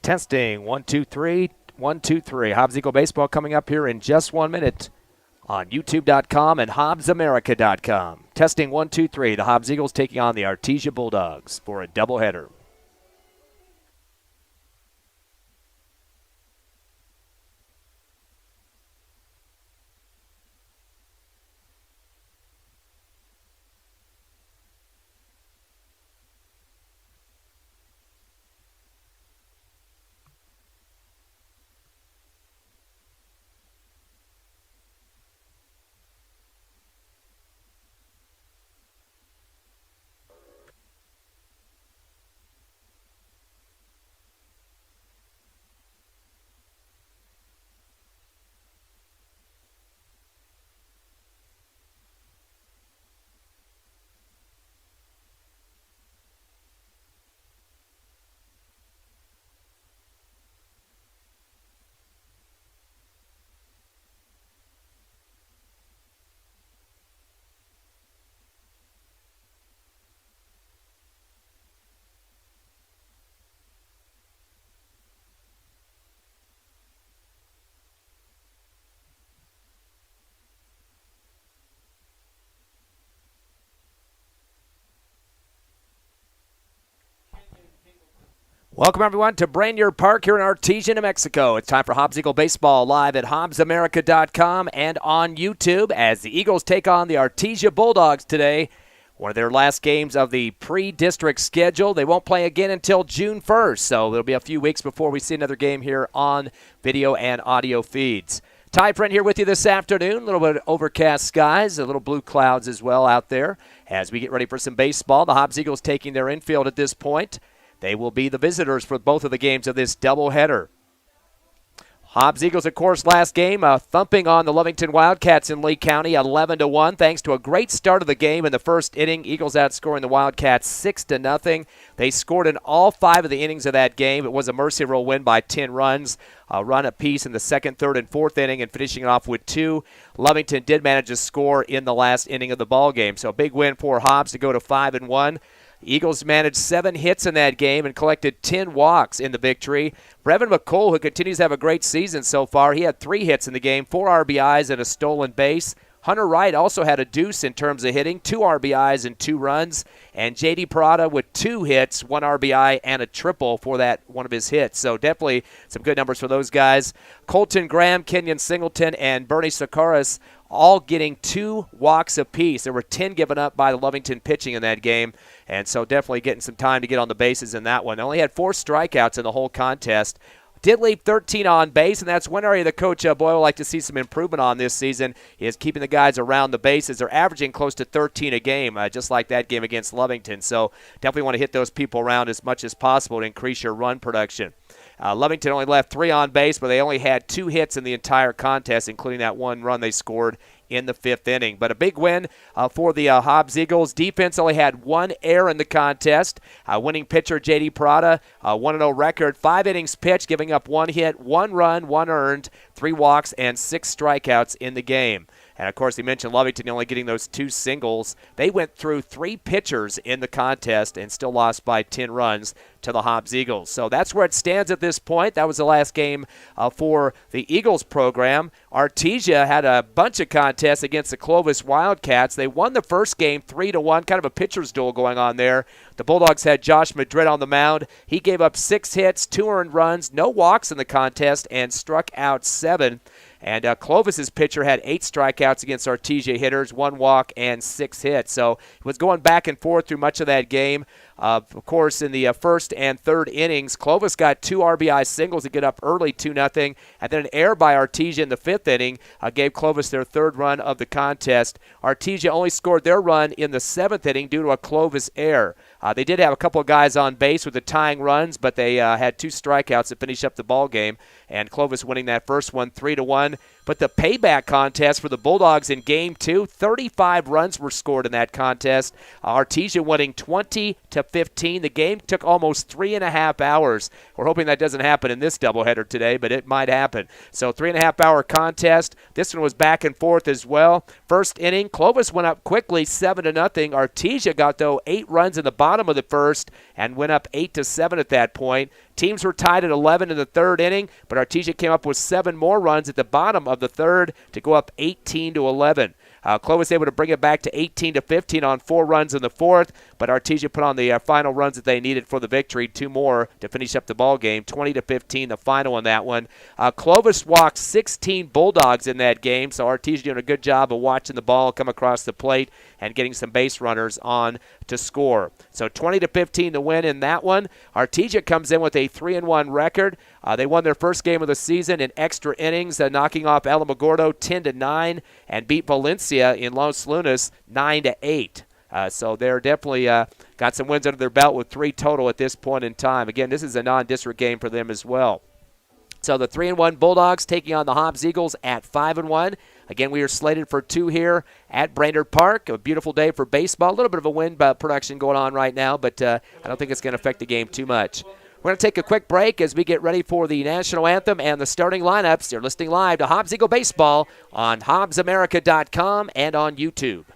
Testing, 1, 2, 3, 1, 2, 3. Hobbs Eagle Baseball coming up here in just 1 minute on YouTube.com and HobbsAmerica.com. Testing, 1, 2, 3. The Hobbs Eagles taking on the Artesia Bulldogs for a doubleheader. Welcome, everyone, to Brainerd Park here in Artesia, New Mexico. It's time for Hobbs Eagle Baseball live at HobbsAmerica.com and on YouTube as the Eagles take on the Artesia Bulldogs today. One of their last games of the pre-district schedule. They won't play again until June 1st, so it'll be a few weeks before we see another game here on video and audio feeds. Ty Print here with you this afternoon. A little bit of overcast skies, a little blue clouds as well out there as we get ready for some baseball. The Hobbs Eagles taking their infield at this point. They will be the visitors for both of the games of this doubleheader. Hobbs Eagles, of course, last game, thumping on the Lovington Wildcats in Lee County, 11-1, thanks to a great start of the game in the first inning. Eagles outscoring the Wildcats 6-0. They scored in all 5 of the innings of that game. It was a mercy rule win by 10 runs, a run apiece in the second, third, and fourth inning, and finishing it off with 2. Lovington did manage to score in the last inning of the ball game, so a big win for Hobbs to go to 5-1. Eagles managed 7 hits in that game and collected 10 walks in the victory. Brevin McCole, who continues to have a great season so far, he had 3 hits in the game, 4 RBIs and a stolen base. Hunter Wright also had a deuce in terms of hitting, 2 RBIs and 2 runs. And J.D. Parada with 2 hits, 1 RBI and a triple for that one of his hits. So definitely some good numbers for those guys. Colton Graham, Kenyon Singleton, and Bernie Sakaris all getting 2 walks apiece. There were 10 given up by the Lovington pitching in that game, and so definitely getting some time to get on the bases in that one. They only had 4 strikeouts in the whole contest. Did leave 13 on base, and that's one area that Coach Boyle would like to see some improvement on this season, is keeping the guys around the bases. They're averaging close to 13 a game, just like that game against Lovington. So definitely want to hit those people around as much as possible to increase your run production. Lovington only left 3 on base, but they only had 2 hits in the entire contest, including that 1 run they scored in the 5th inning. But a big win for the Hobbs Eagles. Defense only had 1 error in the contest. Winning pitcher J.D. Parada, 1-0 record. 5 innings pitched, giving up 1 hit, 1 run, 1 earned, 3 walks, and 6 strikeouts in the game. And, of course, he mentioned Lovington only getting those 2 singles. They went through 3 pitchers in the contest and still lost by 10 runs to the Hobbs Eagles. So that's where it stands at this point. That was the last game for the Eagles program. Artesia had a bunch of contests against the Clovis Wildcats. They won the first game 3-1, kind of a pitcher's duel going on there. The Bulldogs had Josh Madrid on the mound. He gave up 6 hits, 2 earned runs, no walks in the contest, and struck out 7. And Clovis's pitcher had 8 strikeouts against Artesia hitters, 1 walk, and 6 hits. So it was going back and forth through much of that game. Of course, in the first and third innings, Clovis got 2 RBI singles to get up early 2-0, and then an error by Artesia in the 5th inning gave Clovis their 3rd run of the contest. Artesia only scored their run in the 7th inning due to a Clovis error. They did have a couple of guys on base with the tying runs, but they had 2 strikeouts to finish up the ball game, and Clovis winning that first one 3-1. But the payback contest for the Bulldogs in Game 2, 35 runs were scored in that contest. Artesia winning 20-15. The game took almost 3.5 hours. We're hoping that doesn't happen in this doubleheader today, but it might happen. So 3.5-hour contest. This one was back and forth as well. First inning, Clovis went up quickly, 7-0. Artesia got, though, 8 runs in the bottom of the first and went up 8-7 at that point. Teams were tied at 11 in the third inning, but Artesia came up with 7 more runs at the bottom of the third to go up 18-11. Clovis able to bring it back to 18-15 on 4 runs in the fourth, but Artesia put on the final runs that they needed for the victory, 2 more to finish up the ball game. 20-15, the final on that one. Clovis walked 16 Bulldogs in that game, so Artesia doing a good job of watching the ball come across the plate and getting some base runners on to score. So 20-15 the win in that one. Artesia comes in with a 3-1 record. They won their first game of the season in extra innings, knocking off Alamogordo 10-9 and beat Valencia in Los Lunas 9-8. So they're definitely got some wins under their belt with 3 total at this point in time. Again, this is a non-district game for them as well. So the 3-1 Bulldogs taking on the Hobbs Eagles at 5-1. Again, we are slated for 2 here at Brainerd Park. A beautiful day for baseball. A little bit of a wind production going on right now, but I don't think it's going to affect the game too much. We're going to take a quick break as we get ready for the national anthem and the starting lineups. You're listening live to Hobbs Eagle Baseball on HobbsAmerica.com and on YouTube.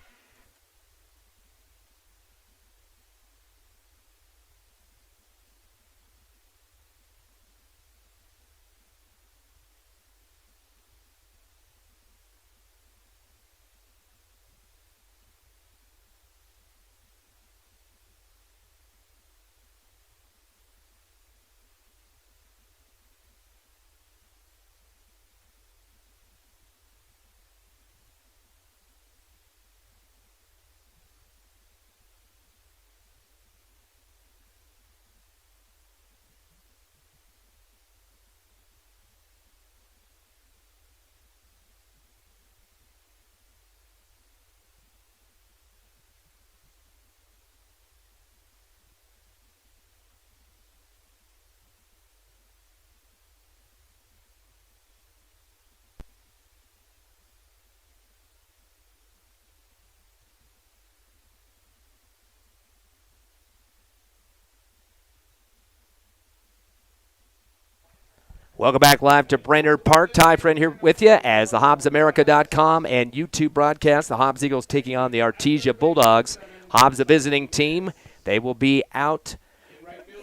Welcome back live to Brainerd Park. Ty Friend here with you as the HobbsAmerica.com and YouTube broadcast. The Hobbs Eagles taking on the Artesia Bulldogs. Hobbs, a visiting team. They will be out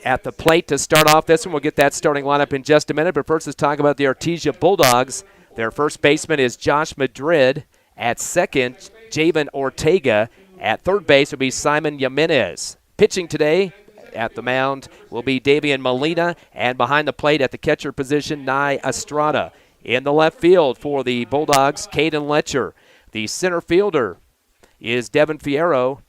at the plate to start off this one. We'll get that starting lineup in just a minute. But first, let's talk about the Artesia Bulldogs. Their first baseman is Josh Madrid. At second, Javen Ortega. At third base will be Simon Jimenez. Pitching today at the mound will be Davian Molina, and behind the plate at the catcher position, Nye Estrada. In the left field for the Bulldogs, Caden Letcher. The center fielder is Devin Fierro,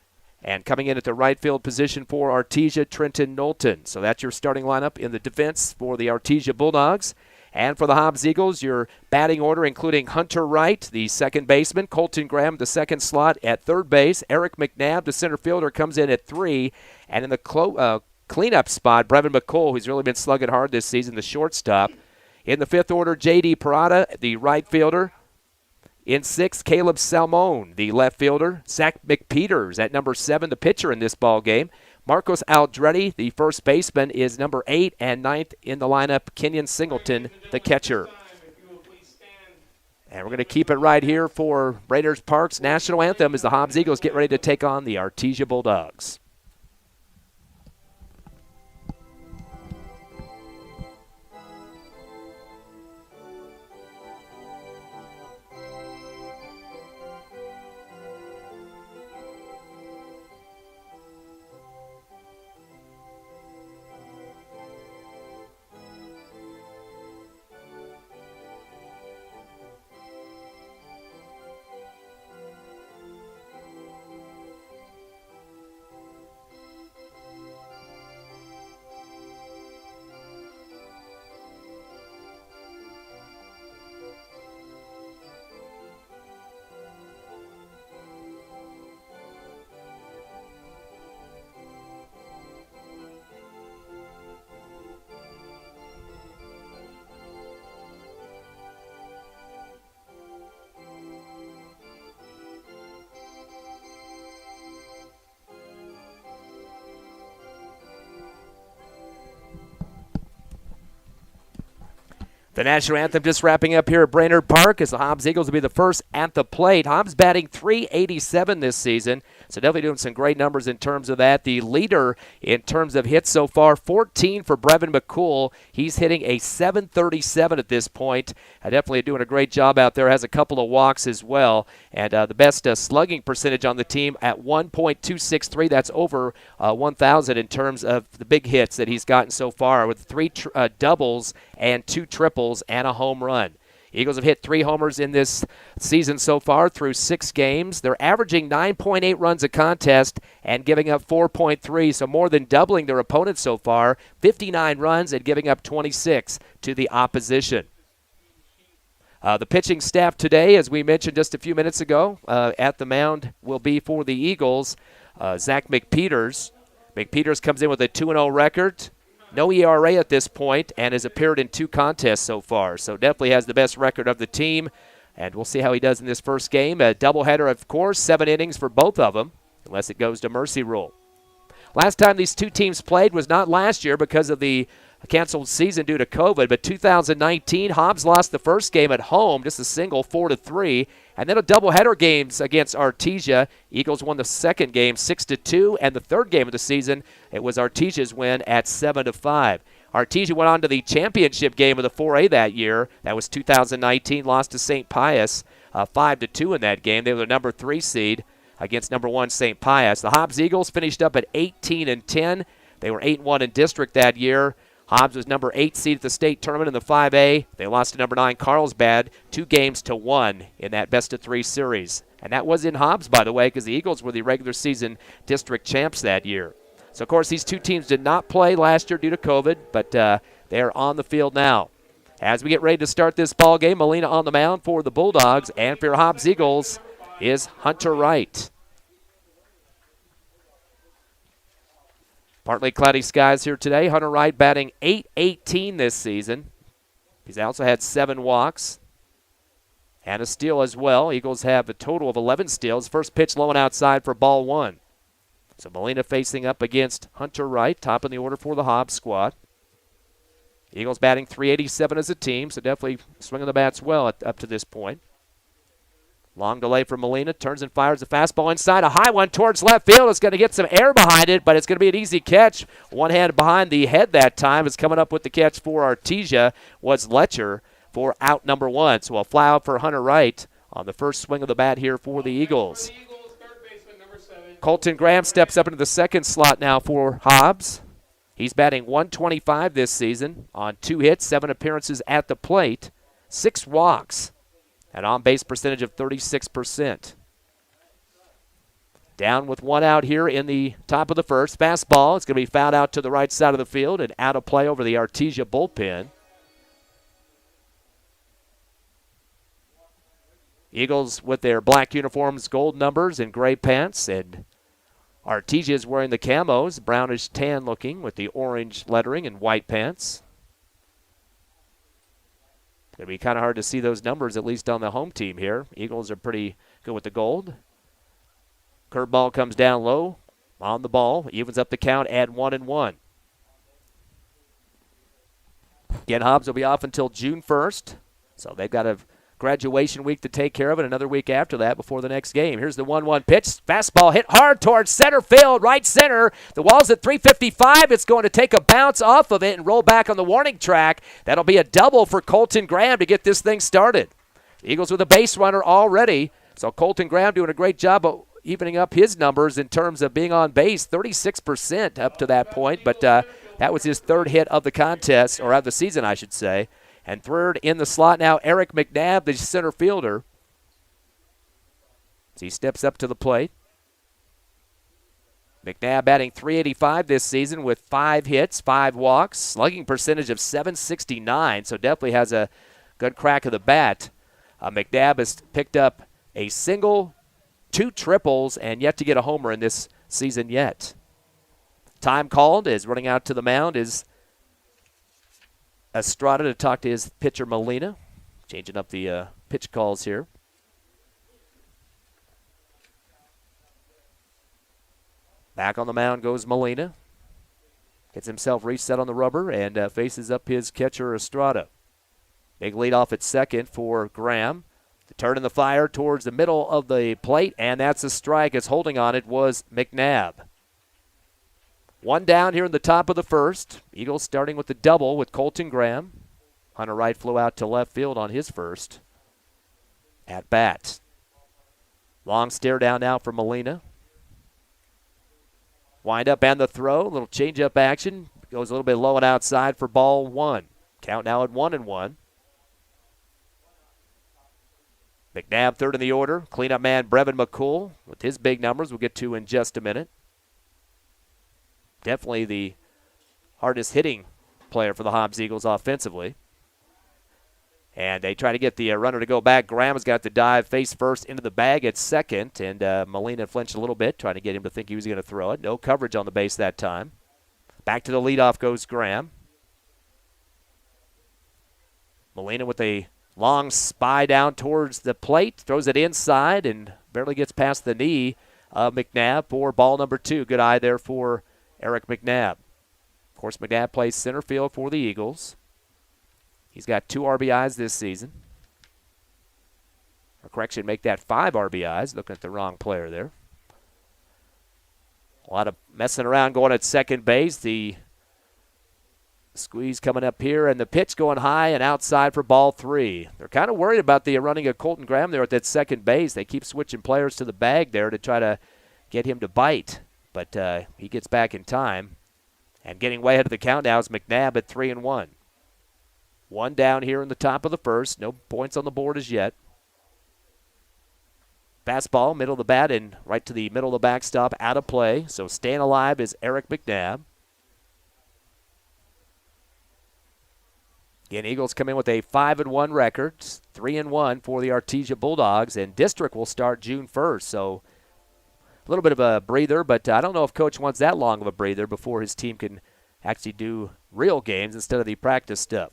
and coming in at the right field position for Artesia, Trenton Knowlton. So that's your starting lineup in the defense for the Artesia Bulldogs. And for the Hobbs Eagles, your batting order including Hunter Wright, the second baseman, Colton Graham, the second slot at third base, Eric McNabb, the center fielder, comes in at 3, and in the cleanup spot, Brevin McCool, who's really been slugging hard this season, the shortstop. In the fifth order, J.D. Parada, the right fielder. In sixth, Caleb Salmon, the left fielder. Zach McPeters at number 7, the pitcher in this ball game. Marcos Aldretti, the first baseman, is number 8, and ninth in the lineup, Kenyon Singleton, the catcher. And we're going to keep it right here for Brainerd Park's national anthem as the Hobbs Eagles get ready to take on the Artesia Bulldogs. The national anthem just wrapping up here at Brainerd Park as the Hobbs Eagles will be the first at the plate. Hobbs batting .387 this season, so definitely doing some great numbers in terms of that. The leader in terms of hits so far, 14 for Brevin McCool. He's hitting a .737 at this point. Definitely doing a great job out there. Has a couple of walks as well. And the best slugging percentage on the team at 1.263. That's over 1,000 in terms of the big hits that he's gotten so far with 3 doubles and 2 triples and a home run. Eagles have hit 3 homers in this season so far through 6 games. They're averaging 9.8 runs a contest and giving up 4.3, so more than doubling their opponents so far. 59 runs and giving up 26 to the opposition. The pitching staff today, as we mentioned just a few minutes ago, at the mound will be for the Eagles, Zach McPeters. McPeters comes in with a 2-0 record. No ERA at this point and has appeared in 2 contests so far. So definitely has the best record of the team. And we'll see how he does in this first game. A doubleheader, of course, 7 innings for both of them, unless it goes to mercy rule. Last time these 2 teams played was not last year because of the canceled season due to COVID, but 2019, Hobbs lost the first game at home, just a single, 4-3, and then a doubleheader games against Artesia. Eagles won the second game 6-2, and the third game of the season, it was Artesia's win at 7-5. Artesia went on to the championship game of the 4A that year. That was 2019, lost to St. Pius 5-2 in that game. They were the number 3 seed against number 1 St. Pius. The Hobbs Eagles finished up at 18-10. They were 8-1 in district that year. Hobbs was number 8 seed at the state tournament in the 5A. They lost to number 9 Carlsbad 2-1 in that best-of-3 series. And that was in Hobbs, by the way, because the Eagles were the regular season district champs that year. So, of course, these 2 teams did not play last year due to COVID, but they're on the field now. As we get ready to start this ball game, Molina on the mound for the Bulldogs, and for your Hobbs Eagles is Hunter Wright. Partly cloudy skies here today. Hunter Wright batting .818 this season. He's also had 7 walks and a steal as well. Eagles have a total of 11 steals. First pitch low and outside for ball 1. So Molina facing up against Hunter Wright, top in the order for the Hobbs squad. Eagles batting .387 as a team, so definitely swinging the bats well up to this point. Long delay for Molina, turns and fires a fastball inside. A high one towards left field. It's going to get some air behind it, but it's going to be an easy catch. One hand behind the head that time. Is coming up with the catch for Artesia was Letcher for out number 1. So a fly out for Hunter Wright on the first swing of the bat here for the Eagles. Colton Graham steps up into the second slot now for Hobbs. He's batting .125 this season on 2 hits, 7 appearances at the plate, 6 walks. An on-base percentage of 36%. Down with 1 out here in the top of the first. Fastball. It's going to be fouled out to the right side of the field and out of play over the Artesia bullpen. Eagles with their black uniforms, gold numbers, and gray pants. And Artesia is wearing the camos, brownish tan looking with the orange lettering and white pants. It's going to be kind of hard to see those numbers, at least on the home team here. Eagles are pretty good with the gold. Curveball comes down low on the ball. Evens up the count at 1-1. Again, Hobbs will be off until June 1st. So they've got a graduation week to take care of and another week after that before the next game. Here's the 1-1 pitch. Fastball hit hard towards center field, right center. The wall's at 355. It's going to take a bounce off of it and roll back on the warning track. That'll be a double for Colton Graham to get this thing started. The Eagles with a base runner already. So Colton Graham doing a great job of evening up his numbers in terms of being on base, 36% up to that point. But that was his 3rd hit of the contest, or of the season, I should say. And third in the slot now, Eric McNabb, the center fielder. As he steps up to the plate. McNabb batting .385 this season with 5 hits, 5 walks, slugging percentage of .769, so definitely has a good crack of the bat. McNabb has picked up a single, 2 triples, and yet to get a homer in this season yet. Time called is running out to the mound is Estrada to talk to his pitcher Molina. Changing up the pitch calls here. Back on the mound goes Molina. Gets himself reset on the rubber and faces up his catcher Estrada. Big lead off at second for Graham. The turn in the fire towards the middle of the plate, and that's a strike as holding on it was McNabb. One down here in the top of the first. Eagles starting with the double with Colton Graham. Hunter Wright flew out to left field on his first at bat. Long stare down now for Molina. Wind up and the throw. A little change-up action. Goes a little bit low and outside for ball one. Count now at 1-1. McNabb third in the order. Cleanup man Brevin McCool with his big numbers we'll get to in just a minute. Definitely the hardest hitting player for the Hobbs Eagles offensively. And they try to get the runner to go back. Graham has got the dive face first into the bag at second. And Molina flinched a little bit, trying to get him to think he was going to throw it. No coverage on the base that time. Back to the leadoff goes Graham. Molina with a long spy down towards the plate. Throws it inside and barely gets past the knee of McNabb for ball number 2. Good eye there for Eric McNabb. Of course, McNabb plays center field for the Eagles. He's got 2 RBIs this season. Or correction, make that 5 RBIs. Looking at the wrong player there. A lot of messing around going at second base. The squeeze coming up here, and the pitch going high and outside for ball 3. They're kind of worried about the running of Colton Graham there at that second base. They keep switching players to the bag there to try to get him to bite. But he gets back in time. And getting way ahead of the count now is McNabb at 3-1. One down here in the top of the first. No points on the board as yet. Fastball, middle of the bat, and right to the middle of the backstop, out of play. So staying alive is Eric McNabb. Again, Eagles come in with a 5-1 record, 3-1 for the Artesia Bulldogs, and district will start June 1st. So a little bit of a breather, but I don't know if Coach wants that long of a breather before his team can actually do real games instead of the practice stuff.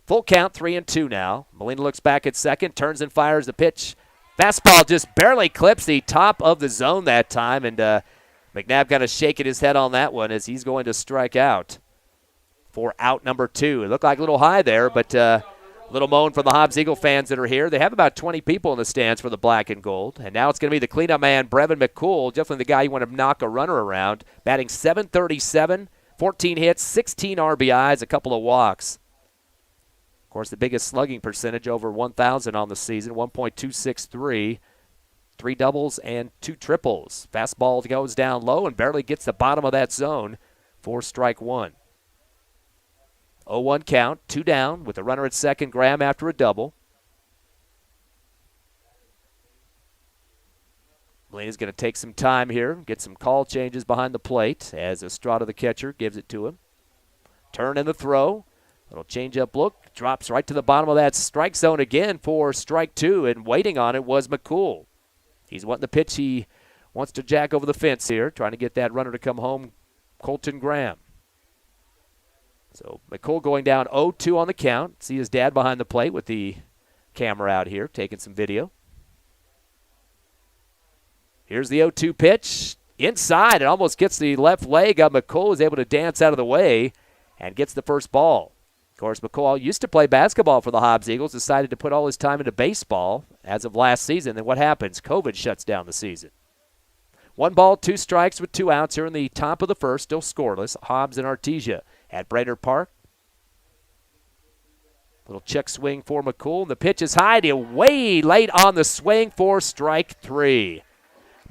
Full count, 3-2 now. Molina looks back at second, turns and fires the pitch. Fastball just barely clips the top of the zone that time, and McNabb kind of shaking his head on that one as he's going to strike out for out number 2. It looked like a little high there, but a little moan from the Hobbs Eagle fans that are here. They have about 20 people in the stands for the black and gold, and now it's going to be the cleanup man, Brevin McCool, definitely the guy you want to knock a runner around, batting .737, 14 hits, 16 RBIs, a couple of walks. Of course, the biggest slugging percentage, over 1,000 on the season, 1.263, 3 doubles and 2 triples. Fastball goes down low and barely gets the bottom of that zone for strike 1. 0-1 count, 2 down with a runner at second, Graham after a double. Molina's going to take some time here, get some call changes behind the plate as Estrada, the catcher, gives it to him. Turn in the throw. Little change-up look, drops right to the bottom of that strike zone again for strike 2, and waiting on it was McCool. He's wanting the pitch he wants to jack over the fence here, trying to get that runner to come home, Colton Graham. So McCool going down 0-2 on the count. See his dad behind the plate with the camera out here, taking some video. Here's the 0-2 pitch. Inside, it almost gets the left leg of McCool, is able to dance out of the way and gets the first ball. Of course, McCool used to play basketball for the Hobbs Eagles, decided to put all his time into baseball as of last season. Then what happens? COVID shuts down the season. 1 ball, 2 strikes with 2 outs here in the top of the first, still scoreless. Hobbs and Artesia at Brainerd Park. Little check swing for McCool. The pitch is high to way late on the swing for strike 3.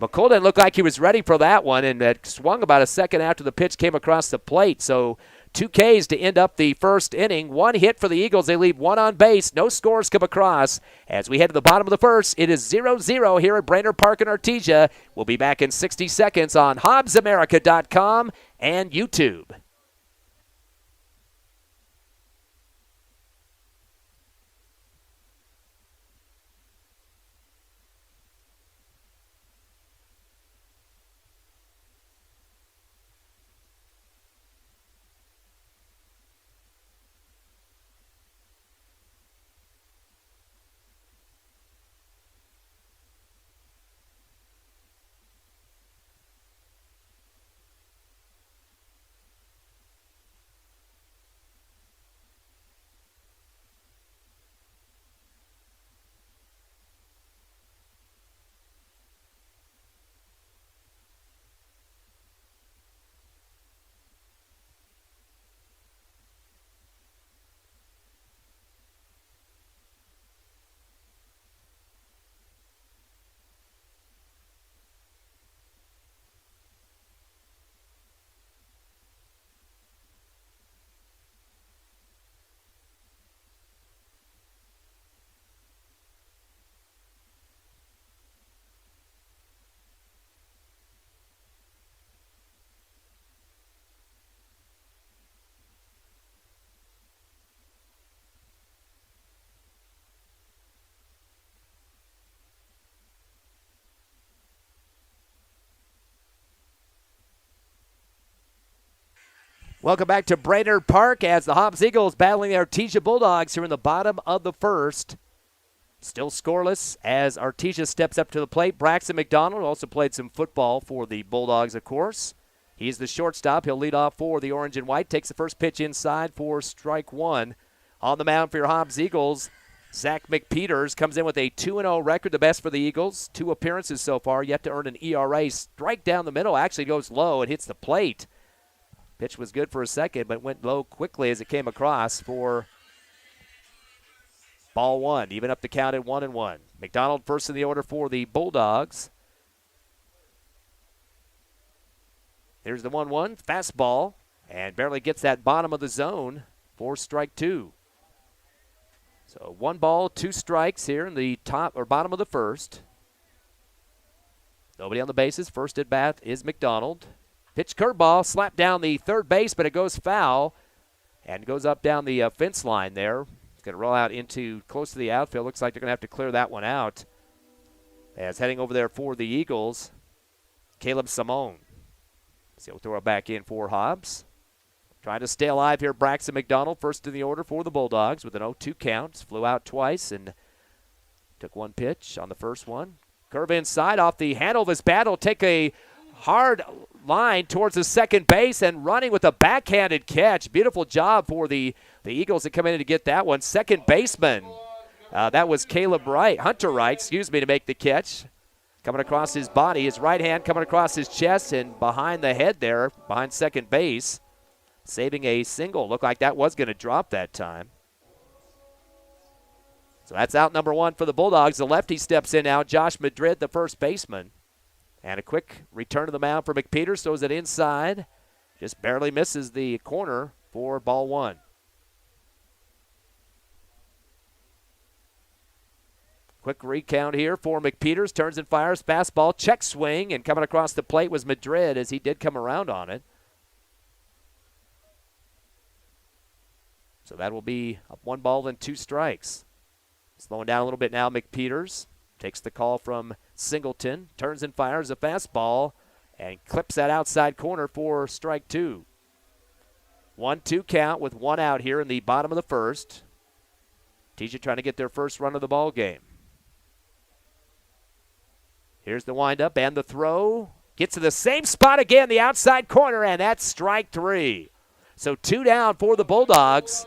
McCool didn't look like he was ready for that one, and it swung about a second after the pitch came across the plate. So 2 Ks to end up the first inning. 1 hit for the Eagles. They leave 1 on base. No scores come across. As we head to the bottom of the first, it is 0-0 here at Brainerd Park in Artesia. We'll be back in 60 seconds on HobbsAmerica.com and YouTube. Welcome back to Brainerd Park as the Hobbs Eagles battling the Artesia Bulldogs here in the bottom of the first. Still scoreless as Artesia steps up to the plate. Braxton McDonald also played some football for the Bulldogs, of course. He's the shortstop. He'll lead off for the orange and white. Takes the first pitch inside for strike one. On the mound for your Hobbs Eagles, Zach McPeters comes in with a 2-0 record, the best for the Eagles. 2 appearances so far, yet to earn an ERA. Strike down the middle, actually goes low and hits the plate. Pitch was good for a second, but went low quickly as it came across for ball one. Even up the count at 1-1. McDonald first in the order for the Bulldogs. Here's the 1-1, fastball, and barely gets that bottom of the zone for strike two. So 1 ball, 2 strikes here in the top or bottom of the first. Nobody on the bases. First at bat is McDonald. Pitch curveball, slapped down the third base, but it goes foul and goes up down the fence line there. It's going to roll out into close to the outfield. Looks like they're going to have to clear that one out. As heading over there for the Eagles, Caleb Simone. So he'll throw it back in for Hobbs. Trying to stay alive here, Braxton McDonald, first in the order for the Bulldogs with an 0-2 count. Flew out twice and took 1 pitch on the first one. Curve inside off the handle of his bat. He'll take a hard line towards the second base and running with a backhanded catch. Beautiful job for the Eagles that come in to get that one. Second baseman, that was Hunter Wright, to make the catch. Coming across his body, his right hand coming across his chest and behind the head there, behind second base. Saving a single. Looked like that was going to drop that time. So that's out number 1 for the Bulldogs. The lefty steps in now, Josh Madrid, the first baseman. And a quick return to the mound for McPeters. Throws it inside. Just barely misses the corner for ball 1. Quick recount here for McPeters. Turns and fires. Fastball, check swing, and coming across the plate was Madrid as he did come around on it. So that will be 1 ball and 2 strikes. Slowing down a little bit now, McPeters takes the call from Singleton, turns and fires a fastball, and clips that outside corner for strike 2. 1-2 count with 1 out here in the bottom of the first. Artesia trying to get their first run of the ball game. Here's the windup and the throw. Gets to the same spot again, the outside corner, and that's strike 3. So 2 down for the Bulldogs.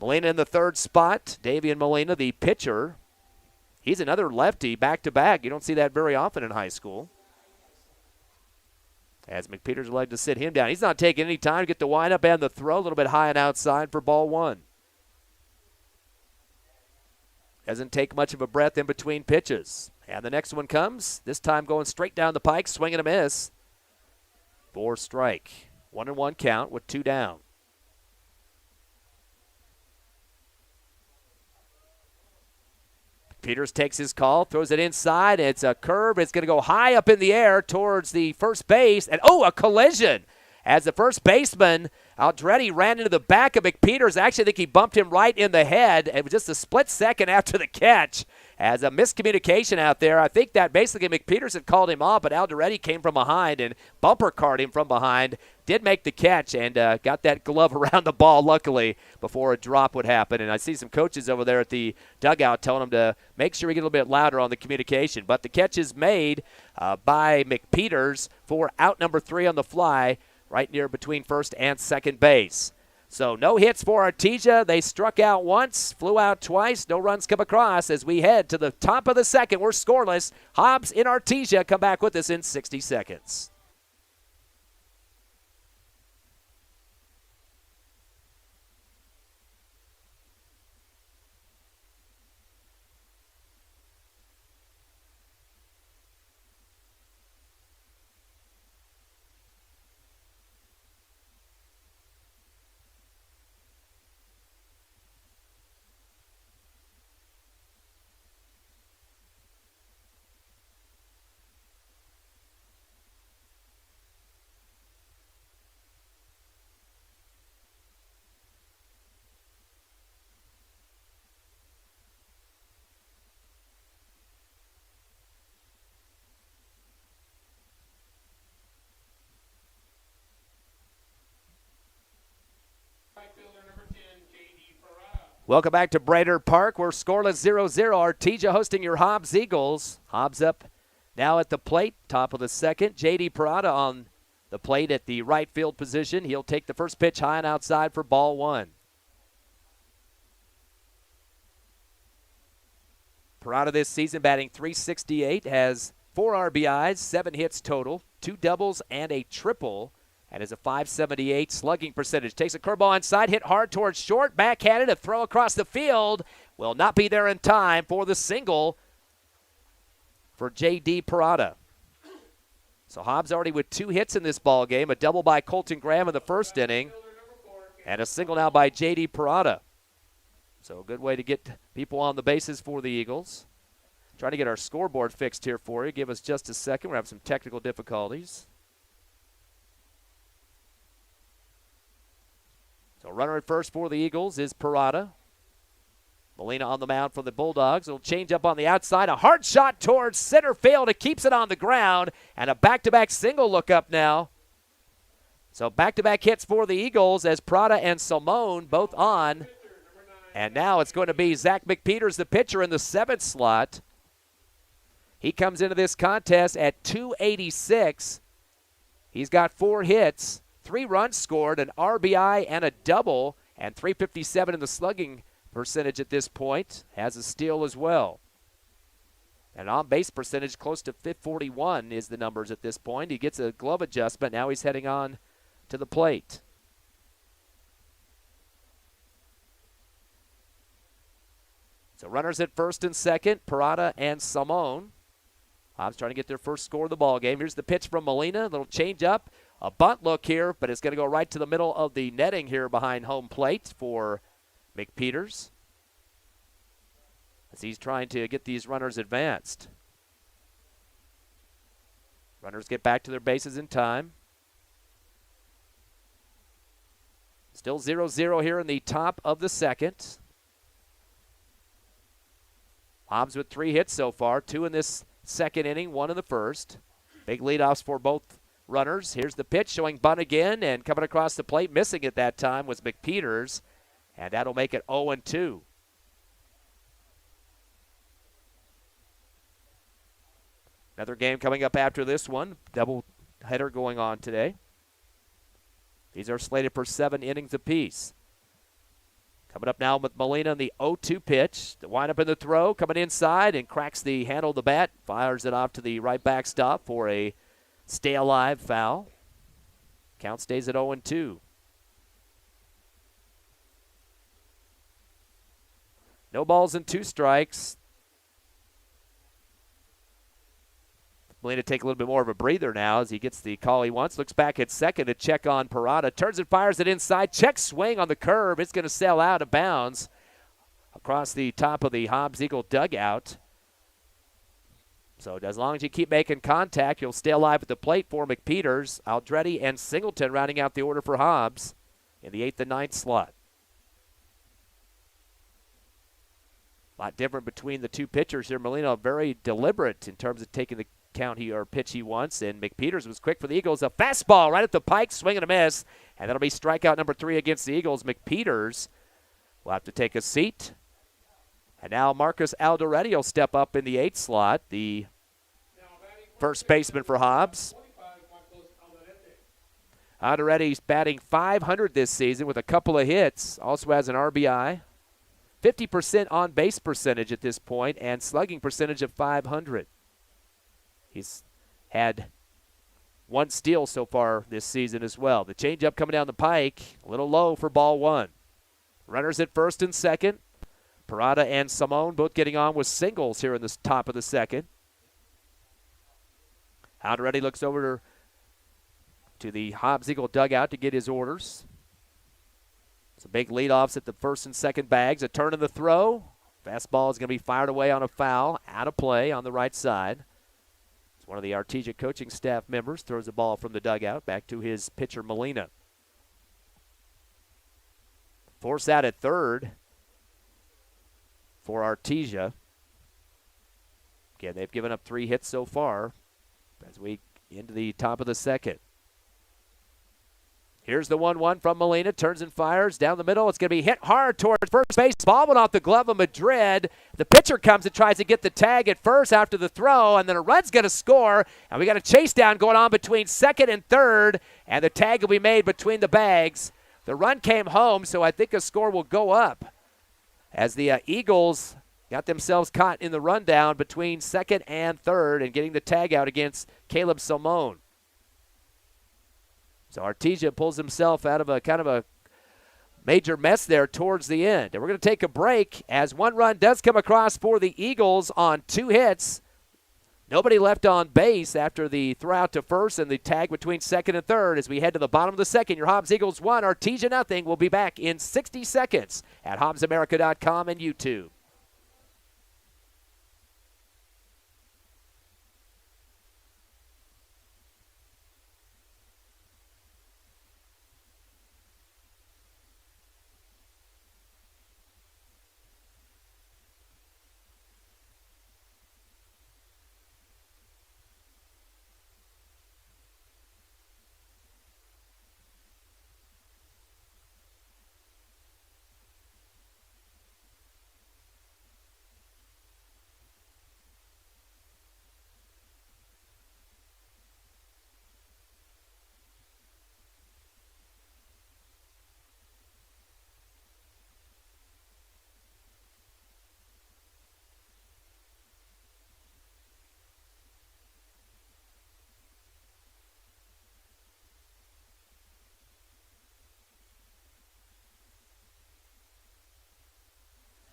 Molina in the third spot. Davian Molina, the pitcher. He's another lefty back-to-back. You don't see that very often in high school. As McPeters would like to sit him down. He's not taking any time to get the windup and the throw. A little bit high and outside for ball 1. Doesn't take much of a breath in between pitches. And the next one comes. This time going straight down the pike. Swing and a miss. For strike. 1-1 count with 2 down. Peters takes his call, throws it inside. It's a curve. It's going to go high up in the air towards the first base. And, a collision. As the first baseman, Aldretti ran into the back of McPeters. Actually, I think he bumped him right in the head. It was just a split second after the catch. As a miscommunication out there, I think that basically McPeters had called him off, but Aldretti came from behind and bumper carded him from behind. Did make the catch and got that glove around the ball, luckily, before a drop would happen. And I see some coaches over there at the dugout telling them to make sure we get a little bit louder on the communication. But the catch is made by McPeters for out number 3 on the fly, right near between first and second base. So no hits for Artesia. They struck out once, flew out twice. No runs come across as we head to the top of the second. We're scoreless. Hobbs in Artesia. Come back with us in 60 seconds. Welcome back to Brainerd Park. We're scoreless 0-0. Artesia hosting your Hobbs Eagles. Hobbs up now at the plate, top of the second. J.D. Parada on the plate at the right field position. He'll take the first pitch high and outside for ball one. Parada this season batting .368, has 4 RBIs, 7 hits total, 2 doubles, and a triple. And is a .578 slugging percentage. Takes a curveball inside, hit hard towards short, backhanded, a throw across the field. Will not be there in time for the single for J.D. Parada. So Hobbs already with 2 hits in this ball game, a double by Colton Graham in the first inning, and a single now by J.D. Parada. So a good way to get people on the bases for the Eagles. Trying to get our scoreboard fixed here for you. Give us just a second. We're having some technical difficulties. So runner at first for the Eagles is Parada. Molina on the mound for the Bulldogs. It'll change up on the outside. A hard shot towards center field. It keeps it on the ground. And a back-to-back single look up now. So back-to-back hits for the Eagles as Parada and Simone both on. And now it's going to be Zach McPeters, the pitcher, in the 7th slot. He comes into this contest at .286. He's got 4 hits. 3 runs scored, an RBI and a double, and .357 in the slugging percentage at this point. Has a steal as well. And on-base percentage close to .541 is the numbers at this point. He gets a glove adjustment. Now he's heading on to the plate. So runners at first and second, Parada and Simone. Hobbs trying to get their first score of the ball game. Here's the pitch from Molina, a little change up. A bunt look here, but it's going to go right to the middle of the netting here behind home plate for McPeters, as he's trying to get these runners advanced. Runners get back to their bases in time. Still 0-0 here in the top of the second. Hobbs with 3 hits so far, 2 in this second inning, 1 in the first. Big leadoffs for both runners. Here's the pitch showing bunt again, and coming across the plate, missing it that time was McPeters, and that'll make it 0-2. Another game coming up after this one. Double header going on today. These are slated for 7 innings apiece. Coming up now with Molina in the 0-2 pitch. The windup in the throw, coming inside and cracks the handle of the bat. Fires it off to the right backstop for a stay alive foul. Count stays at 0-2. No balls and 2 strikes. Molina take a little bit more of a breather now as he gets the call he wants. Looks back at second to check on Parada. Turns and fires it inside. Check swing on the curve. It's going to sail out of bounds across the top of the Hobbs Eagle dugout. So as long as you keep making contact, you'll stay alive at the plate for McPeters. Aldretti and Singleton rounding out the order for Hobbs in the 8th and 9th slot. A lot different between the 2 pitchers here. Molina very deliberate in terms of taking the count or pitch he wants, and McPeters was quick for the Eagles. A fastball right at the pike, swing and a miss, and that'll be strikeout number 3 against the Eagles. McPeters will have to take a seat. And now Marcus Alderetti will step up in the 8th slot, the first baseman for Hobbs. Alderetti's batting .500 this season with a couple of hits, also has an RBI. 50% on-base percentage at this point, and slugging percentage of .500. He's had 1 steal so far this season as well. The changeup coming down the pike, a little low for ball 1. Runners at first and second. Parada and Simone both getting on with singles here in the top of the second. Alderetti looks over to the Hobbs Eagle dugout to get his orders. Some big leadoffs at the first and second bags. A turn in the throw. Fastball is going to be fired away on a foul. Out of play on the right side. One of the Artesia coaching staff members throws the ball from the dugout back to his pitcher, Molina. Force out at third for Artesia. Again, they've given up 3 hits so far as we into the top of the second. Here's the 1-1 from Molina. Turns and fires down the middle. It's going to be hit hard towards first base. Ball went off the glove of Madrid. The pitcher comes and tries to get the tag at first after the throw, and then a run's going to score. And we got a chase down going on between second and third, and the tag will be made between the bags. The run came home, so I think a score will go up as the Eagles got themselves caught in the rundown between second and third and getting the tag out against Caleb Simone. So Artesia pulls himself out of a kind of a major mess there towards the end. And we're going to take a break as one run does come across for the Eagles on 2 hits. Nobody left on base after the throw out to first and the tag between second and third as we head to the bottom of the second. Your Hobbs Eagles 1, Artesia nothing. We'll be back in 60 seconds at HobbsAmerica.com and YouTube.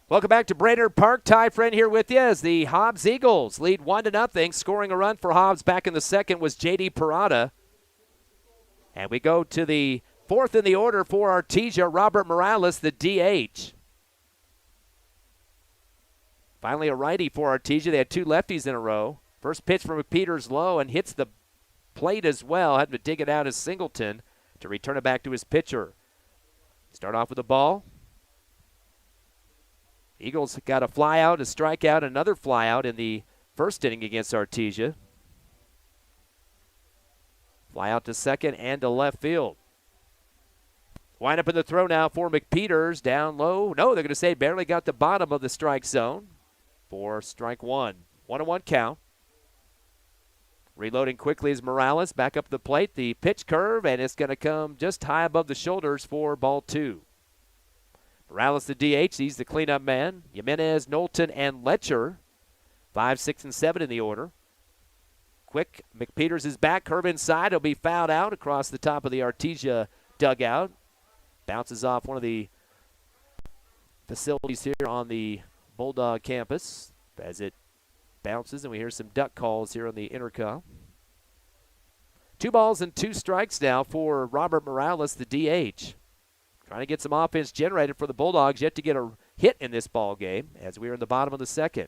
Welcome back to Brainerd Park. Ty Friend here with you as the Hobbs Eagles lead 1-0. Scoring a run for Hobbs back in the second was J.D. Parada. And we go to the fourth in the order for Artesia, Robert Morales, the DH. Finally a righty for Artesia. They had 2 lefties in a row. First pitch from Peters low and hits the plate as well. Had to dig it out as Singleton to return it back to his pitcher. Start off with the ball. Eagles got a fly out, a strikeout, another fly out in the first inning against Artesia. Fly out to second and to left field. Wind up in the throw now for McPeters. Down low. No, they're going to say barely got the bottom of the strike zone for strike one. 1-1 count. Reloading quickly is Morales. Back up the plate. The pitch curve, and it's going to come just high above the shoulders for ball 2. Morales, the DH, he's the cleanup man. Jimenez, Knowlton, and Letcher, 5, 6, and 7 in the order. Quick, McPeters is back, curve inside. He'll be fouled out across the top of the Artesia dugout. Bounces off one of the facilities here on the Bulldog campus as it bounces, and we hear some duck calls here on the intercom. 2 balls and 2 strikes now for Robert Morales, the DH. Trying to get some offense generated for the Bulldogs, yet to get a hit in this ball game as we are in the bottom of the second.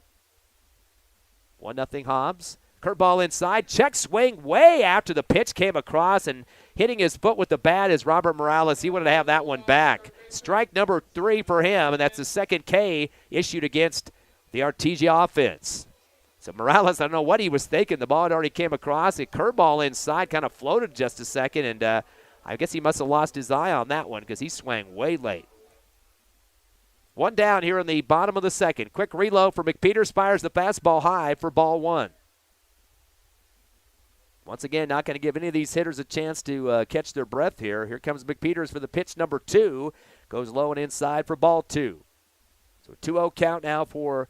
1-0 Hobbs. Curveball inside. Check swing way after the pitch came across and hitting his foot with the bat is Robert Morales. He wanted to have that one back. Strike number 3 for him, and that's the second K issued against the Artesia offense. So Morales, I don't know what he was thinking. The ball had already came across. A curveball inside kind of floated just a second, and I guess he must have lost his eye on that one because he swung way late. 1 down here in the bottom of the second. Quick reload for McPeters. Fires the fastball high for ball 1. Once again, not going to give any of these hitters a chance to catch their breath here. Here comes McPeters for the pitch number 2. Goes low and inside for ball 2. So 2-0 count now for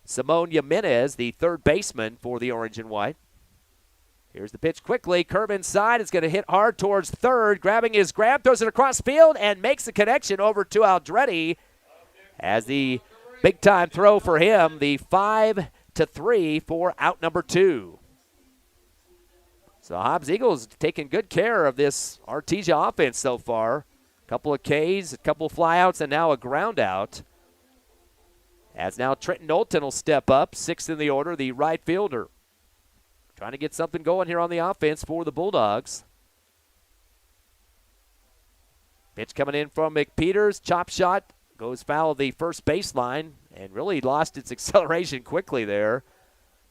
Simone Jimenez, the third baseman for the Orange and White. Here's the pitch quickly. Curve inside. It's going to hit hard towards third. Grabbing his grab. Throws it across field and makes the connection over to Aldretti as the big-time throw for him. The 5-3 for out number 2. So Hobbs Eagles taking good care of this Artesia offense so far. A couple of Ks, a couple of flyouts, and now a ground out. As now Trenton Knowlton will step up, 6th in the order, the right fielder. Trying to get something going here on the offense for the Bulldogs. Pitch coming in from McPeters. Chop shot goes foul of the first baseline and really lost its acceleration quickly there.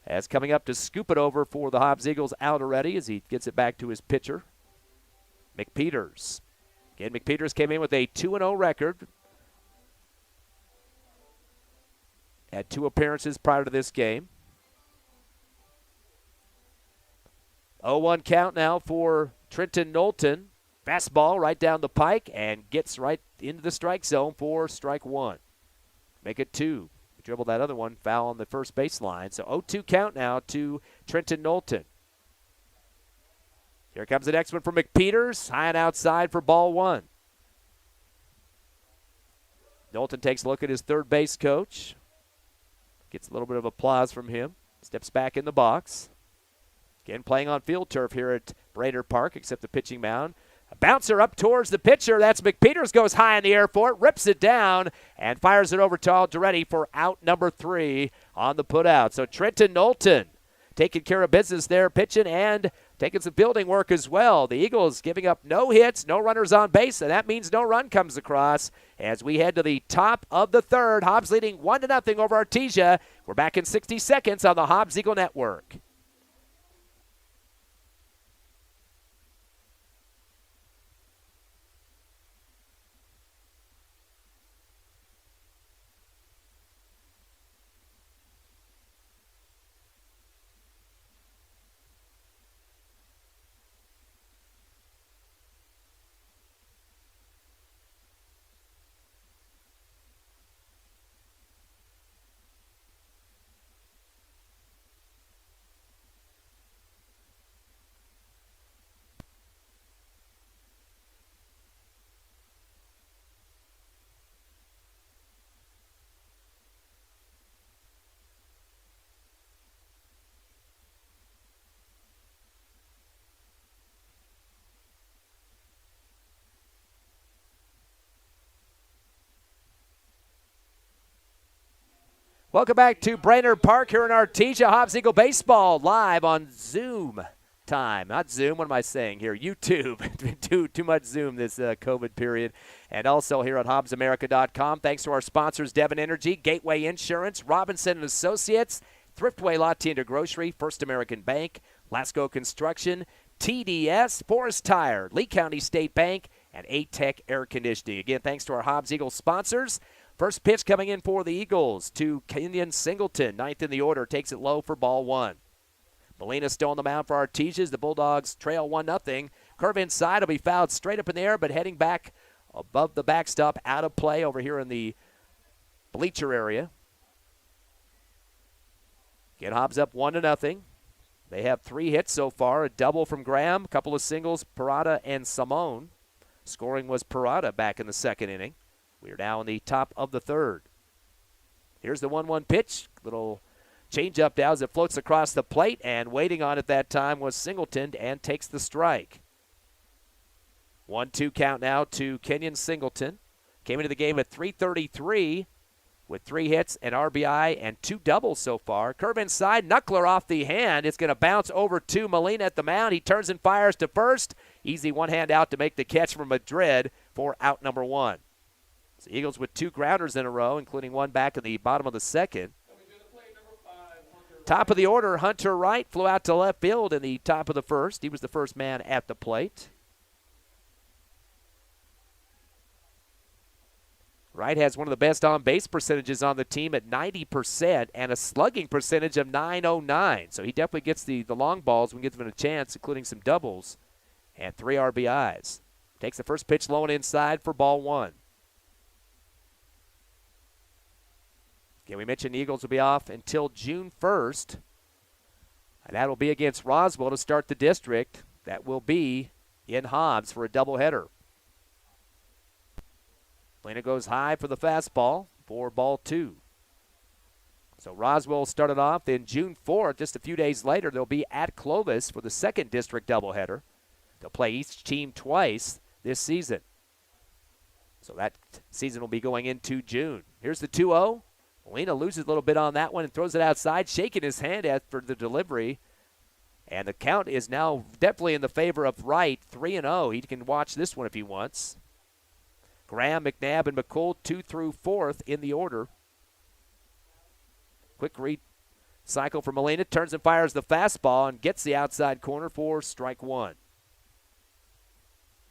As coming up to scoop it over for the Hobbs Eagles out already as he gets it back to his pitcher. McPeters. Again, McPeters came in with a 2-0 record. Had 2 appearances prior to this game. 0-1 count now for Trenton Knowlton. Fastball right down the pike and gets right into the strike zone for strike 1. Make it 2. Dribble that other one, foul on the first baseline. So 0-2 count now to Trenton Knowlton. Here comes the next one from McPeters. High and outside for ball 1. Knowlton takes a look at his third base coach. Gets a little bit of applause from him. Steps back in the box. Again, playing on field turf here at Brainerd Park, except the pitching mound. A bouncer up towards the pitcher. That's McPeters, goes high in the air for it, rips it down, and fires it over to Alderetti for out number 3 on the putout. So Trenton Knowlton taking care of business there, pitching and taking some fielding work as well. The Eagles giving up no hits, no runners on base, and that means no run comes across as we head to the top of the third. Hobbs leading 1-0 over Artesia. We're back in 60 seconds on the Hobbs Eagle Network. Welcome back to Brainerd Park here in Artesia. Hobbs Eagle Baseball live on Zoom time. Not Zoom, what am I saying here? YouTube. too much Zoom this COVID period. And also here at HobbsAmerica.com. Thanks to our sponsors, Devon Energy, Gateway Insurance, Robinson & Associates, Thriftway Latina Grocery, First American Bank, Lasco Construction, TDS, Forest Tire, Lee County State Bank, and A-Tech Air Conditioning. Again, thanks to our Hobbs Eagle sponsors. First pitch coming in for the Eagles to Kenyon Singleton. 9th in the order, takes it low for ball 1. Molina still on the mound for Artesia. The Bulldogs trail 1-0. Curve inside will be fouled straight up in the air, but heading back above the backstop, out of play over here in the bleacher area. Get Hobbs up 1-0. They have 3 hits so far, a double from Graham, a couple of singles, Parada and Simone. Scoring was Parada back in the second inning. We are now in the top of the third. Here's the 1-1 pitch. Little change-up now as it floats across the plate, and waiting on it that time was Singleton and takes the strike. 1-2 count now to Kenyon Singleton. Came into the game at .333 with 3 hits, an RBI, and 2 doubles so far. Curve inside, knuckler off the hand. It's going to bounce over to Molina at the mound. He turns and fires to first. Easy one hand out to make the catch from Madrid for out number 1. So Eagles with 2 grounders in a row, including one back in the bottom of the second. Top of the order, Hunter Wright flew out to left field in the top of the first. He was the first man at the plate. Wright has one of the best on-base percentages on the team at 90% and a slugging percentage of .909. So he definitely gets the long balls when given a chance, including some doubles and 3 RBIs. Takes the first pitch low and inside for ball 1. Again, we mentioned the Eagles will be off until June 1st. And that will be against Roswell to start the district. That will be in Hobbs for a doubleheader. Molina goes high for the fastball for ball 2. So Roswell started off. Then June 4th, just a few days later, they'll be at Clovis for the second district doubleheader. They'll play each team twice this season. So that season will be going into June. Here's the 2-0. Molina loses a little bit on that one and throws it outside, shaking his hand after the delivery. And the count is now definitely in the favor of Wright, 3-0. He can watch this one if he wants. Graham, McNabb, and McCool 2 through 4th in the order. Quick recycle for Molina. Turns and fires the fastball and gets the outside corner for strike 1.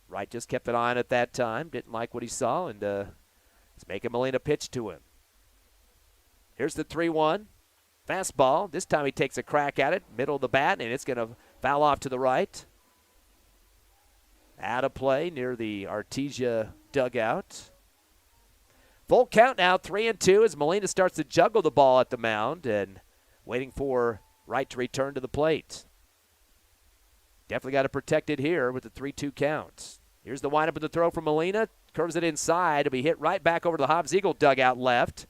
Wright just kept an eye on it at that time. Didn't like what he saw, and it's making Molina pitch to him. Here's the 3-1. Fastball. This time he takes a crack at it, middle of the bat, and it's going to foul off to the right. Out of play near the Artesia dugout. Full count now, 3-2, as Molina starts to juggle the ball at the mound and waiting for Wright to return to the plate. Definitely got to protect it here with the 3-2 count. Here's the windup of the throw from Molina. Curves it inside. It'll be hit right back over to the Hobbs Eagle dugout left.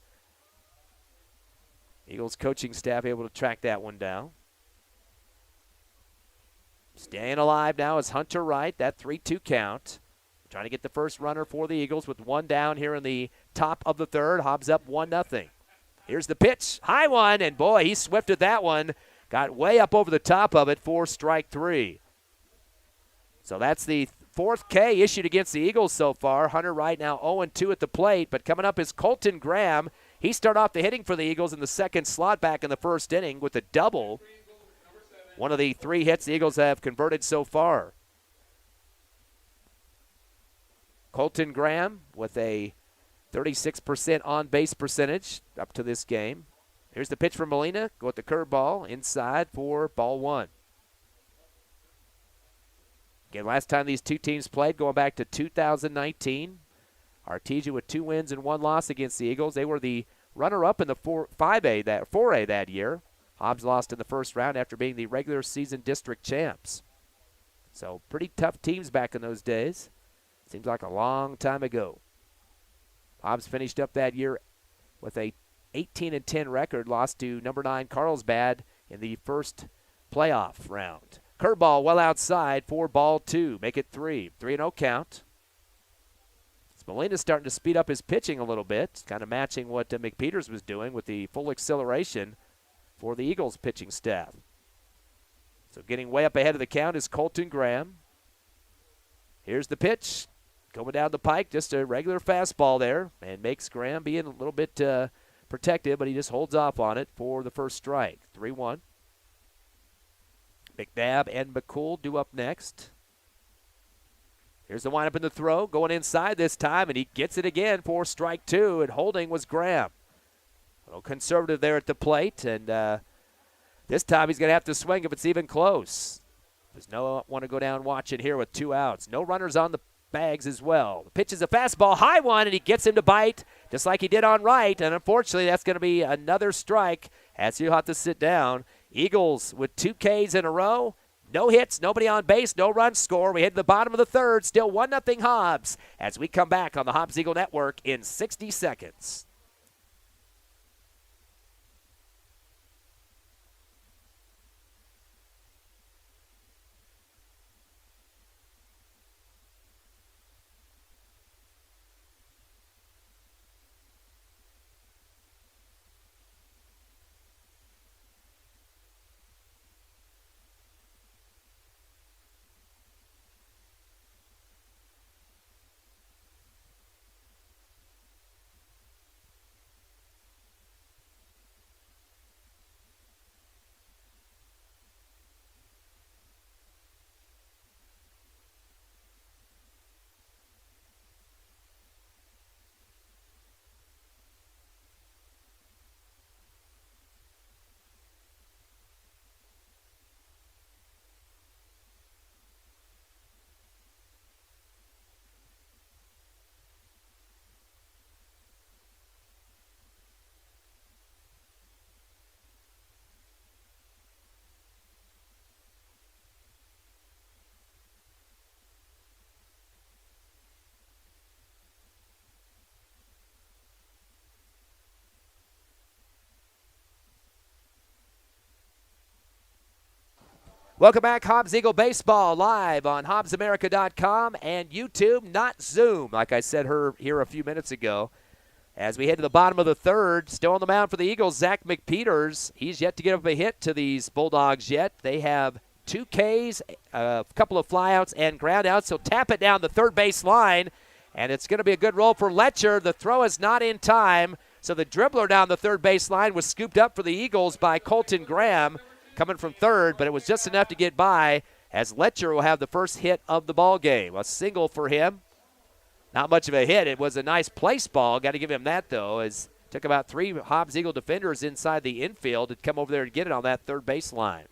Eagles coaching staff able to track that one down. Staying alive now is Hunter Wright, that 3-2 count. Trying to get the first runner for the Eagles with one down here in the top of the third. Hobbs up 1-0. Here's the pitch. High one, and boy, he swifted that one. Got way up over the top of it for strike 3. So that's the 4th K issued against the Eagles so far. Hunter Wright now 0-2 at the plate, but coming up is Colton Graham. He started off the hitting for the Eagles in the second slot back in the first inning with a double. One of the 3 hits the Eagles have converted so far. Colton Graham with a 36% on-base percentage up to this game. Here's the pitch from Molina. Go with the curveball inside for ball 1. Again, last time these two teams played, going back to 2019. Artesia with 2 wins and 1 loss against the Eagles. They were the runner-up in the 4A that year. Hobbs lost in the first round after being the regular season district champs. So pretty tough teams back in those days. Seems like a long time ago. Hobbs finished up that year with a 18-10 record, lost to number 9 Carlsbad in the first playoff round. Curveball well outside for ball 2. Make it 3. 3-0 count. Molina's starting to speed up his pitching a little bit, kind of matching what McPeters was doing with the full acceleration for the Eagles pitching staff. So getting way up ahead of the count is Colton Graham. Here's the pitch. Going down the pike, just a regular fastball there, and makes Graham be a little bit protected, but he just holds off on it for the first strike. 3-1. McNabb and McCool due up next. Here's the windup in the throw, going inside this time, and he gets it again for strike 2, and holding was Graham. A little conservative there at the plate, and this time he's going to have to swing if it's even close. There's no want to go down watching here with 2 outs. No runners on the bags as well. The pitch is a fastball, high one, and he gets him to bite just like he did on Wright, and unfortunately that's going to be another strike as he'll have to sit down. Eagles with 2 Ks in a row. No hits, nobody on base, no run score. We head to the bottom of the third, still 1-0 Hobbs as we come back on the Hobbs Eagle Network in 60 seconds. Welcome back, Hobbs Eagle Baseball, live on HobbsAmerica.com and YouTube, not Zoom, like I said here a few minutes ago. As we head to the bottom of the third, still on the mound for the Eagles, Zach McPeters. He's yet to give up a hit to these Bulldogs yet. They have 2 Ks, a couple of flyouts and groundouts. He'll tap it down the third base line, and it's going to be a good roll for Letcher. The throw is not in time, so the dribbler down the third base line was scooped up for the Eagles by Colton Graham, coming from third, but it was just enough to get by as Letcher will have the first hit of the ball game. A single for him. Not much of a hit. It was a nice place ball. Got to give him that, though, as took about 3 Hobbs Eagle defenders inside the infield to come over there and get it on that third baseline.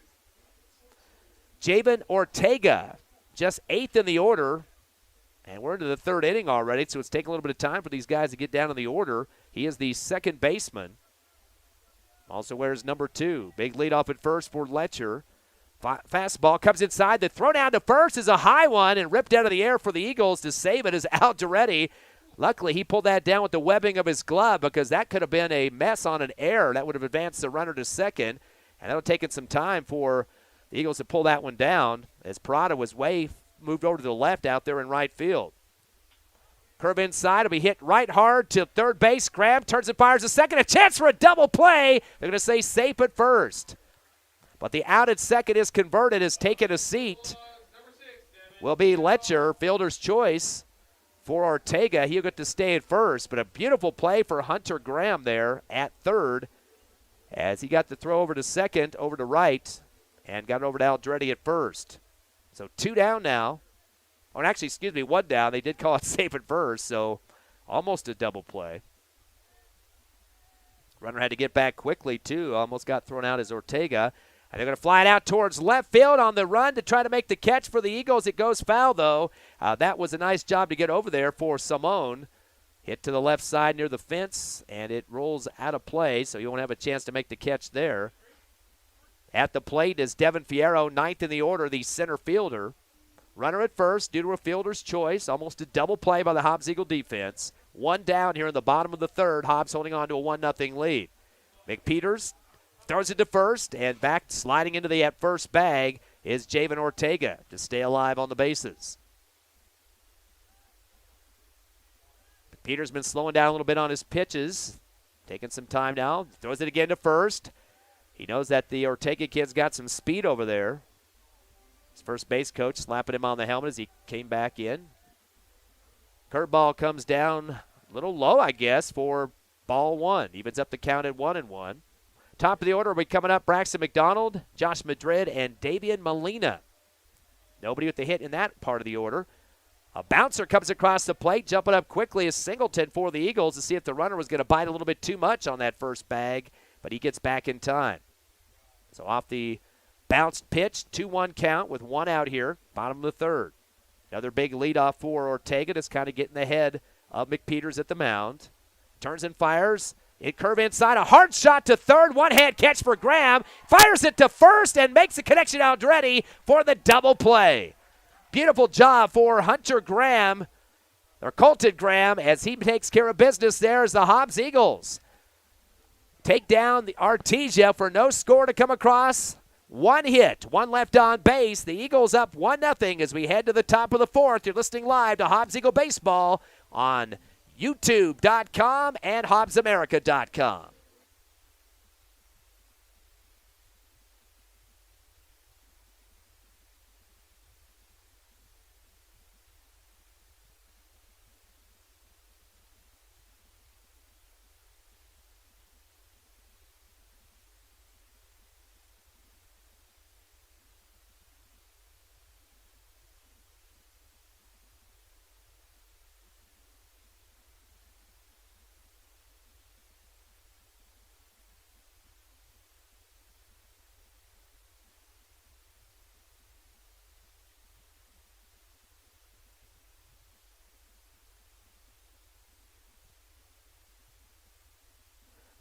Javen Ortega, just 8th in the order, and we're into the 3rd inning already, so it's taking a little bit of time for these guys to get down in the order. He is the second baseman. Also wears number 2. Big lead off at first for Letcher. Fastball comes inside. The throw down to first is a high one and ripped out of the air for the Eagles to save it is Alderetti. Luckily, he pulled that down with the webbing of his glove because that could have been a mess on an error. That would have advanced the runner to second, and that would have taken some time for the Eagles to pull that one down as Parada was way moved over to the left out there in right field. Curve inside will be hit right hard to third base. Graham turns and fires a second. A chance for a double play. They're going to say safe at first. But the out at second is converted, has taken a seat. Will be Letcher, fielder's choice for Ortega. He'll get to stay at first, but a beautiful play for Hunter Graham there at third as he got the throw over to second, over to right, and got it over to Alderetti at first. So 2 down now. Or actually, 1 down. They did call it safe at first, so almost a double play. Runner had to get back quickly, too. Almost got thrown out as Ortega. And they're going to fly it out towards left field on the run to try to make the catch for the Eagles. It goes foul, though. That was a nice job to get over there for Simone. Hit to the left side near the fence, and it rolls out of play, so you won't have a chance to make the catch there. At the plate is Devin Fierro, 9th in the order, the center fielder. Runner at first due to a fielder's choice. Almost a double play by the Hobbs Eagle defense. 1 down here in the bottom of the 3rd. Hobbs holding on to a 1-0 lead. McPeters throws it to first, and back sliding into the at first bag is Javen Ortega to stay alive on the bases. Peter's been slowing down a little bit on his pitches, taking some time now. Throws it again to first. He knows that the Ortega kid's got some speed over there. His first base coach slapping him on the helmet as he came back in. Curveball comes down a little low, I guess, for ball 1. Evens up the count at 1-1. Top of the order will be coming up Braxton McDonald, Josh Madrid, and Davian Molina. Nobody with the hit in that part of the order. A bouncer comes across the plate, jumping up quickly is Singleton for the Eagles to see if the runner was going to bite a little bit too much on that first bag, but he gets back in time. So off the bounced pitch, 2-1 count with 1 out here, bottom of the 3rd. Another big leadoff for Ortega that's kind of getting ahead of McPeters at the mound. Turns and fires. It curve inside, a hard shot to third, one-hand catch for Graham. Fires it to first and makes the connection out ready for the double play. Beautiful job for Hunter Graham, or Colton Graham, as he takes care of business there as the Hobbs Eagles take down the Artesia for no score to come across. 1 hit, 1 left on base. The Eagles up 1-0 as we head to the top of the 4th. You're listening live to Hobbs Eagle Baseball on YouTube.com and HobbsAmerica.com.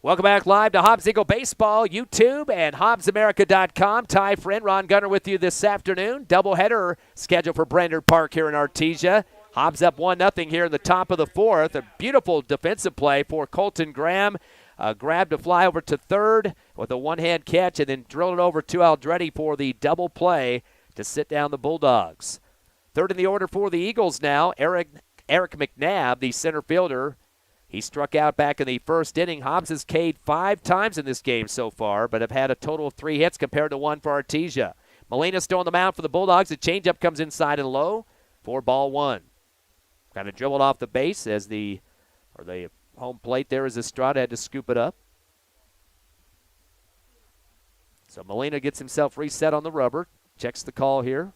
Welcome back live to Hobbs Eagle Baseball, YouTube and HobbsAmerica.com. Ty Friend, Ron Gunner with you this afternoon. Doubleheader scheduled for Brainerd Park here in Artesia. Hobbs up 1-0 here in the top of the 4th. A beautiful defensive play for Colton Graham. Grabbed a fly over to third with a one-hand catch and then drilled it over to Alderetti for the double play to sit down the Bulldogs. Third in the order for the Eagles now, Eric McNabb, the center fielder. He struck out back in the first inning. Hobbs has K'd 5 times in this game so far, but have had a total of 3 hits compared to 1 for Artesia. Molina still on the mound for the Bulldogs. The changeup comes inside and low for ball 1. Kind of dribbled off the base as the home plate there as Estrada had to scoop it up. So Molina gets himself reset on the rubber. Checks the call here.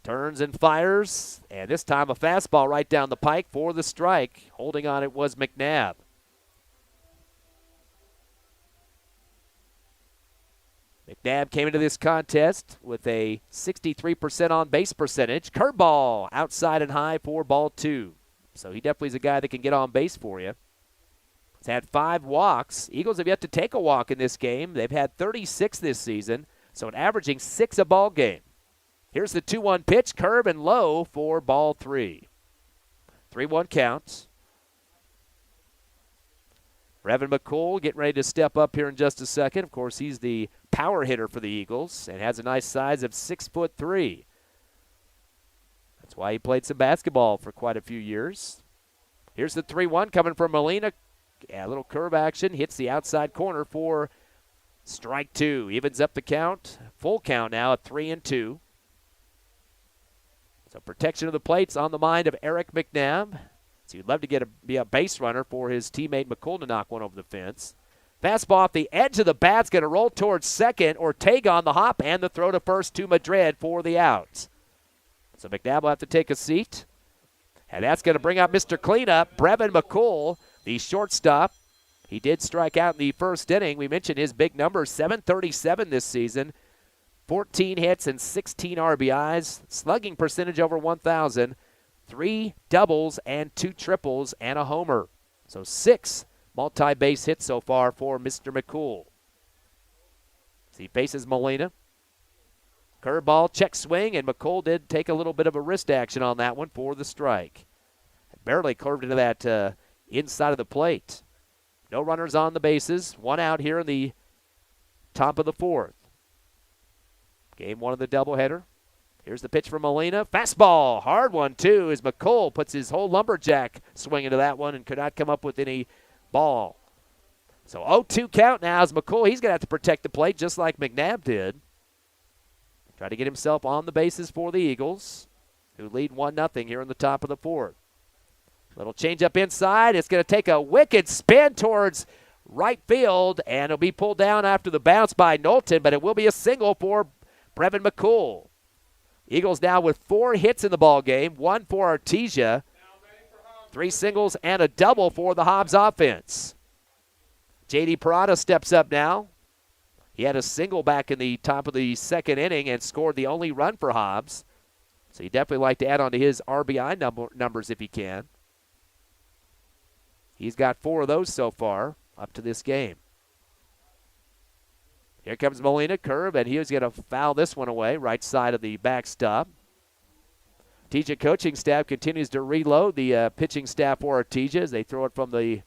Turns and fires, and this time a fastball right down the pike for the strike. Holding on it was McNabb. McNabb came into this contest with a 63% on base percentage. Curveball outside and high for ball 2. So he definitely is a guy that can get on base for you. He's had 5 walks. Eagles have yet to take a walk in this game. They've had 36 this season, so an averaging 6 a ball game. Here's the 2-1 pitch, curve and low for ball 3. 3-1 counts. Brevin McCool getting ready to step up here in just a second. Of course, he's the power hitter for the Eagles and has a nice size of 6'3". That's why he played some basketball for quite a few years. Here's the 3-1 coming from Molina. Yeah, a little curve action. Hits the outside corner for strike 2. Evens up the count. Full count now at 3-2. So protection of the plate's on the mind of Eric McNabb. So you'd love to be a base runner for his teammate McCool to knock one over the fence. Fastball off the edge of the bat's going to roll towards second. Ortega on the hop and the throw to first to Madrid for the out. So McNabb will have to take a seat. And that's going to bring out Mr. Cleanup, Brevin McCool, the shortstop. He did strike out in the first inning. We mentioned his big numbers, 737 this season. 14 hits and 16 RBIs. Slugging percentage over 1,000. 3 doubles and 2 triples and a homer. So 6 multi-base hits so far for Mr. McCool. As he faces Molina. Curveball, check swing, and McCool did take a little bit of a wrist action on that one for the strike. Barely curved into that inside of the plate. No runners on the bases. 1 out here in the top of the 4th. Game 1 of the doubleheader. Here's the pitch from Molina. Fastball, hard one too, as McCool puts his whole lumberjack swing into that one and could not come up with any ball. So 0-2 count now as McCool. He's going to have to protect the plate just like McNabb did. Try to get himself on the bases for the Eagles, who lead 1-0 here in the top of the 4th. Little change up inside. It's going to take a wicked spin towards right field, and it'll be pulled down after the bounce by Knowlton, but it will be a single for Brevin McCool. Eagles now with 4 hits in the ball game, 1 for Artesia, 3 singles and a double for the Hobbs offense. J.D. Parada steps up now. He had a single back in the top of the 2nd inning and scored the only run for Hobbs. So he'd definitely like to add on to his RBI numbers if he can. He's got 4 of those so far up to this game. Here comes Molina, curve, and he was going to foul this one away, right side of the backstop. Artesia coaching staff continues to reload the pitching staff for Artesia as they throw it from the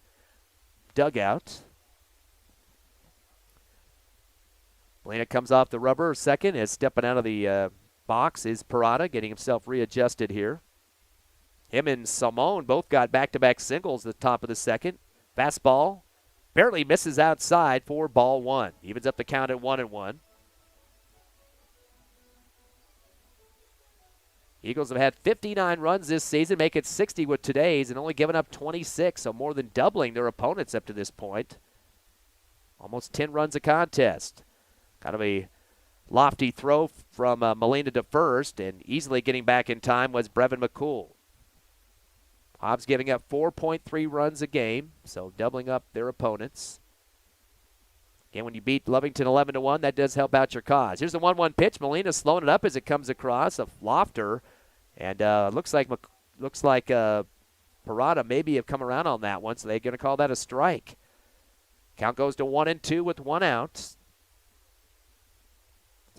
dugout. Molina comes off the rubber second as stepping out of the box is Parada, getting himself readjusted here. Him and Simone both got back-to-back singles at the top of the 2nd. Fastball. Barely misses outside for ball 1. Evens up the count at 1-1. Eagles have had 59 runs this season, make it 60 with today's, and only given up 26, so more than doubling their opponents up to this point. Almost 10 runs a contest. Kind of a lofty throw from Molina to first, and easily getting back in time was Brevin McCool. Hobbs giving up 4.3 runs a game, so doubling up their opponents. Again, when you beat Lovington 11-1, that does help out your cause. Here's the 1-1 pitch. Molina slowing it up as it comes across, a lofter, and looks like Parada maybe have come around on that one, so they're going to call that a strike. Count goes to 1-2 with 1 out.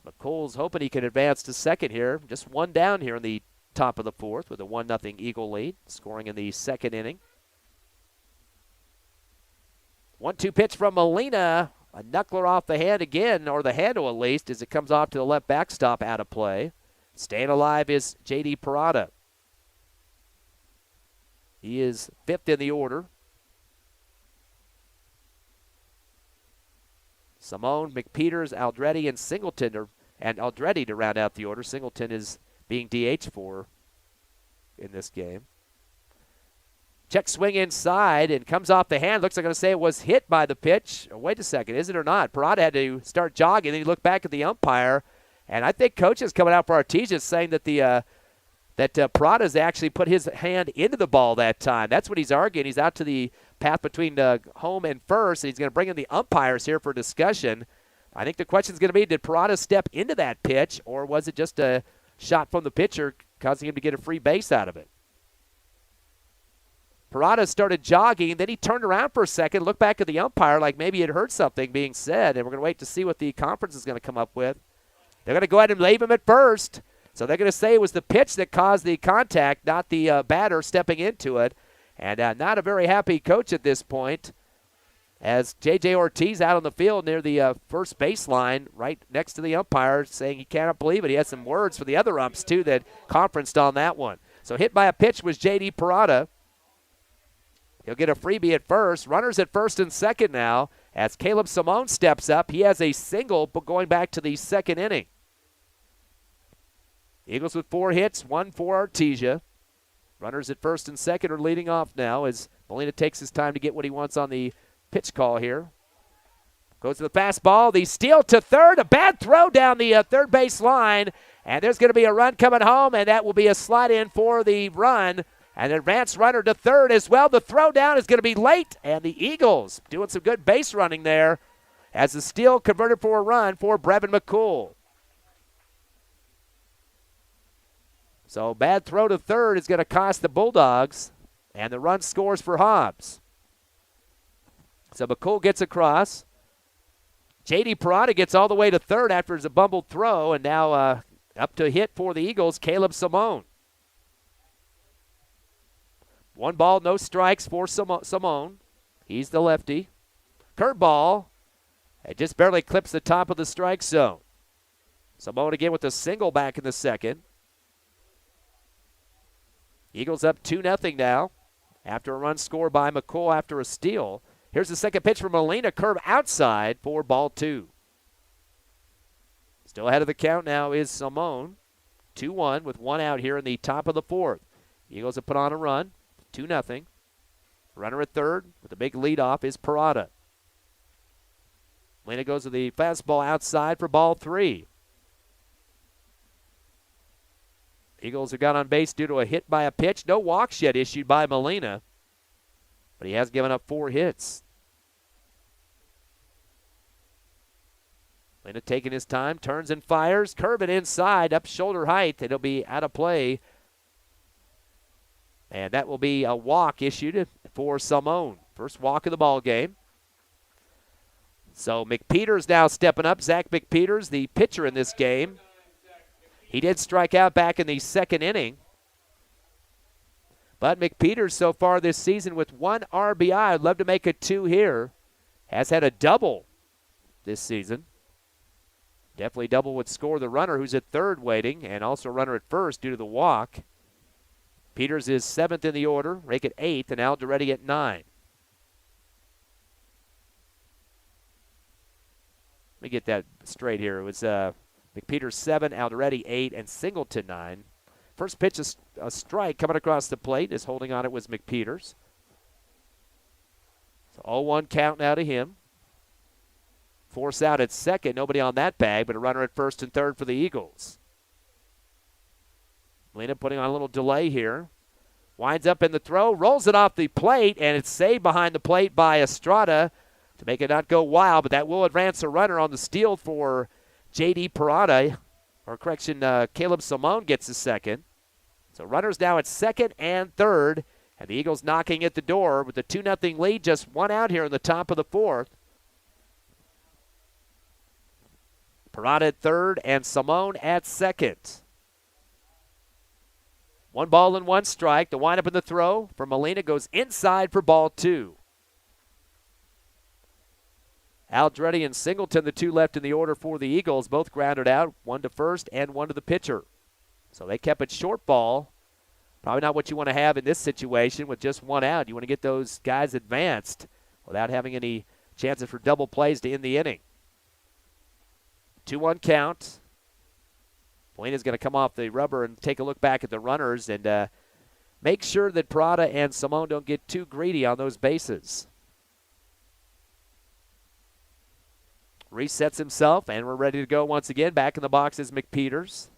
McCool's hoping he can advance to second here. Just 1 down here in the top of the 4th with a 1-0 Eagle lead, scoring in the 2nd inning. 1-2 pitch from Molina. A knuckler off the hand again, or the handle at least, as it comes off to the left backstop out of play. Staying alive is J.D. Parada. He is 5th in the order. Simone, McPeters, Aldretti, and Singleton and Aldretti to round out the order. Singleton is being DH for in this game. Check swing inside and comes off the hand. Looks like I'm going to say it was hit by the pitch. Oh, wait a second, is it or not? Parada had to start jogging, then he looked back at the umpire, And I think coach is coming out for Artesia saying that Parada's actually put his hand into the ball that time. That's what he's arguing. He's out to the path between home and first, and he's going to bring in the umpires here for discussion. I think the question is going to be, did Parada step into that pitch, or was it just a shot from the pitcher causing him to get a free base out of it? Parada started jogging, then he turned around for a second, looked back at the umpire like maybe he had heard something being said, and we're going to wait to see what the conference is going to come up with. They're going to go ahead and leave him at first. So they're going to say it was the pitch that caused the contact, not the batter stepping into it. And not a very happy coach at this point, as J.J. Ortiz out on the field near the first baseline right next to the umpire saying he cannot believe it. He has some words for the other umps, too, that conferenced on that one. So hit by a pitch was J.D. Parada. He'll get a freebie at first. Runners at first and second now as Caleb Simone steps up. He has a single but going back to the second inning. Eagles with 4 hits, 1 for Artesia. Runners at first and second are leading off now as Molina takes his time to get what he wants on the pitch call here. Goes to the fastball, the steal to third, a bad throw down the third base line, and there's going to be a run coming home, and that will be a slide in for the run. An advanced runner to third as well. The throw down is going to be late, and the Eagles doing some good base running there as the steal converted for a run for Brevin McCool. So bad throw to third is going to cost the Bulldogs, and the run scores for Hobbs. So McCool gets across. J.D. Parada gets all the way to third after his bumbled throw, and now up to hit for the Eagles, Caleb Simone. 1 ball, no strikes for Simone. He's the lefty. Curveball. It just barely clips the top of the strike zone. Simone again with a single back in the second. Eagles up 2-0 now after a run scored by McCool after a steal. Here's the second pitch from Molina. Curve outside for ball 2. Still ahead of the count now is Simone. 2-1 with 1 out here in the top of the 4th. Eagles have put on a run. 2-0. Runner at third with a big leadoff is Parada. Molina goes to the fastball outside for ball 3. Eagles have got on base due to a hit by a pitch. No walks yet issued by Molina, but he has given up 4 hits. Molina taking his time, turns and fires. Curve it inside, up shoulder height. It'll be out of play. And that will be a walk issued for Simone. First walk of the ball game. So McPeters now stepping up. Zach McPeters, the pitcher in this game. He did strike out back in the second inning. But McPeters so far this season with 1 RBI. I'd love to make it 2 here. Has had a double this season. Definitely double would score the runner who's at third waiting, and also a runner at first due to the walk. Peters is 7th in the order, Rake at 8th, and Alderetti at 9. Let me get that straight here. It was McPeters 7, Alderetti 8, and Singleton 9. First pitch is a strike coming across the plate. Is holding on it was McPeters. So 0-1 count now to him. Force out at second. Nobody on that bag, but a runner at first and third for the Eagles. Molina putting on a little delay here. Winds up in the throw, rolls it off the plate, and it's saved behind the plate by Estrada to make it not go wild, but that will advance a runner on the steal for J.D. Parada. Or correction, Caleb Simone gets his second. So runners now at second and third, and the Eagles knocking at the door with a 2-0 lead, just 1 out here in the top of the 4th. Parada at third and Simone at second. 1 ball and 1 strike. The windup in the throw for Molina goes inside for ball 2. Aldretti and Singleton, the 2 left in the order for the Eagles, both grounded out, 1 to first and 1 to the pitcher. So they kept it short ball. Probably not what you want to have in this situation with just 1 out. You want to get those guys advanced without having any chances for double plays to end the inning. 2-1 count. Molina's going to come off the rubber and take a look back at the runners and make sure that Parada and Simone don't get too greedy on those bases. resets himself, and we're ready to go once again. Back in the box is McPeters.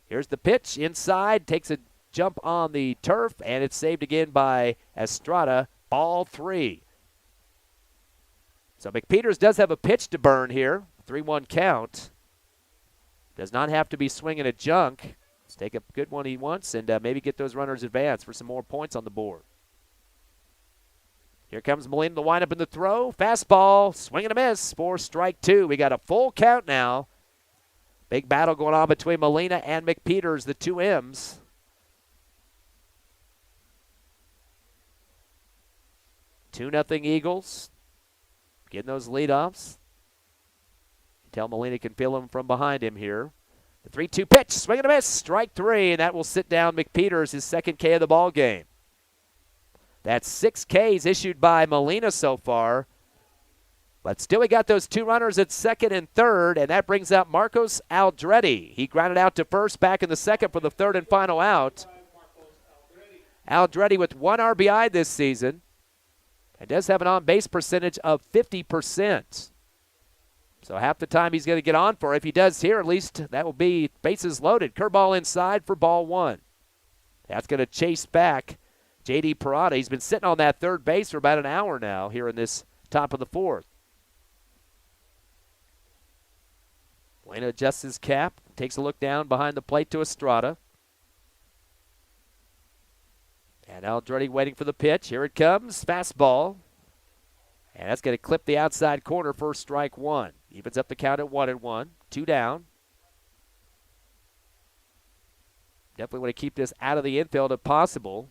Here's the pitch inside, takes a jump on the turf, and it's saved again by Estrada. Ball 3. So McPeters does have a pitch to burn here. 3-1 count. Does not have to be swinging a junk. Let's take a good one he wants and maybe get those runners advanced for some more points on the board. Here comes Molina, the windup and the throw. Fastball, swing and a miss for strike 2. We got a full count now. Big battle going on between Molina and McPeters, the 2 M's. 2-0 Eagles. Getting those leadoffs. Tell Molina can feel him from behind him here. The 3-2 pitch, swing and a miss, strike 3, and that will sit down McPeters, his second K of the ball game. That's 6 Ks issued by Molina so far. But still, we got those 2 runners at second and third, and that brings out Marcos Aldrete. He grounded out to first back in the second for the third and final out. Aldrete with 1 RBI this season. And does have an on-base percentage of 50%. So half the time he's going to get on for. If he does here, at least that will be bases loaded. Curveball inside for ball 1. That's going to chase back J.D. Parada. He's been sitting on that third base for about an hour now here in this top of the 4th. Molina adjusts his cap, takes a look down behind the plate to Estrada. And Aldrete waiting for the pitch. Here it comes. Fastball. And that's going to clip the outside corner for strike 1. Evens up the count at 1-1. 2 down. Definitely want to keep this out of the infield if possible.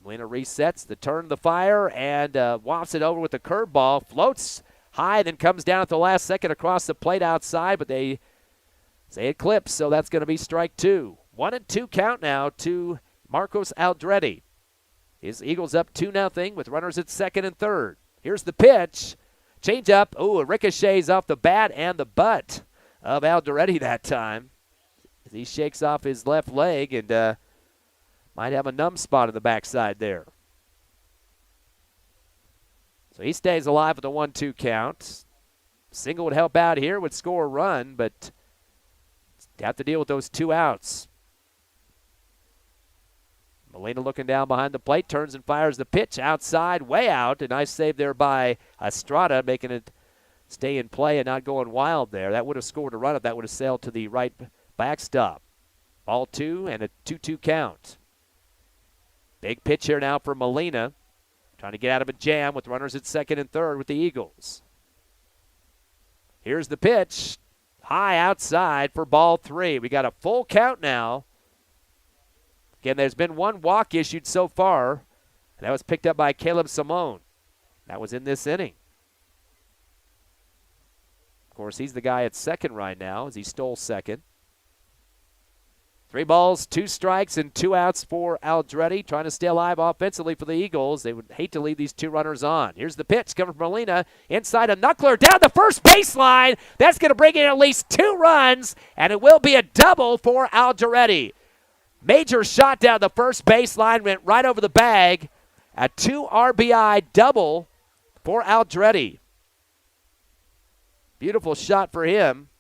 Molina resets the turn, the fire, and wafts it over with the curveball. Floats high, then comes down at the last second across the plate outside, but they say it clips, so that's going to be strike 2. 1-2 count now to Marcos Aldrete. His Eagles up 2-0 with runners at second and third. Here's the pitch. Change up. Oh, it ricochets off the bat and the butt of Aldrete that time. As he shakes off his left leg and might have a numb spot in the backside there. So he stays alive with a 1-2 count. Single would help out here, would score a run, but have to deal with those 2 outs. Molina looking down behind the plate, turns and fires the pitch outside, way out. A nice save there by Estrada, making it stay in play and not going wild there. That would have scored a run if that would have sailed to the right backstop. Ball 2 and a 2-2 count. Big pitch here now for Molina. Trying to get out of a jam with runners at second and third with the Eagles. Here's the pitch. High outside for ball 3. We got a full count now. Again, there's been 1 walk issued so far. And that was picked up by Caleb Simone. That was in this inning. Of course, he's the guy at second right now as he stole second. 3 balls, 2 strikes, and 2 outs for Aldrete. Trying to stay alive offensively for the Eagles. They would hate to leave these 2 runners on. Here's the pitch coming from Molina. Inside a knuckler down the first baseline. That's going to bring in at least 2 runs, and it will be a double for Aldrete. Major shot down the first baseline, went right over the bag. A 2 RBI double for Aldrete. Beautiful shot for him.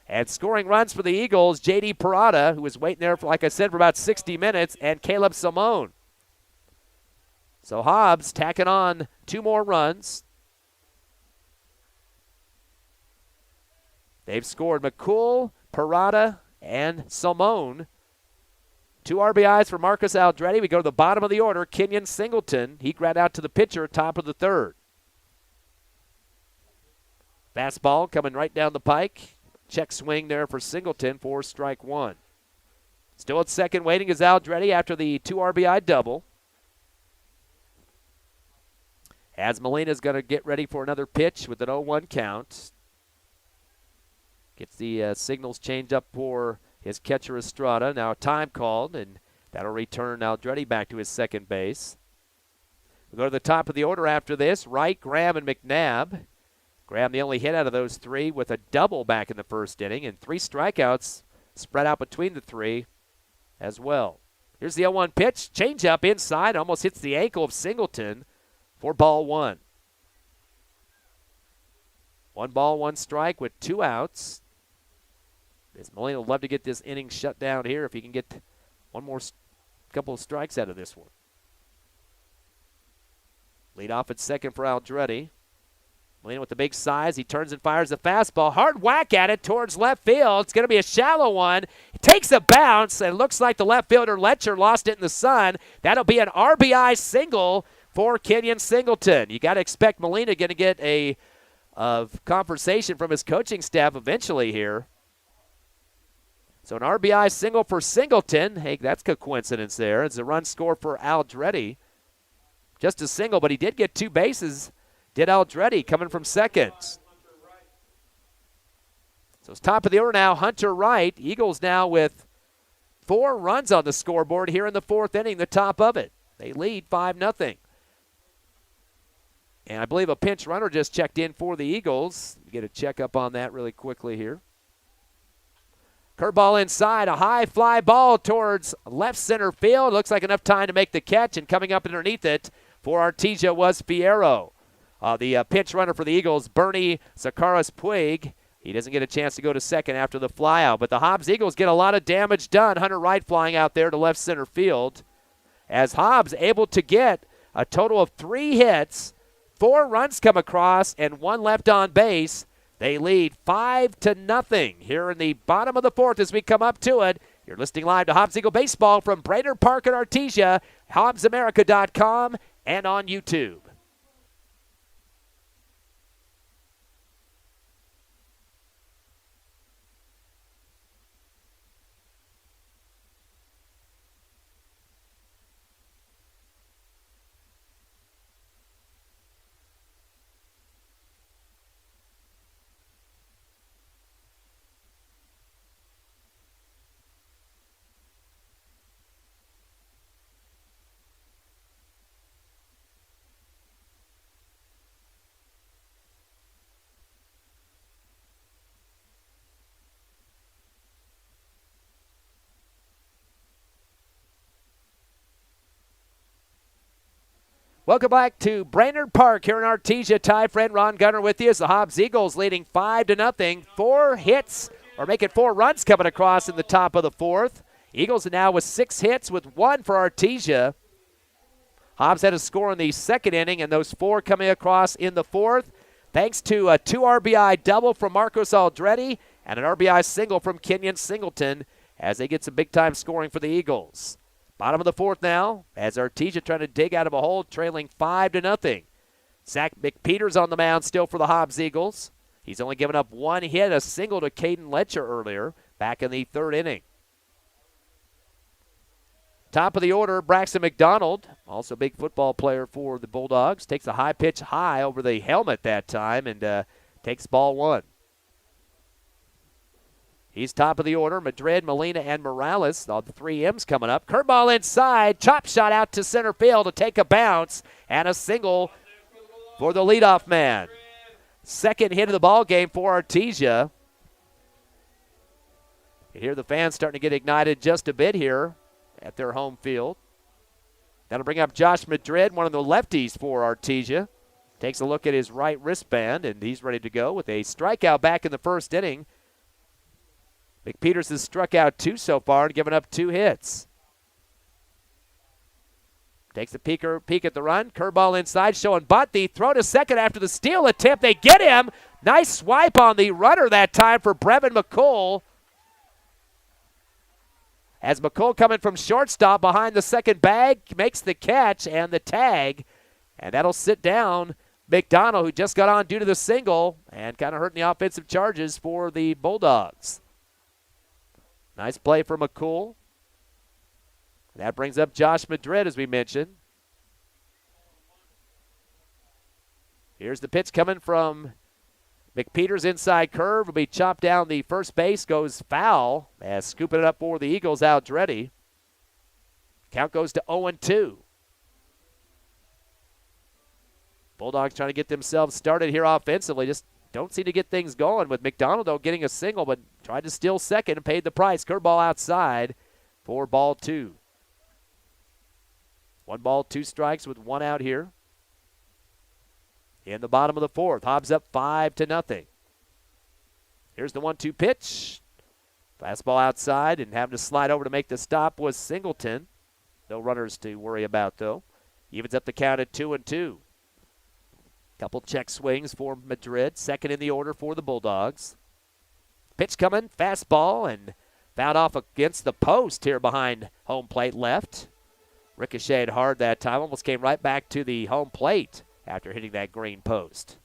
And scoring runs for the Eagles, J.D. Parada, who was waiting there, for, like I said, for about 60 minutes, and Caleb Simone. So Hobbs tacking on 2 more runs. They've scored McCool, Parada, and Simone. 2 RBIs for Marcos Aldrete. We go to the bottom of the order. Kenyon Singleton, he ground out to the pitcher, top of the 3rd. Fastball coming right down the pike. Check swing there for Singleton for strike 1. Still at second waiting is Aldrete after the 2 RBI double. As Molina's going to get ready for another pitch with an 0-1 count. Gets the signals changed up for his catcher Estrada. Now a time called, and that'll return Aldrete back to his second base. We'll go to the top of the order after this. Wright, Graham, and McNabb. Graham the only hit out of those 3 with a double back in the first inning, and 3 strikeouts spread out between the 3 as well. Here's the 0-1 pitch. Change up inside. Almost hits the ankle of Singleton for ball 1. 1 ball, 1 strike with 2 outs. As Molina would love to get this inning shut down here if he can get one more couple of strikes out of this one. Lead off at second for Aldretti. Molina with the big size. He turns and fires the fastball. Hard whack at it towards left field. It's going to be a shallow one. It takes a bounce, and it looks like the left fielder Letcher lost it in the sun. That'll be an RBI single for Kenyon Singleton. You got to expect Molina going to get a conversation from his coaching staff eventually here. So an RBI single for Singleton. Hey, that's a coincidence there. It's a run score for Aldretti. Just a single, but he did get 2 bases. Did Aldretti coming from second. So it's top of the order now, Hunter Wright. Eagles now with 4 runs on the scoreboard here in the 4th inning, the top of it. They lead 5-0. And I believe a pinch runner just checked in for the Eagles. Get a checkup on that really quickly here. Curveball inside, a high fly ball towards left center field. Looks like enough time to make the catch, and coming up underneath it for Artesia was Fierro. The pinch runner for the Eagles, Bernie Sakaras Puig. He doesn't get a chance to go to second after the flyout, but the Hobbs Eagles get a lot of damage done. Hunter Wright flying out there to left center field. As Hobbs able to get a total of 3 hits, 4 runs come across, and 1 left on base. They lead 5-0 here in the bottom of the 4th as we come up to it. You're listening live to Hobbs Eagle Baseball from Brainerd Park and Artesia, HobbsAmerica.com, and on YouTube. Welcome back to Brainerd Park here in Artesia. Ty friend Ron Gunner with you as the Hobbs Eagles leading 5-0. 4 hits, or make it 4 runs coming across in the top of the 4th. Eagles are now with 6 hits with 1 for Artesia. Hobbs had a score in the 2nd inning, and those 4 coming across in the 4th. Thanks to a 2 RBI double from Marcos Aldretti and an RBI single from Kenyon Singleton as they get some big-time scoring for the Eagles. Bottom of the 4th now, as Artesia trying to dig out of a hole, trailing 5-0. Zach McPeters on the mound still for the Hobbs Eagles. He's only given up 1 hit, a single to Caden Letcher earlier, back in the 3rd inning. Top of the order, Braxton McDonald, also a big football player for the Bulldogs, takes a high pitch high over the helmet that time and takes ball 1. He's top of the order. Madrid, Molina, and Morales. All the 3 M's coming up. Curveball inside. Chop shot out to center field to take a bounce. And a single for the leadoff man. 2nd hit of the ball game for Artesia. You hear the fans starting to get ignited just a bit here at their home field. That'll bring up Josh Madrid, one of the lefties for Artesia. Takes a look at his right wristband, and he's ready to go with a strikeout back in the 1st inning. McPeters has struck out 2 so far and given up 2 hits. Takes a peek at the run. Curveball inside, showing bunt. The throw to second after the steal attempt. They get him. Nice swipe on the runner that time for Brevin McCool. As McCool coming from shortstop behind the second bag, makes the catch and the tag. And that'll sit down McDonald, who just got on due to the single and kind of hurting the offensive charges for the Bulldogs. Nice play for McCool. That brings up Josh Madrid, as we mentioned. Here's the pitch coming from McPeters, inside curve. Will be chopped down the first base, goes foul. As scooping it up for the Eagles, Aldretti. Count goes to 0-2. Bulldogs trying to get themselves started here offensively. Just don't seem to get things going with McDonald, though, getting a single, but tried to steal second and paid the price. Curveball outside for ball 2. 1 ball, 2 strikes with 1 out here. in the bottom of the fourth. Hobbs up 5-0. Here's the 1-2 pitch. Fastball outside, and having to slide over to make the stop was Singleton. No runners to worry about, though. Evens up the count at 2-2. Couple check swings for Madrid. Second in the order for the Bulldogs. Pitch coming, fastball, and fouled off against the post here behind home plate left. Ricocheted hard that time, almost came right back to the home plate after hitting that green post.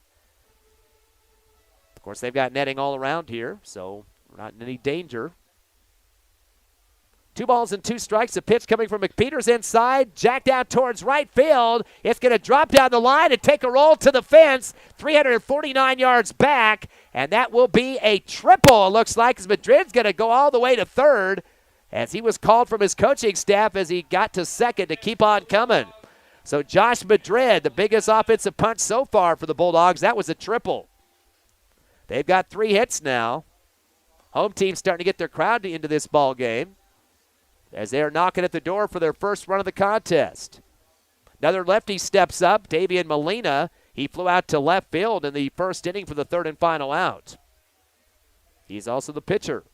Of course, they've got netting all around here, so we're not in any danger. 2 balls and 2 strikes. A pitch coming from McPeters inside, jacked out towards right field. It's going to drop down the line and take a roll to the fence, 349 yards back, and that will be a triple, it looks like, as Madrid's going to go all the way to third, as he was called from his coaching staff as he got to second to keep on coming. So Josh Madrid, the biggest offensive punch so far for the Bulldogs, that was a triple. They've got 3 hits now. Home team's starting to get their crowd into this ball game as they are knocking at the door for their first run of the contest. Another lefty steps up, Davian Molina. He flew out to left field in the first inning for the third and final out. He's also the pitcher.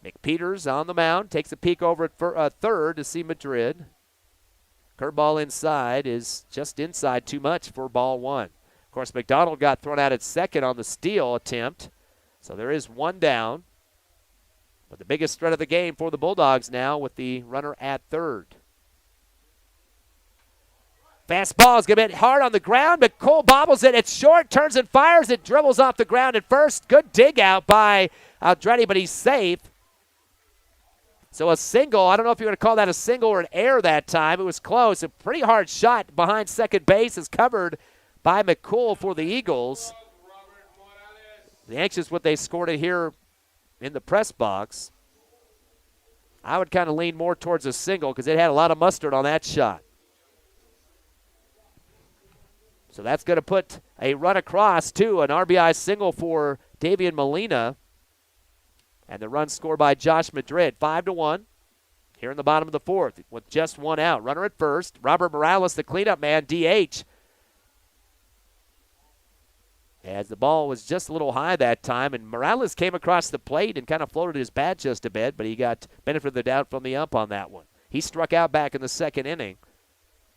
McPeters on the mound, takes a peek over at third to see Madrid. Curveball inside is just inside too much for ball 1. Of course, McDonald got thrown out at second on the steal attempt, so there is 1 down. But the biggest threat of the game for the Bulldogs now with the runner at third. Fastball is going to hit hard on the ground, but Cole bobbles it. It's short, turns and fires. It dribbles off the ground at first. Good dig out by Aldretti, but he's safe. So a single. I don't know if you're going to call that a single or an error that time. It was close. A pretty hard shot behind second base is covered by McCool for the Eagles. The anxious what they scored it here in the press box. I would kind of lean more towards a single because it had a lot of mustard on that shot. So that's going to put a run across to an RBI single for Davian Molina. And the run scored by Josh Madrid, 5-1. Here in the bottom of the fourth with just 1 out. Runner at first. Robert Morales, the cleanup man, DH. As the ball was just a little high that time, and Morales came across the plate and kind of floated his bat just a bit, but he got benefit of the doubt from the ump on that one. He struck out back in the second inning.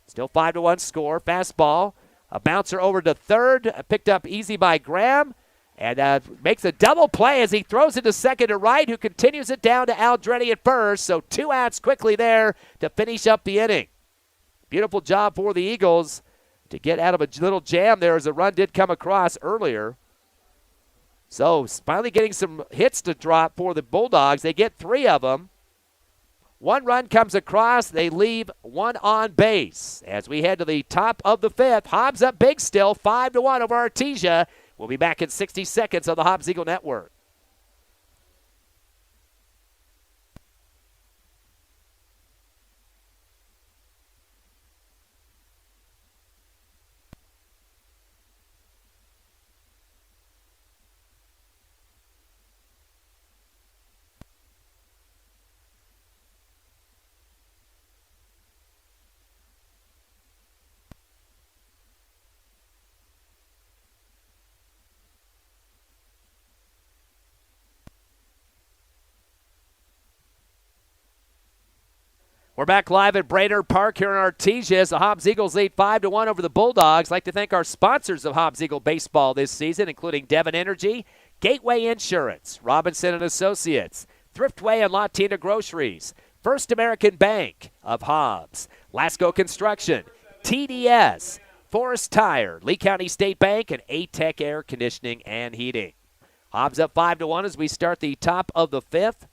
Still 5-1 score. Fastball. A bouncer over to third, picked up easy by Graham, and makes a double play as he throws it to second to right, who continues it down to Aldretti at first. So 2 outs quickly there to finish up the inning. Beautiful job for the Eagles to get out of a little jam there as a run did come across earlier. So finally getting some hits to drop for the Bulldogs. They get 3 of them. 1 run comes across. They leave 1 on base. As we head to the top of the 5th, Hobbs up big still, 5-1 over Artesia. We'll be back in 60 seconds on the Hobbs Eagle Network. We're back live at Brainerd Park here in Artesia as the Hobbs Eagles lead 5-1 over the Bulldogs. I'd like to thank our sponsors of Hobbs Eagle Baseball this season, including Devon Energy, Gateway Insurance, Robinson & Associates, Thriftway and Latina Groceries, First American Bank of Hobbs, Lasco Construction, TDS, Forest Tire, Lee County State Bank, and A-Tech Air Conditioning and Heating. Hobbs up 5-1 as we start the top of the 5th.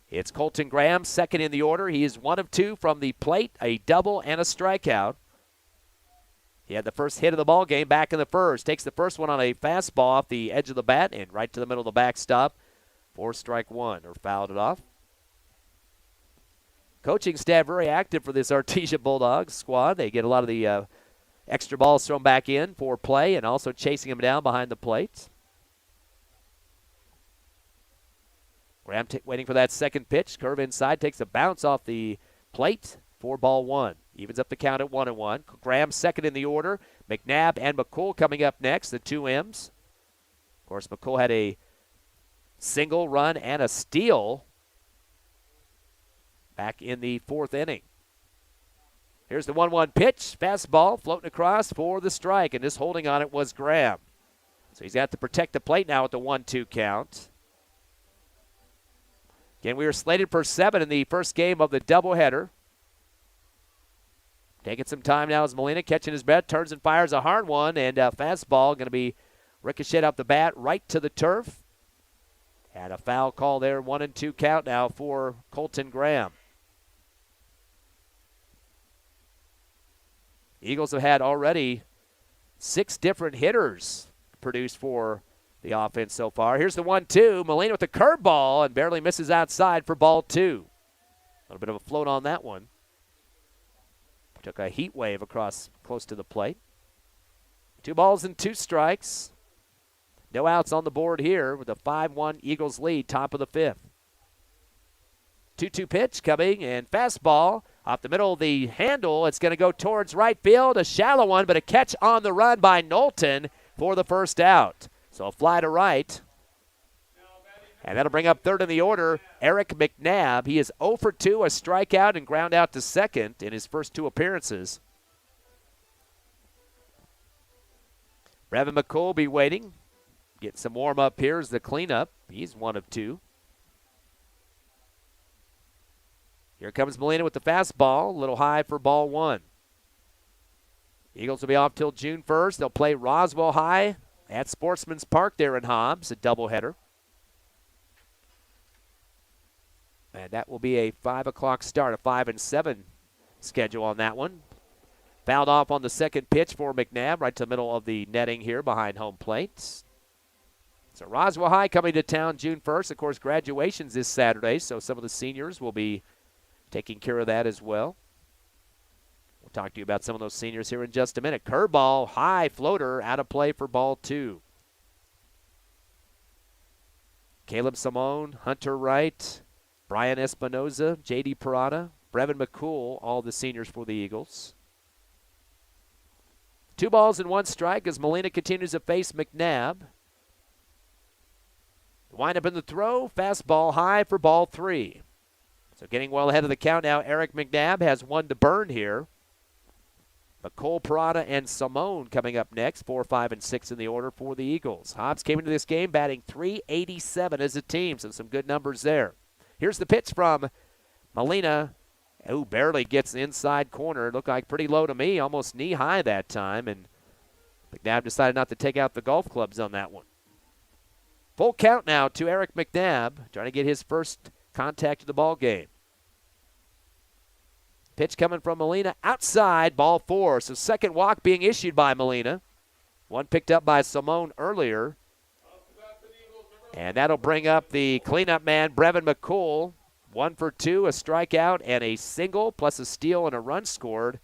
It's Colton Graham, second in the order. He is 1 of 2 from the plate, a double and a strikeout. He had the first hit of the ball game back in the first. Takes the first one on a fastball off the edge of the bat and right to the middle of the backstop for strike 1, or fouled it off. Coaching staff very active for this Artesia Bulldogs squad. They get a lot of the extra balls thrown back in for play and also chasing them down behind the plate. Graham waiting for that second pitch. Curve inside, takes a bounce off the plate for ball 1. Evens up the count at 1-1. Graham second in the order. McNabb and McCool coming up next, the two M's. Of course, McCool had a single run and a steal back in the fourth inning. Here's the 1-1 pitch. Fastball floating across for the strike, and this holding on it was Graham. So he's got to protect the plate now with the 1-2 count. Again, we were slated for 7 in the first game of the doubleheader. Taking some time now as Molina catching his breath, turns and fires a hard one, and a fastball going to be ricocheted off the bat right to the turf. And a foul call there, 1-2 count now for Colton Graham. Eagles have had already 6 different hitters produced for the offense so far. Here's the 1-2. Molina with the curveball and barely misses outside for ball 2. A little bit of a float on that one. Took a heat wave across close to the plate. 2 balls and 2 strikes. No outs on the board here with a 5-1 Eagles lead, top of the 5th. 2-2 pitch coming, and fastball off the middle of the handle. It's going to go towards right field, a shallow one, but a catch on the run by Knowlton for the first out. So a fly to right. And that'll bring up third in the order, Eric McNabb. He is 0 for 2, a strikeout and ground out to second in his first 2 appearances. Brevin McCool be waiting. Getting some warm-up here as the cleanup. He's 1 of 2. Here comes Molina with the fastball, a little high for ball 1. Eagles will be off till June 1st. They'll play Roswell High at Sportsman's Park there in Hobbs, a doubleheader. And that will be a 5 o'clock start, a 5 and 7 schedule on that one. Fouled off on the second pitch for McNabb, right to the middle of the netting here behind home plate. So Roswell High coming to town June 1st. Of course, graduation's this Saturday, so some of the seniors will be taking care of that as well. We'll talk to you about some of those seniors here in just a minute. Curveball, high floater, out of play for ball 2. Caleb Simone, Hunter Wright, Brian Espinoza, J.D. Parada, Brevin McCool, all the seniors for the Eagles. 2 balls and 1 strike as Molina continues to face McNabb. Wind up in the throw, fastball high for ball 3. So getting well ahead of the count now, Eric McNabb has 1 to burn here. McCool, Parada, and Simone coming up next, 4, 5, and 6 in the order for the Eagles. Hobbs came into this game batting .387 as a team, so some good numbers there. Here's the pitch from Molina, who barely gets the inside corner. It looked like pretty low to me, almost knee-high that time, and McNabb decided not to take out the golf clubs on that one. Full count now to Eric McNabb, trying to get his first contact of the ball game. Pitch coming from Molina, outside, ball 4. So second walk being issued by Molina. 1 picked up by Simone earlier. And that'll bring up the cleanup man, Brevin McCool. 1 for 2, a strikeout, and a single, plus a steal and a run scored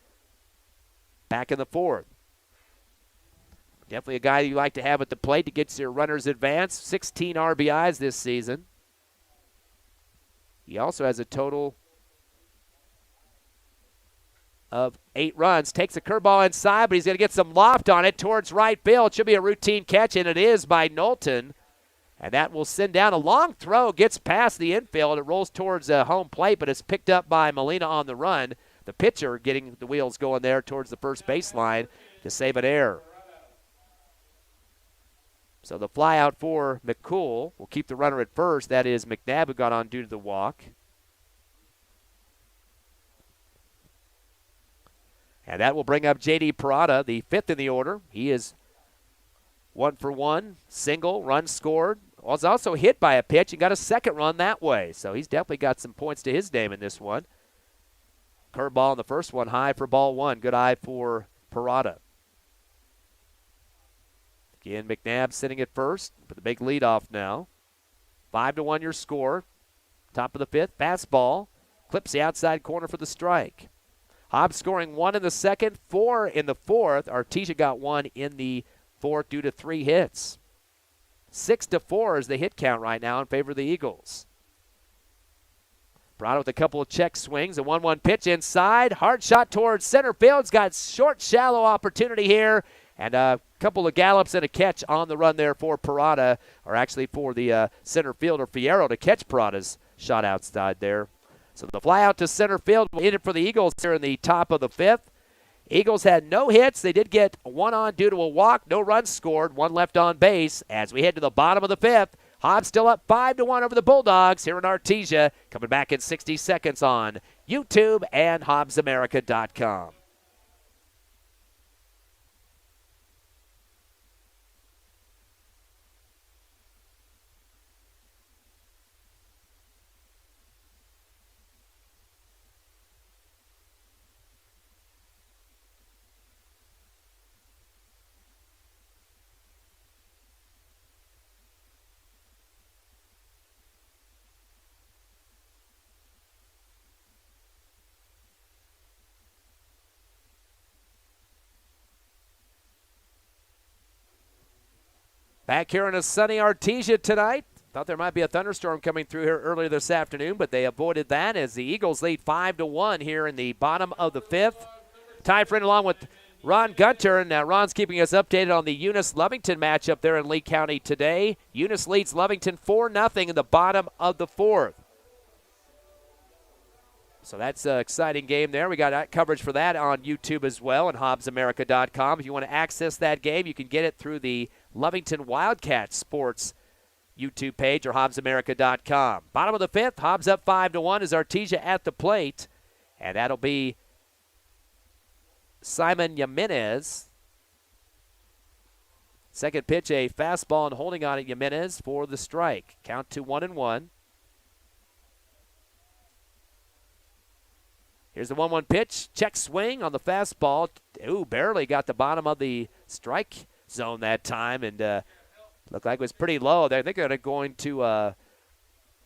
back in the 4th. Definitely a guy you like to have at the plate to get your runners advanced. 16 RBIs this season. He also has a total of 8 runs. Takes a curveball inside, but he's going to get some loft on it towards right field. It should be a routine catch, and it is by Knowlton. And that will send down a long throw, gets past the infield. It rolls towards home plate, but it's picked up by Molina on the run. The pitcher getting the wheels going there towards the first baseline to save an error. So the fly out for McCool will keep the runner at first. That is McNabb, who got on due to the walk. And that will bring up J.D. Parada, the 5th in the order. He is 1 for 1, single, run scored. Was also hit by a pitch and got a second run that way. So he's definitely got some points to his name in this one. Curveball in the first one, high for ball 1. Good eye for Parada. Again, McNabb sitting at first for the big leadoff now. 5-1 your score. Top of the 5th, fastball. Clips the outside corner for the strike. Hobbs scoring 1 in the 2nd, 4 in the 4th. Artesia got 1 in the 4th due to 3 hits. 6-4 is the hit count right now in favor of the Eagles. Parada with a couple of check swings. A 1-1 pitch inside. Hard shot towards center field. It's got short, shallow opportunity here. And a couple of gallops and a catch on the run there for Parada, or actually for the center fielder Fierro to catch Parada's shot outside there. So the fly out to center field in it for the Eagles here in the top of the fifth. Eagles had no hits. They did get one on due to a walk. No runs scored. One left on base. As we head to the bottom of the fifth, Hobbs still up 5-1 over the Bulldogs here in Artesia. Coming back in 60 seconds on YouTube and HobbsAmerica.com. Back here in a sunny Artesia tonight. Thought there might be a thunderstorm coming through here earlier this afternoon, but they avoided that as the Eagles lead 5-1 here in the bottom of the fifth. Ty Friend along with Ron Gunter, and Ron's keeping us updated on the Eunice-Lovington matchup there in Lee County today. Eunice leads Lovington 4-0 in the bottom of the fourth. So that's an exciting game there. We got coverage for that on YouTube as well and HobbsAmerica.com. If you want to access that game, you can get it through the Lovington Wildcat Sports YouTube page or HobbsAmerica.com. Bottom of the fifth, Hobbs up 5-1 as Artesia at the plate. And that'll be Simon Jimenez. Second pitch, a fastball and holding on at Jimenez for the strike. Count to 1-1. Here's the 1-1 pitch. Check swing on the fastball. Ooh, barely got the bottom of the strike zone that time, and looked like it was pretty low. I think they're going to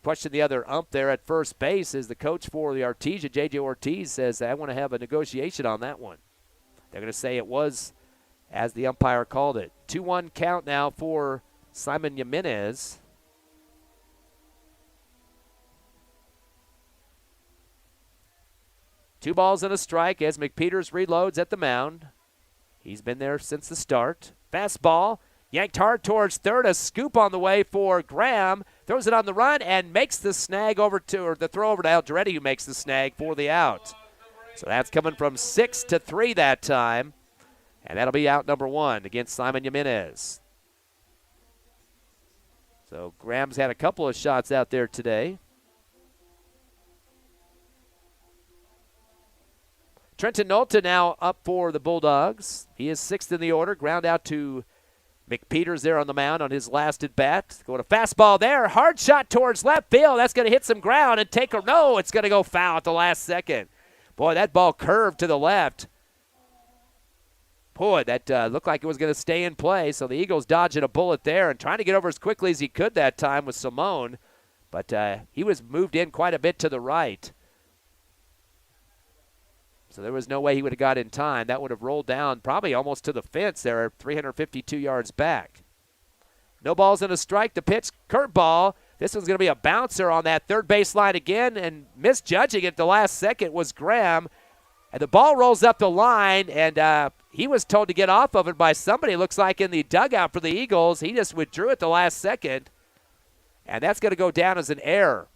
question the other ump there at first base as the coach for the Artesia, J.J. Ortiz, says, I want to have a negotiation on that one. They're going to say it was as the umpire called it. 2-1 count now for Simon Jimenez. Two balls and a strike as McPeters reloads at the mound. He's been there since the start. Fastball, yanked hard towards third. A scoop on the way for Graham. Throws it on the run and makes the snag over to, or the throw over to Aldretti, who makes the snag for the out. So that's coming from 6-3 that time. And that'll be out number one against Simon Jimenez. So Graham's had a couple of shots out there today. Trenton Nolta now up for the Bulldogs. He is sixth in the order. Ground out to McPeters there on the mound on his last at bat. Going to fastball there. Hard shot towards left field. That's going to hit some ground and take a no. It's going to go foul at the last second. Boy, that ball curved to the left. Boy, that looked like it was going to stay in play. So the Eagles dodging a bullet there and trying to get over as quickly as he could that time with Simone. But he was moved in quite a bit to the right. So there was no way he would have got in time. That would have rolled down probably almost to the fence there, 352 yards back. No balls and a strike. The pitch, curveball. This one's going to be a bouncer on that third base line again, and misjudging it the last second was Graham. And the ball rolls up the line, and he was told to get off of it by somebody, looks like in the dugout for the Eagles. He just withdrew it the last second, and that's going to go down as an error.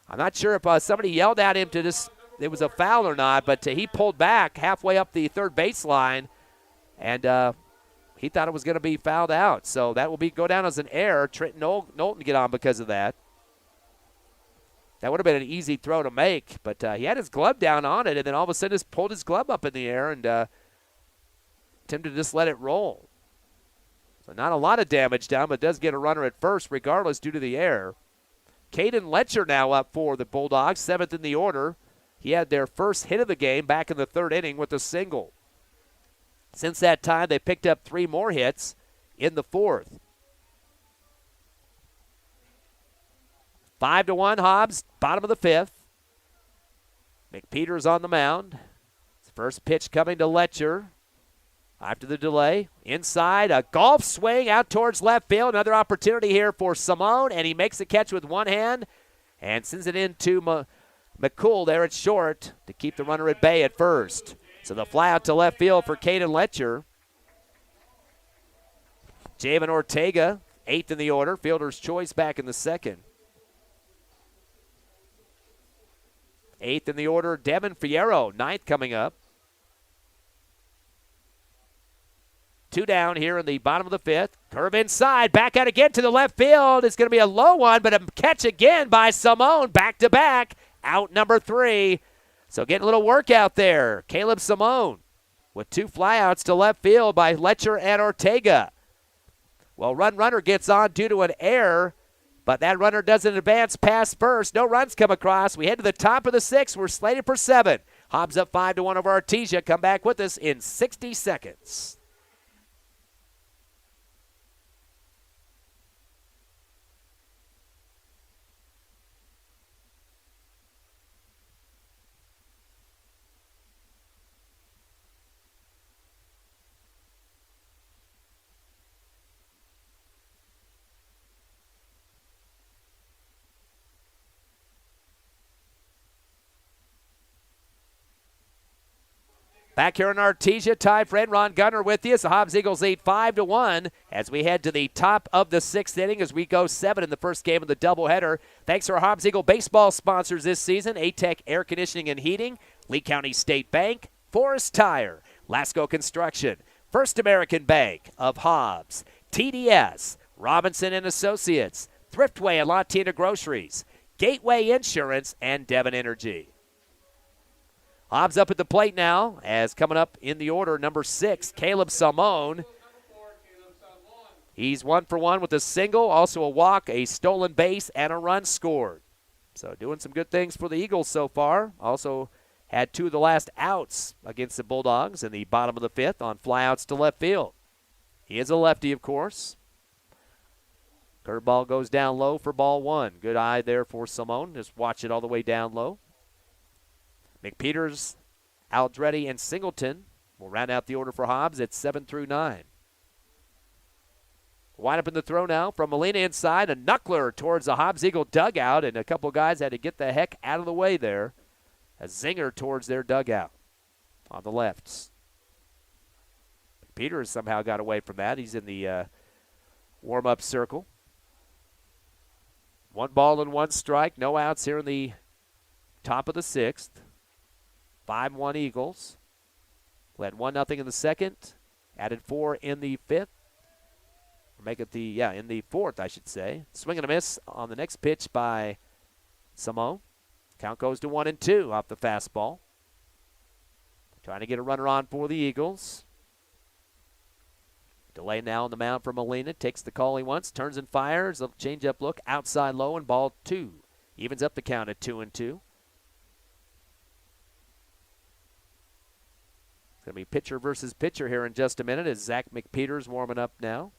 I'm not sure if somebody yelled at him to just – it was a foul or not, but he pulled back halfway up the third baseline, and he thought it was going to be fouled out. So that will go down as an error. Trenton Knowlton get on because of that. That would have been an easy throw to make, but he had his glove down on it, and then all of a sudden just pulled his glove up in the air and attempted to just let it roll. So not a lot of damage done, but does get a runner at first regardless due to the error. Caden Letcher now up for the Bulldogs, seventh in the order. He had their first hit of the game back in the third inning with a single. Since that time, they picked up 3 more hits in the fourth. 5-1 Hobbs, bottom of the fifth. McPeters on the mound. First pitch coming to Letcher. After the delay, inside, a golf swing out towards left field. Another opportunity here for Simone, and he makes the catch with one hand and sends it into McCool there at short to keep the runner at bay at first. So the fly out to left field for Caden Letcher. Javen Ortega, 8th in the order. Fielder's choice back in the second. 8th in the order, Devin Fierro, 9th coming up. 2 down here in the bottom of the 5th. Curve inside, back out again to the left field. It's going to be a low one, but a catch again by Simone, back-to-back, out number 3. So getting a little workout there. Caleb Simone with 2 flyouts to left field by Letcher and Ortega. Well, runner gets on due to an error, but that runner doesn't advance past first. No runs come across. We head to the top of the 6th. We're slated for 7. Hobbs up 5-1 over Artesia. Come back with us in 60 seconds. Back here in Artesia, Ty friend Ron Gunner with you. So Hobbs Eagles lead 5-1 as we head to the top of the 6th inning as we go 7 in the first game of the doubleheader. Thanks to our Hobbs Eagle baseball sponsors this season: A-Tech Air Conditioning and Heating, Lee County State Bank, Forest Tire, Lasco Construction, First American Bank of Hobbs, TDS, Robinson and Associates, Thriftway and Latina Groceries, Gateway Insurance, and Devon Energy. Hobbs up at the plate now, as coming up in the order, number 6, Caleb Simone. He's 1 for 1 with a single, also a walk, a stolen base, and a run scored. So doing some good things for the Eagles so far. Also had 2 of the last outs against the Bulldogs in the bottom of the 5th on flyouts to left field. He is a lefty, of course. Curveball goes down low for ball 1. Good eye there for Simone. Just watch it all the way down low. McPeters, Aldretti, and Singleton will round out the order for Hobbs at 7 through 9. Wind up in the throw now from Molina inside. A knuckler towards the Hobbs Eagle dugout, and a couple guys had to get the heck out of the way there. A zinger towards their dugout on the lefts. McPeters somehow got away from that. He's in the warm-up circle. 1 ball and 1 strike. No outs here in the top of the 6th. 5-1 Eagles. Led 1-0 in the second. Added 4 in the 5th. Make it in the 4th, I should say. Swing and a miss on the next pitch by Simone. Count goes to 1-2 off the fastball. Trying to get a runner on for the Eagles. Delay now on the mound for Molina. Takes the call he wants. Turns and fires. A change-up look. Outside low and ball 2. Evens up the count at 2-2. It's going to be pitcher versus pitcher here in just a minute as Zach McPeters warming up now.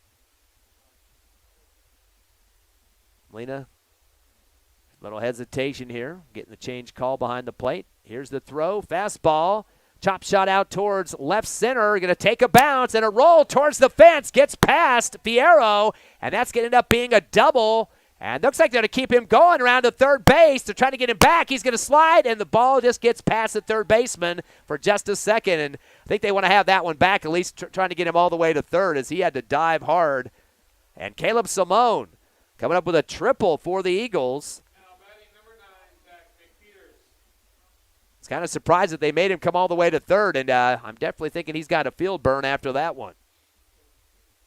Molina, little hesitation here, getting the change call behind the plate. Here's the throw, fastball, chop shot out towards left center. Going to take a bounce and a roll towards the fence. Gets past Fierro, and that's going to end up being a double. And looks like they're going to keep him going around to third base. They're trying to get him back. He's going to slide, and the ball just gets past the third baseman for just a second. And I think they want to have that one back, at least trying to get him all the way to third as he had to dive hard. And Caleb Simone coming up with a triple for the Eagles. Now batting number 9, Zach McPeters. It's kind of surprised that they made him come all the way to third, and I'm definitely thinking he's got a field burn after that one.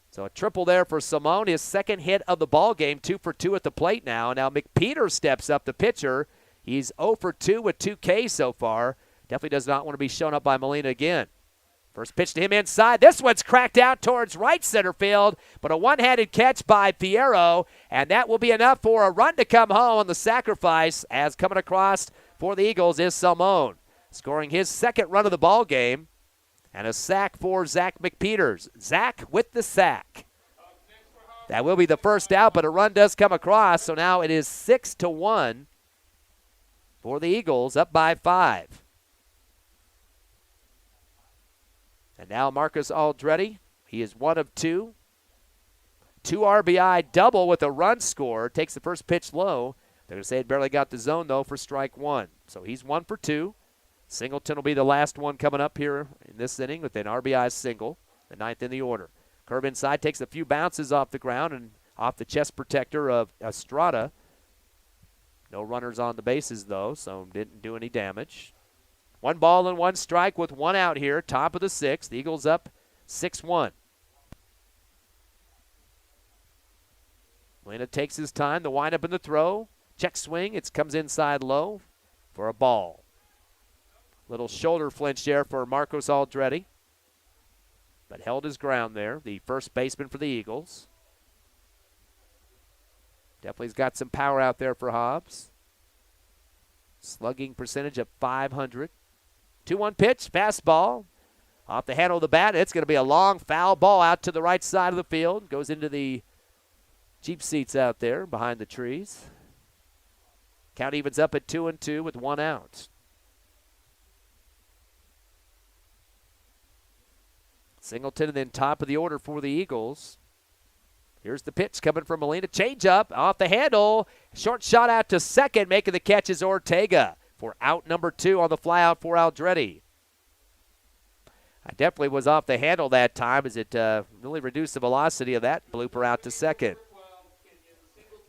So a triple there for Simone, his second hit of the ball game, 2 for 2 at the plate now. Now McPeters steps up, the pitcher. He's 0 for 2 with 2 Ks so far. Definitely does not want to be shown up by Molina again. First pitch to him inside. This one's cracked out towards right center field, but a one-handed catch by Fierro, and that will be enough for a run to come home on the sacrifice, as coming across for the Eagles is Simone, scoring his second run of the ball game. And a sack for Zach McPeters. Zach with the sack. That will be the first out, but a run does come across. So now it is 6-1 for the Eagles, up by 5. And now Marcus Aldretti. He is 1 of 2. 2 RBI double with a run score. Takes the first pitch low. They're going to say it barely got the zone, though, for strike 1. So he's 1 for 2. Singleton will be the last one coming up here in this inning with an RBI single, the 9th in the order. Curve inside, takes a few bounces off the ground and off the chest protector of Estrada. No runners on the bases, though, so didn't do any damage. 1 ball and 1 strike with 1 out here, top of the 6th. The Eagles up 6-1. Molina takes his time, the windup and the throw. Check swing, it comes inside low for a ball. Little shoulder flinch there for Marcos Aldrete, but held his ground there, the first baseman for the Eagles. Definitely's got some power out there for Hobbs. Slugging percentage of .500. 2-1 pitch, fastball. Off the handle of the bat, it's going to be a long foul ball out to the right side of the field. Goes into the cheap seats out there behind the trees. Count evens up at 2-2 with 1 out. Singleton and then top of the order for the Eagles. Here's the pitch coming from Molina. Change up off the handle. Short shot out to second. Making the catch is Ortega for out number 2 on the fly out for Aldrete. I definitely was off the handle that time as it really reduced the velocity of that blooper out to second.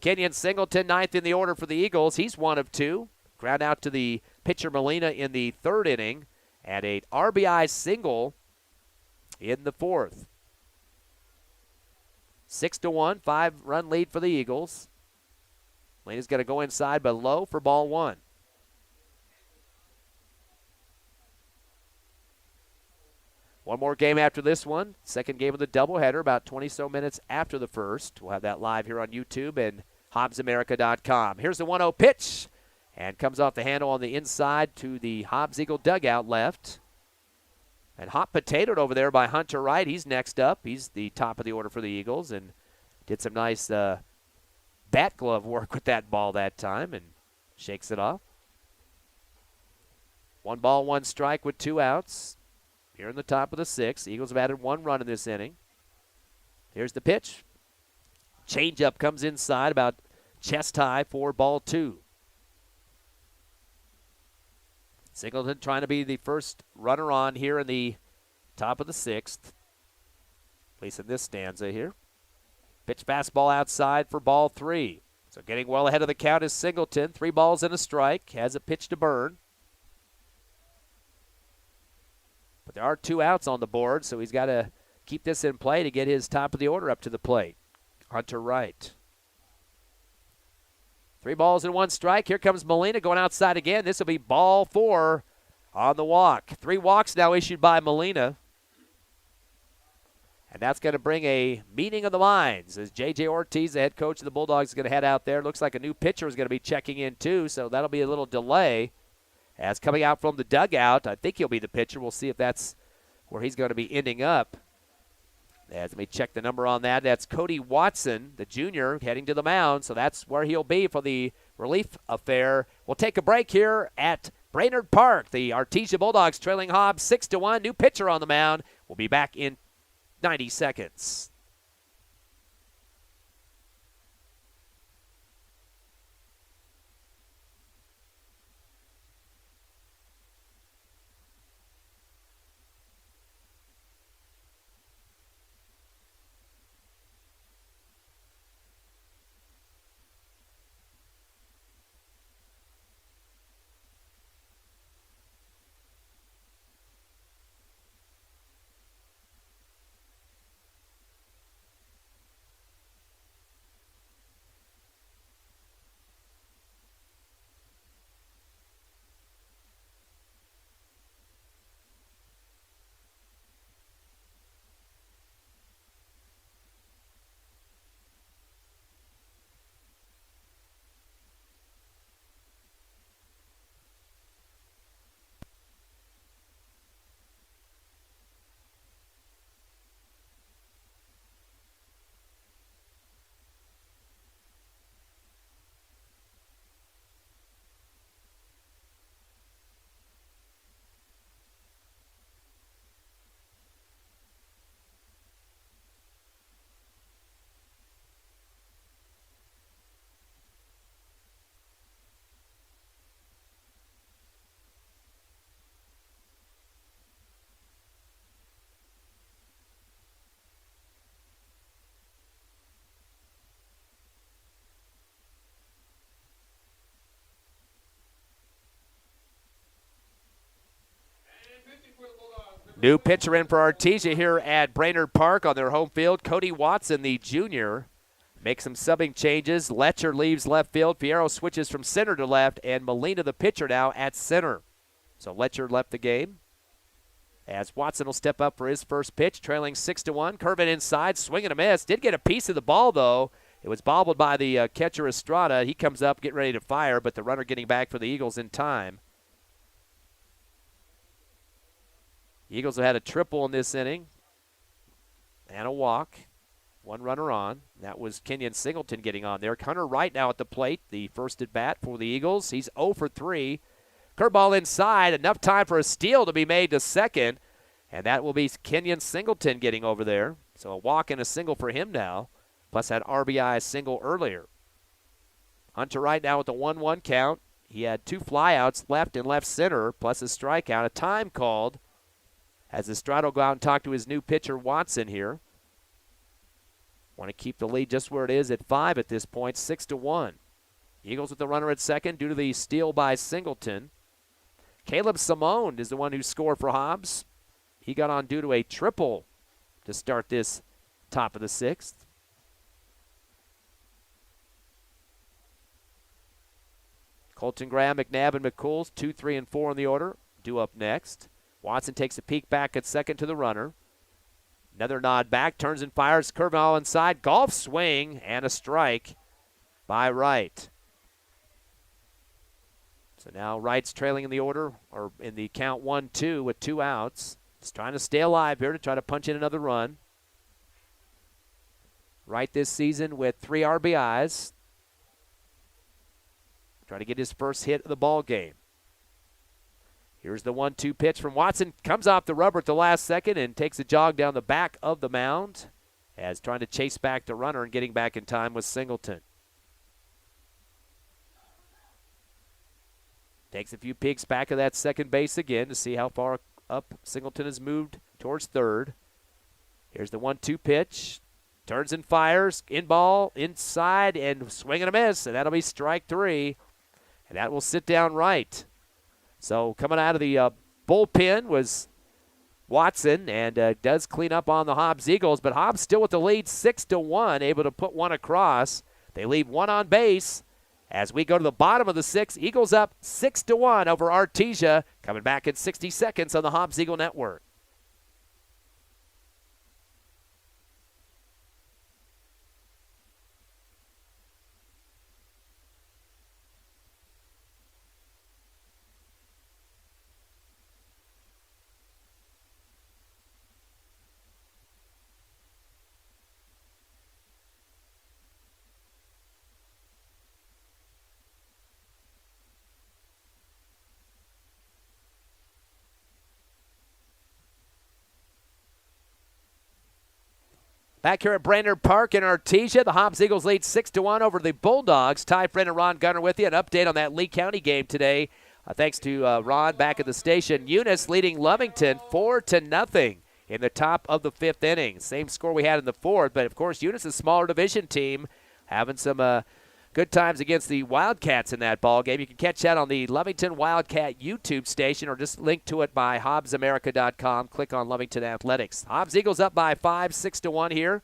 Kenyon Singleton, 9th in the order for the Eagles. He's 1 of 2. Ground out to the pitcher Molina in the 3rd inning. And a RBI single in the 4th. 6-1, 5-run lead for the Eagles. Molina's going to go inside but low for ball 1. One more game after this one. Second game of the doubleheader, about 20 so minutes after the first. We'll have that live here on YouTube and HobbsAmerica.com. Here's the 1-0 pitch, and comes off the handle on the inside to the Hobbs Eagle dugout left. And hot potatoed over there by Hunter Wright. He's next up. He's the top of the order for the Eagles and did some nice bat glove work with that ball that time and shakes it off. 1 ball, 1 strike with 2 outs. Here in the top of the 6th. Eagles have added 1 run in this inning. Here's the pitch. Changeup comes inside about chest high for ball 2. Singleton trying to be the first runner on here in the top of the 6th. At least in this stanza here. Pitch fastball outside for ball 3. So getting well ahead of the count is Singleton. 3 balls and a strike. Has a pitch to burn. But there are 2 outs on the board, so he's got to keep this in play to get his top of the order up to the plate. Hunter Wright. 3 balls and 1 strike. Here comes Molina going outside again. This will be ball 4 on the walk. 3 walks now issued by Molina. And that's going to bring a meeting of the minds as J.J. Ortiz, the head coach of the Bulldogs, is going to head out there. Looks like a new pitcher is going to be checking in too, so that'll be a little delay. As coming out from the dugout, I think he'll be the pitcher. We'll see if that's where he's going to be ending up. As let me check the number on that. That's Cody Watson, the junior, heading to the mound. So that's where he'll be for the relief affair. We'll take a break here at Brainerd Park. The Artesia Bulldogs trailing Hobbs 6-1. New pitcher on the mound. We'll be back in 90 seconds. New pitcher in for Artesia here at Brainerd Park on their home field. Cody Watson, the junior, makes some subbing changes. Letcher leaves left field. Fierro switches from center to left, and Molina, the pitcher, now at center. So Letcher left the game as Watson will step up for his first pitch, trailing 6-1. Curving inside, swing and a miss. Did get a piece of the ball, though. It was bobbled by the catcher Estrada. He comes up, getting ready to fire, but the runner getting back for the Eagles in time. The Eagles have had a triple in this inning and a walk. One runner on. That was Kenyon Singleton getting on there. Hunter Wright now at the plate, the first at bat for the Eagles. He's 0 for 3. Curveball inside, enough time for a steal to be made to second, and that will be Kenyon Singleton getting over there. So a walk and a single for him now, plus that RBI single earlier. Hunter Wright now with the 1-1 count. He had 2 flyouts left in left center, plus a strikeout. A time called as Estrada will go out and talk to his new pitcher, Watson, here. Want to keep the lead just where it is at 5 at this point, 6-1. Eagles with the runner at second due to the steal by Singleton. Caleb Simone is the one who scored for Hobbs. He got on due to a triple to start this top of the 6th. Colton Graham, McNabb, and McCool's 2, 3, and 4 in the order. Due up next. Watson takes a peek back at second to the runner. Another nod back, turns and fires, curveball inside, golf swing, and a strike by Wright. So now Wright's trailing in the order, or in the count 1-2 with 2 outs. He's trying to stay alive here to try to punch in another run. Wright this season with 3 RBIs. Trying to get his first hit of the ball game. Here's the 1-2 pitch from Watson. Comes off the rubber at the last second and takes a jog down the back of the mound as trying to chase back the runner and getting back in time with Singleton. Takes a few peeks back of that second base again to see how far up Singleton has moved towards third. Here's the 1-2 pitch. Turns and fires. In ball, inside, and swing and a miss. And that'll be strike 3. And that will sit down Wright. So coming out of the bullpen was Watson, and does clean up on the Hobbs Eagles. But Hobbs still with the lead 6-1, able to put one across. They leave one on base. As we go to the bottom of the 6th, Eagles up 6-1 over Artesia. Coming back in 60 seconds on the Hobbs Eagle Network. Back here at Brainerd Park in Artesia, the Hobbs Eagles lead 6-1 over the Bulldogs. Ty Friend and Ron Gunner with you. An update on that Lee County game today. Thanks to Ron back at the station. Eunice leading Lovington 4-0 in the top of the 5th inning. Same score we had in the 4th, but of course Eunice is a smaller division team, having some good times against the Wildcats in that ball game. You can catch that on the Lovington Wildcat YouTube station or just link to it by HobbsAmerica.com. Click on Lovington Athletics. Hobbs Eagles up by 5, 6-1 here.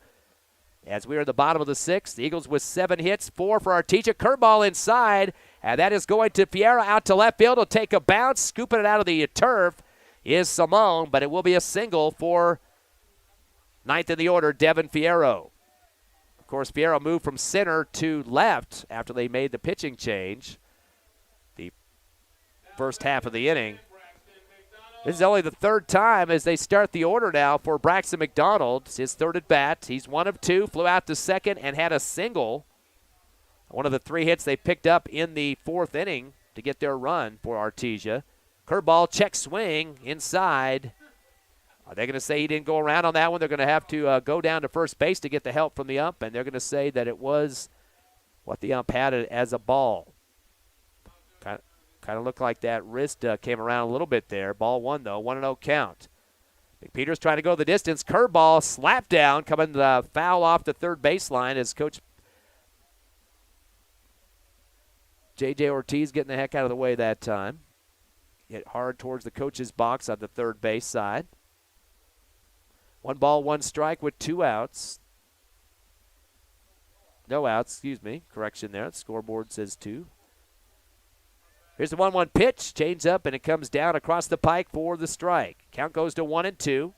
As we are at the bottom of the 6th, the Eagles with 7 hits, 4 for Artesia. Curveball inside, and that is going to Fierro out to left field. He'll take a bounce, scooping it out of the turf is Simone, but it will be a single for 9th in the order, Devin Fierro. Of course, Fierro moved from center to left after they made the pitching change the first half of the inning. This is only the 3rd time as they start the order now for Braxton McDonald. It's his 3rd at bat. He's 1 of 2, flew out to second and had a single. One of the 3 hits they picked up in the 4th inning to get their run for Artesia. Curveball, check swing, inside. Are they going to say he didn't go around on that one? They're going to have to go down to first base to get the help from the ump, and they're going to say that it was what the ump had it as a ball. Kind of looked like that wrist came around a little bit there. Ball 1, though, 1-0 count. McPeter's trying to go the distance. Curveball, slap down, coming foul off the third baseline as Coach J.J. Ortiz getting the heck out of the way that time. Hit hard towards the coach's box on the third base side. 1 ball, 1 strike with 2 outs. No outs, excuse me. Correction there. The scoreboard says 2. Here's the 1-1 pitch. Change up, and it comes down across the pike for the strike. Count goes to 1-2.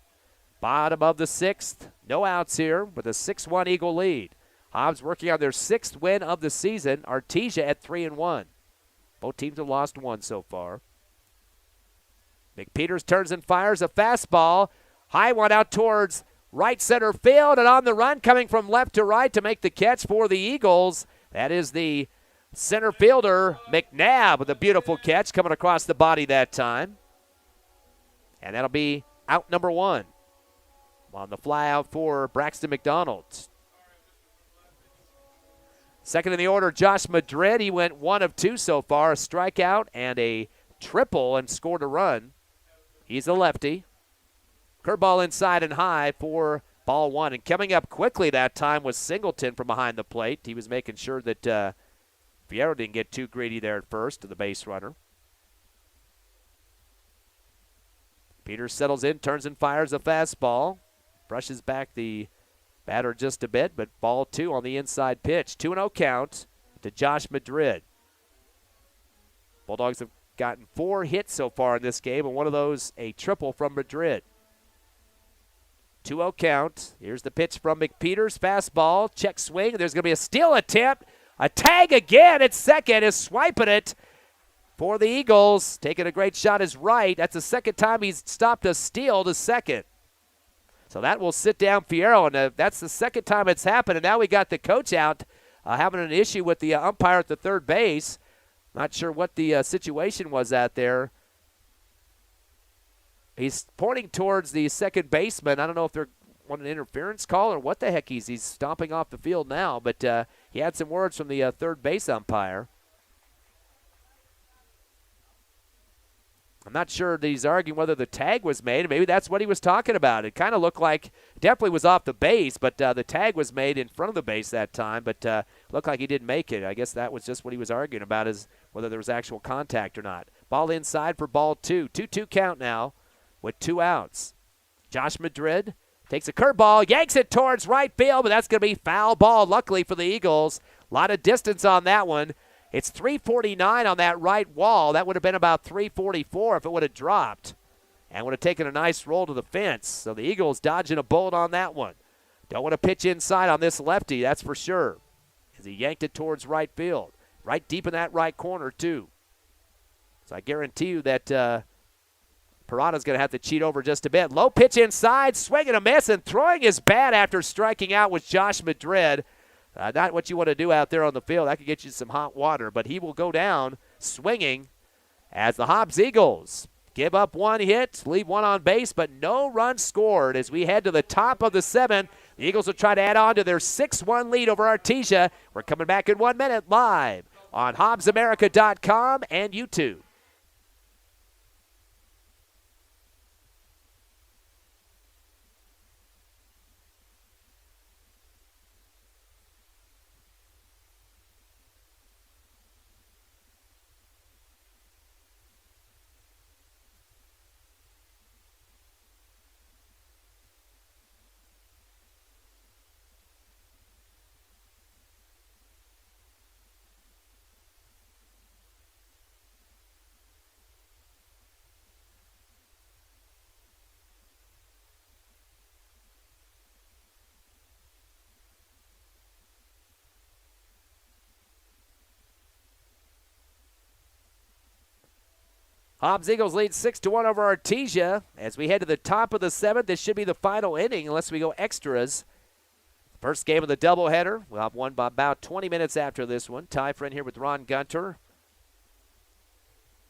Bottom of the 6th. No outs here with a 6-1 Eagle lead. Hobbs working on their 6th win of the season. Artesia at 3-1. Both teams have lost 1 so far. McPeters turns and fires a fastball. High one out towards right center field, and on the run coming from left to right to make the catch for the Eagles. That is the center fielder, McNabb, with a beautiful catch coming across the body that time. And that'll be out number 1. On the fly out for Braxton McDonald. Second in the order, Josh Madrid. He went 1 of 2 so far, a strikeout and a triple, and scored a run. He's a lefty. Curveball inside and high for ball 1. And coming up quickly that time was Singleton from behind the plate. He was making sure that Fierro didn't get too greedy there at first to the base runner. Peters settles in, turns and fires a fastball. Brushes back the batter just a bit, but ball 2 on the inside pitch. 2-0 count to Josh Madrid. Bulldogs have gotten 4 hits so far in this game, and one of those a triple from Madrid. 2-0 count. Here's the pitch from McPeters. Fastball, check swing. There's going to be a steal attempt. A tag again at second is swiping it for the Eagles. Taking a great shot is right. That's the second time he's stopped a steal to second. So that will sit down Fierro, and that's the second time it's happened. And now we got the coach out having an issue with the umpire at the third base. Not sure what the situation was out there. He's pointing towards the second baseman. I don't know if they're want an interference call or what the heck he's stomping off the field now, but he had some words from the third base umpire. I'm not sure that he's arguing whether the tag was made. Maybe that's what he was talking about. It kind of looked like definitely was off the base, but the tag was made in front of the base that time, but looked like he didn't make it. I guess that was just what he was arguing about, is whether there was actual contact or not. Ball inside for ball 2. 2-2 count now with 2 outs. Josh Madrid takes a curveball, yanks it towards right field, but that's going to be foul ball, luckily for the Eagles. A lot of distance on that one. It's 349 on that right wall. That would have been about 344 if it would have dropped and would have taken a nice roll to the fence. So the Eagles dodging a bullet on that one. Don't want to pitch inside on this lefty, that's for sure, as he yanked it towards right field. Right deep in that right corner, too. So I guarantee you that Parada's going to have to cheat over just a bit. Low pitch inside, swing and a miss, and throwing his bat after striking out was Josh Madrid. Not what you want to do out there on the field. That could get you some hot water, but he will go down swinging as the Hobbs Eagles give up 1 hit, leave 1 on base, but no runs scored as we head to the top of the 7th. The Eagles will try to add on to their 6-1 lead over Artesia. We're coming back in 1 minute live on HobbsAmerica.com and YouTube. Hobbs Eagles lead 6-1 over Artesia. As we head to the top of the 7th, this should be the final inning unless we go extras. First game of the doubleheader. We'll have one by about 20 minutes after this one. Ty Friend here with Ron Gunter.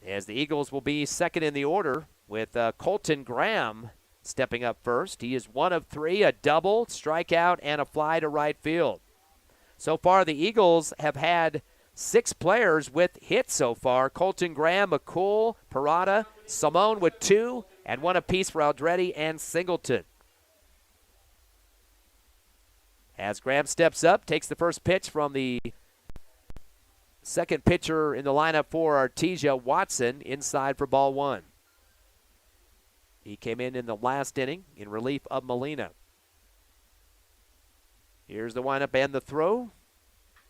As the Eagles will be second in the order with Colton Graham stepping up first. He is 1 of 3, a double, strikeout, and a fly to right field. So far, the Eagles have had 6 players with hits so far. Colton Graham, McCool, Parada, Simone with 2, and 1 apiece for Aldretti and Singleton. As Graham steps up, takes the first pitch from the second pitcher in the lineup for Artesia, Watson, inside for ball 1. He came in the last inning in relief of Molina. Here's the windup and the throw.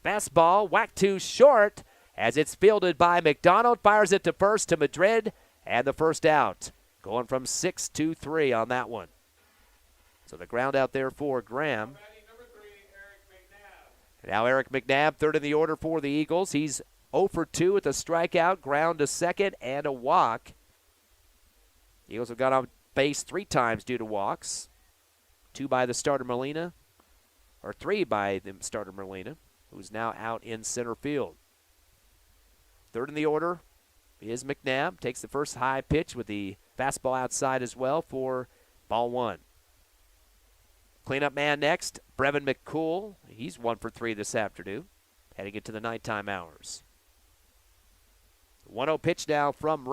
Fastball, whacked too short as it's fielded by McDonald. Fires it to first to Madrid, and the first out. Going from 6-3 on that one. So the ground out there for Graham. And now Eric McNabb, third in the order for the Eagles. He's 0 for 2 with a strikeout, ground to second, and a walk. The Eagles have got on base 3 times due to walks. 2 by the starter Molina, or 3 by the starter Molina, who's now out in center field. Third in the order is McNabb. Takes the first high pitch with the fastball outside as well for ball 1. Cleanup man next, Brevin McCool. He's 1 for 3 this afternoon, heading into the nighttime hours. 1-0 pitch now from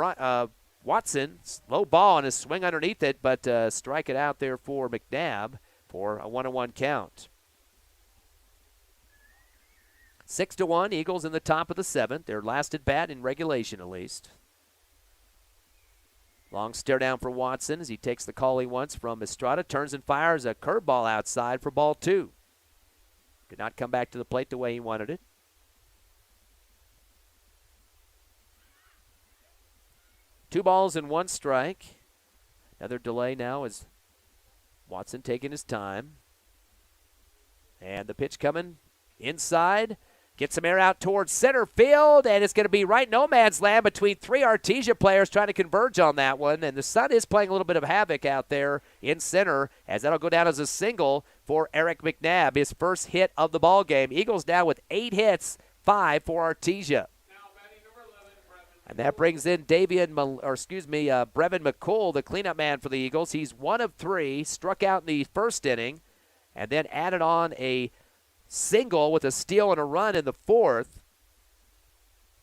Watson. Low ball and a swing underneath it, but strike it out there for McNabb for a 1-1 count. 6-1, Eagles in the top of the 7th. Their last at bat in regulation, at least. Long stare down for Watson as he takes the call he wants from Estrada. Turns and fires a curveball outside for ball 2. Did not come back to the plate the way he wanted it. Two balls and 1 strike. Another delay now as Watson taking his time. And the pitch coming inside. Gets some air out towards center field, and it's going to be right no man's land between 3 Artesia players trying to converge on that one. And the sun is playing a little bit of havoc out there in center, as that'll go down as a single for Eric McNabb, his first hit of the ball game. Eagles now with 8 hits, 5 for Artesia. And that brings in Brevin McCool, the cleanup man for the Eagles. He's 1 of 3, struck out in the first inning, and then added on a single with a steal and a run in the 4th,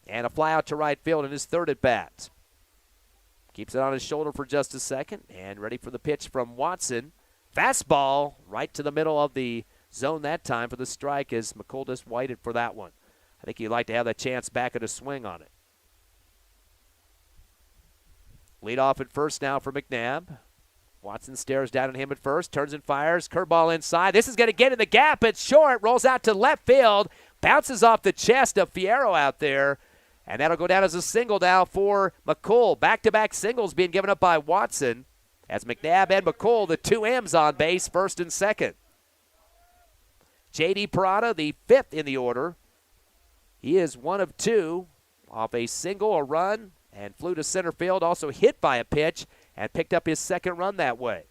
and a fly out to right field in his 3rd at bat. Keeps it on his shoulder for just a second, and ready for the pitch from Watson. Fastball right to the middle of the zone that time for the strike as McCool just waited for that one. I think he'd like to have that chance back at a swing on it. Lead off at first now for McNabb. Watson stares down at him at first, turns and fires, curveball inside. This is going to get in the gap. It's short, rolls out to left field, bounces off the chest of Fierro out there, and that'll go down as a single now for McCool. Back-to-back singles being given up by Watson as McNabb and McCool, the 2 M's on base, first and second. J.D. Parada, the 5th in the order. He is 1 of 2 off a single, a run, and flew to center field, also hit by a pitch, and picked up his 2nd run that way.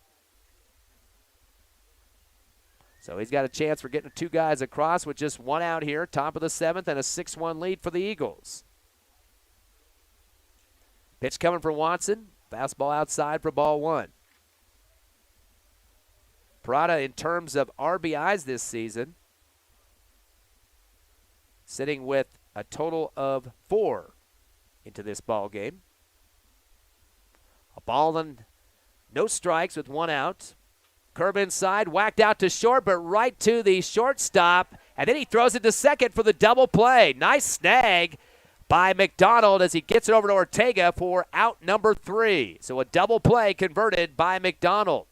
So he's got a chance for getting 2 guys across with just 1 out here, top of the 7th, and a 6-1 lead for the Eagles. Pitch coming from Watson. Fastball outside for ball 1. Parada, in terms of RBIs this season, sitting with a total of 4 into this ball game. A ball and no strikes with 1 out. Curve inside, whacked out to short, but right to the shortstop. And then he throws it to second for the double play. Nice snag by McDonald as he gets it over to Ortega for out number 3. So a double play converted by McDonald.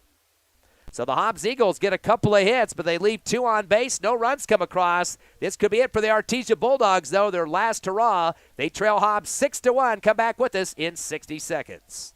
So the Hobbs Eagles get a couple of hits, but they leave 2 on base. No runs come across. This could be it for the Artesia Bulldogs, though. Their last hurrah. They trail Hobbs 6-1. Come back with us in 60 seconds.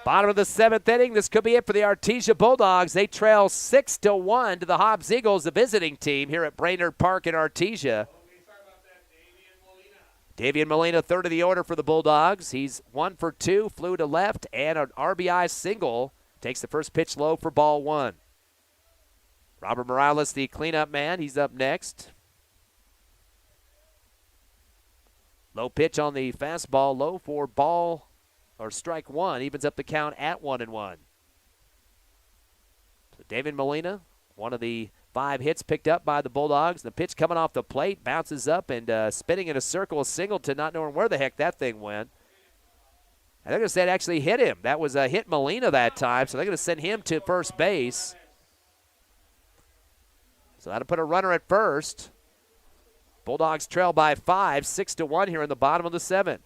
Bottom of the 7th inning. This could be it for the Artesia Bulldogs. They trail 6-1 to the Hobbs Eagles, the visiting team here at Brainerd Park in Artesia. Davian Molina, third of the order for the Bulldogs. He's 1 for 2, flew to left, and an RBI single. Takes the first pitch low for ball 1. Robert Morales, the cleanup man, he's up next. Low pitch on the fastball, low for ball or strike 1. Evens up the count at 1-1. So Davian Molina, one of the 5 hits picked up by the Bulldogs. The pitch coming off the plate, bounces up and spinning in a circle, Singleton, not knowing where the heck that thing went. And they're going to say it actually hit him. That was a hit Molina that time, so they're going to send him to first base. So that'll put a runner at first. Bulldogs trail by 5, 6-1 here in the bottom of the 7th.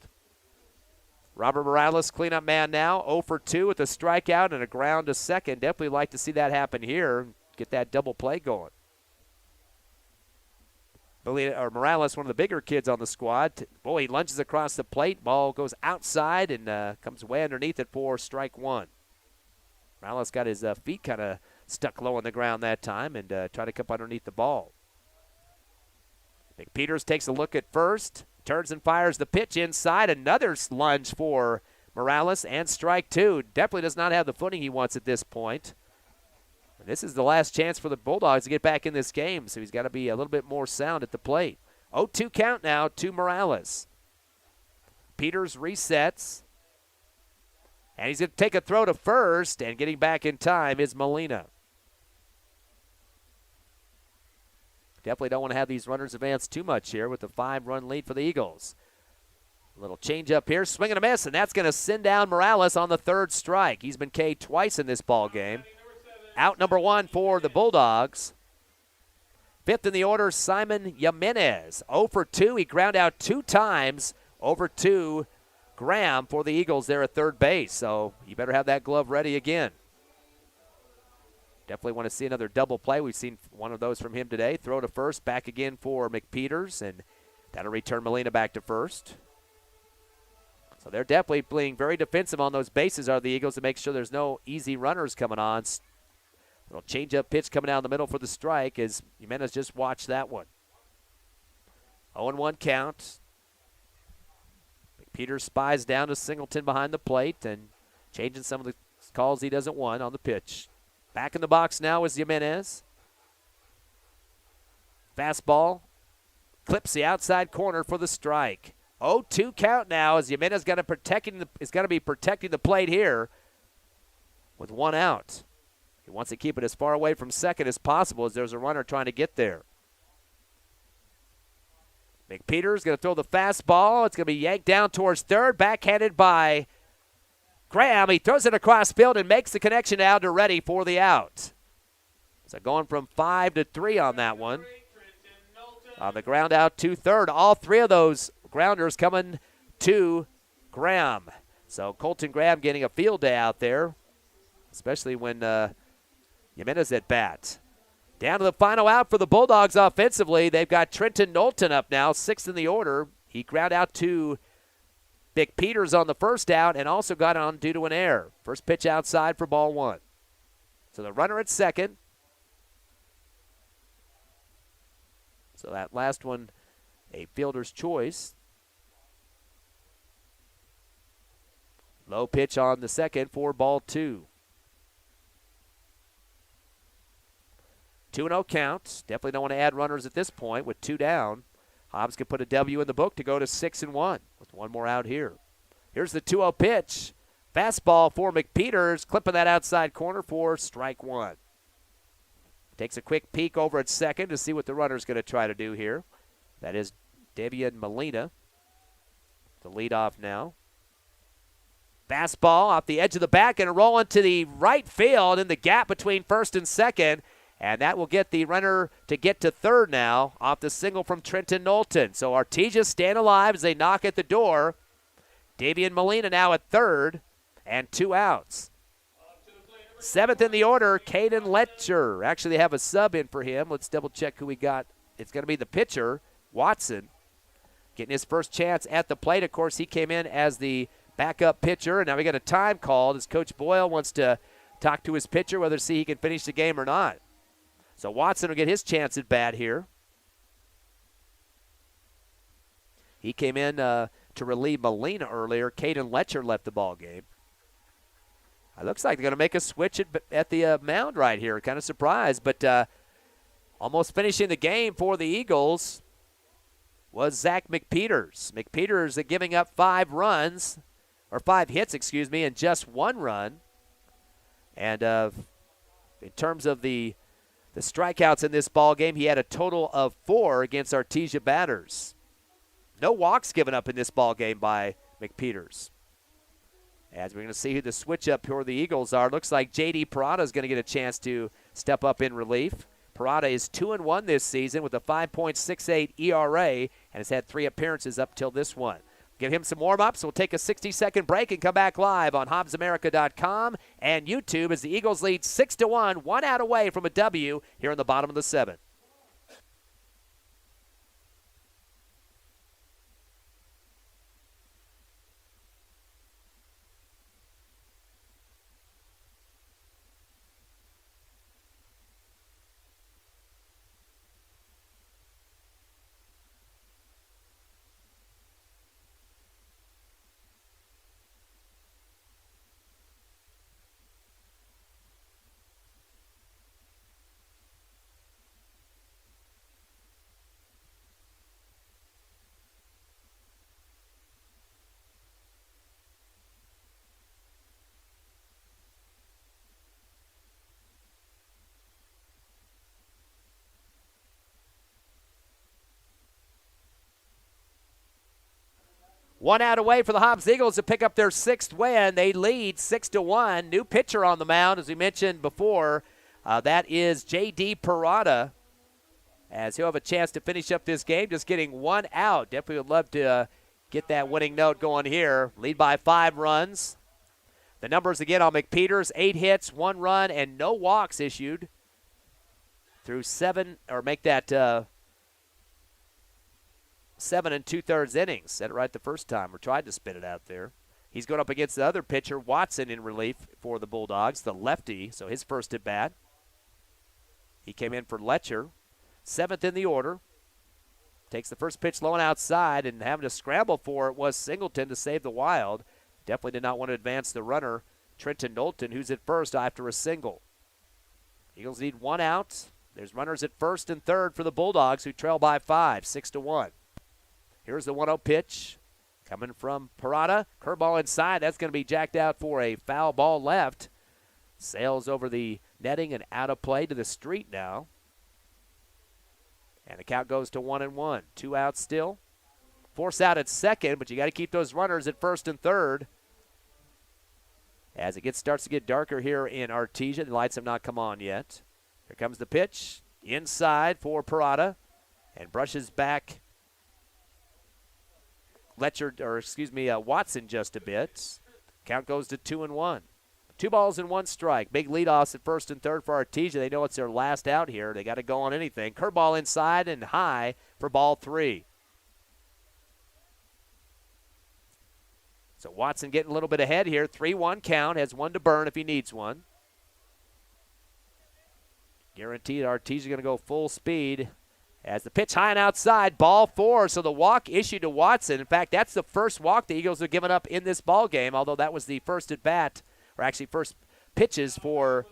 Robert Morales, cleanup man now, 0 for 2 with a strikeout and a ground to second. Definitely like to see that happen here. Get that double play going. Morales, one of the bigger kids on the squad. Boy, he lunges across the plate. Ball goes outside and comes way underneath it for strike 1. Morales got his feet kind of stuck low on the ground that time and tried to come underneath the ball. McPeters takes a look at first, turns and fires the pitch inside. Another lunge for Morales and strike 2. Definitely does not have the footing he wants at this point. And this is the last chance for the Bulldogs to get back in this game, so he's got to be a little bit more sound at the plate. 0-2 count now to Morales. Peters resets. And he's going to take a throw to first, and getting back in time is Molina. Definitely don't want to have these runners advance too much here with a 5-run lead for the Eagles. A little change up here, swing and a miss, and that's going to send down Morales on the 3rd strike. He's been K'd twice in this ball game. Out number 1 for the Bulldogs. 5th in the order, Simon Jimenez. 0 for 2. He ground out 2 times over to Graham for the Eagles there at third base. So you better have that glove ready again. Definitely want to see another double play. We've seen one of those from him today. Throw to first, back again for McPeters, and that'll return Molina back to first. So they're definitely being very defensive on those bases, are the Eagles, to make sure there's no easy runners coming on. Little change-up pitch coming down the middle for the strike as Jimenez just watched that one. 0-1 count. McPeters spies down to Singleton behind the plate and changing some of the calls he doesn't want on the pitch. Back in the box now is Jimenez. Fastball clips the outside corner for the strike. 0-2 count now as Jimenez is going to be protecting the plate here with 1 out. He wants to keep it as far away from second as possible as there's a runner trying to get there. McPeters going to throw the fastball. It's going to be yanked down towards third, backhanded by Graham. He throws it across field and makes the connection down to ready for the out. So going from 5 to 3 on that one. On the ground out to third. All 3 of those grounders coming to Graham. So Colton Graham getting a field day out there, especially when Jimenez at bat. Down to the final out for the Bulldogs offensively. They've got Trenton Knowlton up now, 6th in the order. He ground out to McPeters on the first out and also got on due to an error. First pitch outside for ball 1. So the runner at second. So that last one, a fielder's choice. Low pitch on the second for ball 2. 2-0 count. Definitely don't want to add runners at this point with 2 down. Hobbs can put a W in the book to go to 6-1 with 1 more out here. Here's the 2-0 pitch. Fastball for McPeters, clipping that outside corner for strike 1. Takes a quick peek over at second to see what the runner's going to try to do here. That is Davian Molina, the leadoff now. Fastball off the edge of the bat, going to roll into the right field in the gap between first and second. And that will get the runner to get to third now off the single from Trenton Knowlton. So Artesia staying alive as they knock at the door. Davian Molina now at third and 2 outs. 7th in the order, Caden Letcher. Actually, they have a sub in for him. Let's double check who we got. It's going to be the pitcher, Watson, getting his first chance at the plate. Of course, he came in as the backup pitcher, and now we got a time called as Coach Boyle wants to talk to his pitcher whether to see he can finish the game or not. So Watson will get his chance at bat here. He came in to relieve Molina earlier. Caden Letcher left the ball game. It looks like they're going to make a switch at the mound right here. Kind of surprised, but almost finishing the game for the Eagles was Zach McPeters. McPeters giving up 5 hits, and just 1 run. And in terms of the strikeouts in this ball game, he had a total of 4 against Artesia batters. No walks given up in this ball game by McPeters. As we're going to see who the switch up for the Eagles are, looks like J.D. Parada is going to get a chance to step up in relief. Parada is 2-1 this season with a 5.68 ERA and has had 3 appearances up till this one. Give him some warm-ups. We'll take a 60-second break and come back live on HobbsAmerica.com and YouTube as the Eagles lead 6-1, 1 out away from a W here in the bottom of the 7th. One out away for the Hobbs Eagles to pick up their 6th win. They lead 6-1. New pitcher on the mound, as we mentioned before. That is J.D. Parada, as he'll have a chance to finish up this game, just getting 1 out. Definitely would love to get that winning note going here. Lead by 5 runs. The numbers again on McPeters: 8 hits, 1 run, and no walks issued through 7 7 2/3 innings. Said it right the first time, or tried to spit it out there. He's going up against the other pitcher, Watson, in relief for the Bulldogs, the lefty, so his first at bat. He came in for Letcher, 7th in the order. Takes the first pitch low and outside, and having to scramble for it was Singleton to save the Wild. Definitely did not want to advance the runner, Trenton Knowlton, who's at first after a single. Eagles need 1 out. There's runners at first and third for the Bulldogs, who trail by 5, 6-1. Here's the 1-0 pitch coming from Parada. Curveball inside. That's going to be jacked out for a foul ball left. Sails over the netting and out of play to the street now. And the count goes to 1-1. 2 outs still. Force out at second, but you got to keep those runners at first and third. As it starts to get darker here in Artesia, the lights have not come on yet. Here comes the pitch. Inside for Parada. And brushes back Watson just a bit. Count goes to 2-1. 2 balls and 1 strike. Big leadoffs at first and third for Artesia. They know it's their last out here. They got to go on anything. Curveball inside and high for ball 3. So Watson getting a little bit ahead here. 3-1 count. Has 1 to burn if he needs one. Guaranteed Artesia going to go full speed. As the pitch high and outside, ball 4. So the walk issued to Watson. In fact, that's the first walk the Eagles have given up in this ball game, although that was the first at bat, or actually first pitches for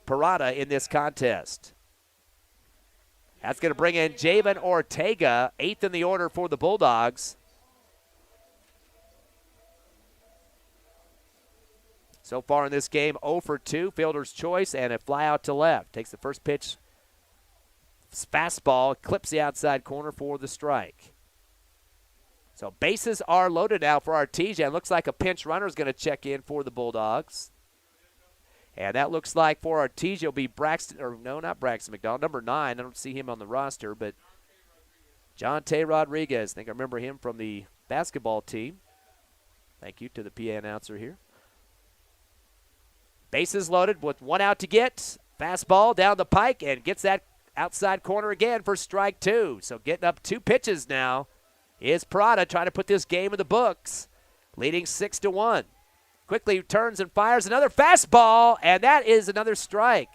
Parada in this contest. That's going to bring in Javen Ortega, 8th in the order for the Bulldogs. So far in this game, 0 for 2, fielder's choice, and a fly out to left. Takes the first pitch. Fastball clips the outside corner for the strike. So bases are loaded now for Artesia. It looks like a pinch runner is going to check in for the Bulldogs. And that looks like for Artesia will be not Braxton McDonald, number 9. I don't see him on the roster, but Jonte Rodriguez. I think I remember him from the basketball team. Thank you to the PA announcer here. Bases loaded with 1 out to get. Fastball down the pike and gets that outside corner again for strike 2. So getting up 2 pitches now is Parada trying to put this game in the books, leading 6-1. Quickly turns and fires another fastball, and that is another strike.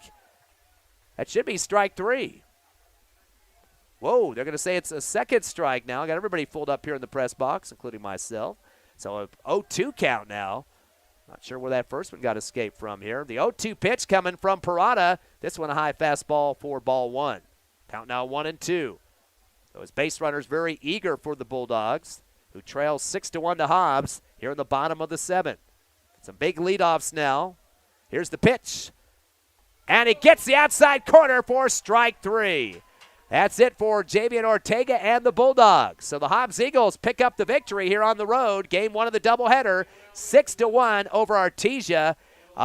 That should be strike 3. Whoa, they're going to say it's a second strike now. I got everybody pulled up here in the press box, including myself. So a 0-2 count now. Not sure where that first one got escaped from here. The 0-2 pitch coming from Parada. This one a high fastball for ball one. Count now 1-2. Those base runners very eager for the Bulldogs, who trail 6-1 to Hobbs here in the bottom of the seventh. Some big leadoffs now. Here's the pitch. And it gets the outside corner for strike three. That's it for Javier Ortega and the Bulldogs. So the Hobbs Eagles pick up the victory here on the road. Game one of the doubleheader, 6-1 over Artesia.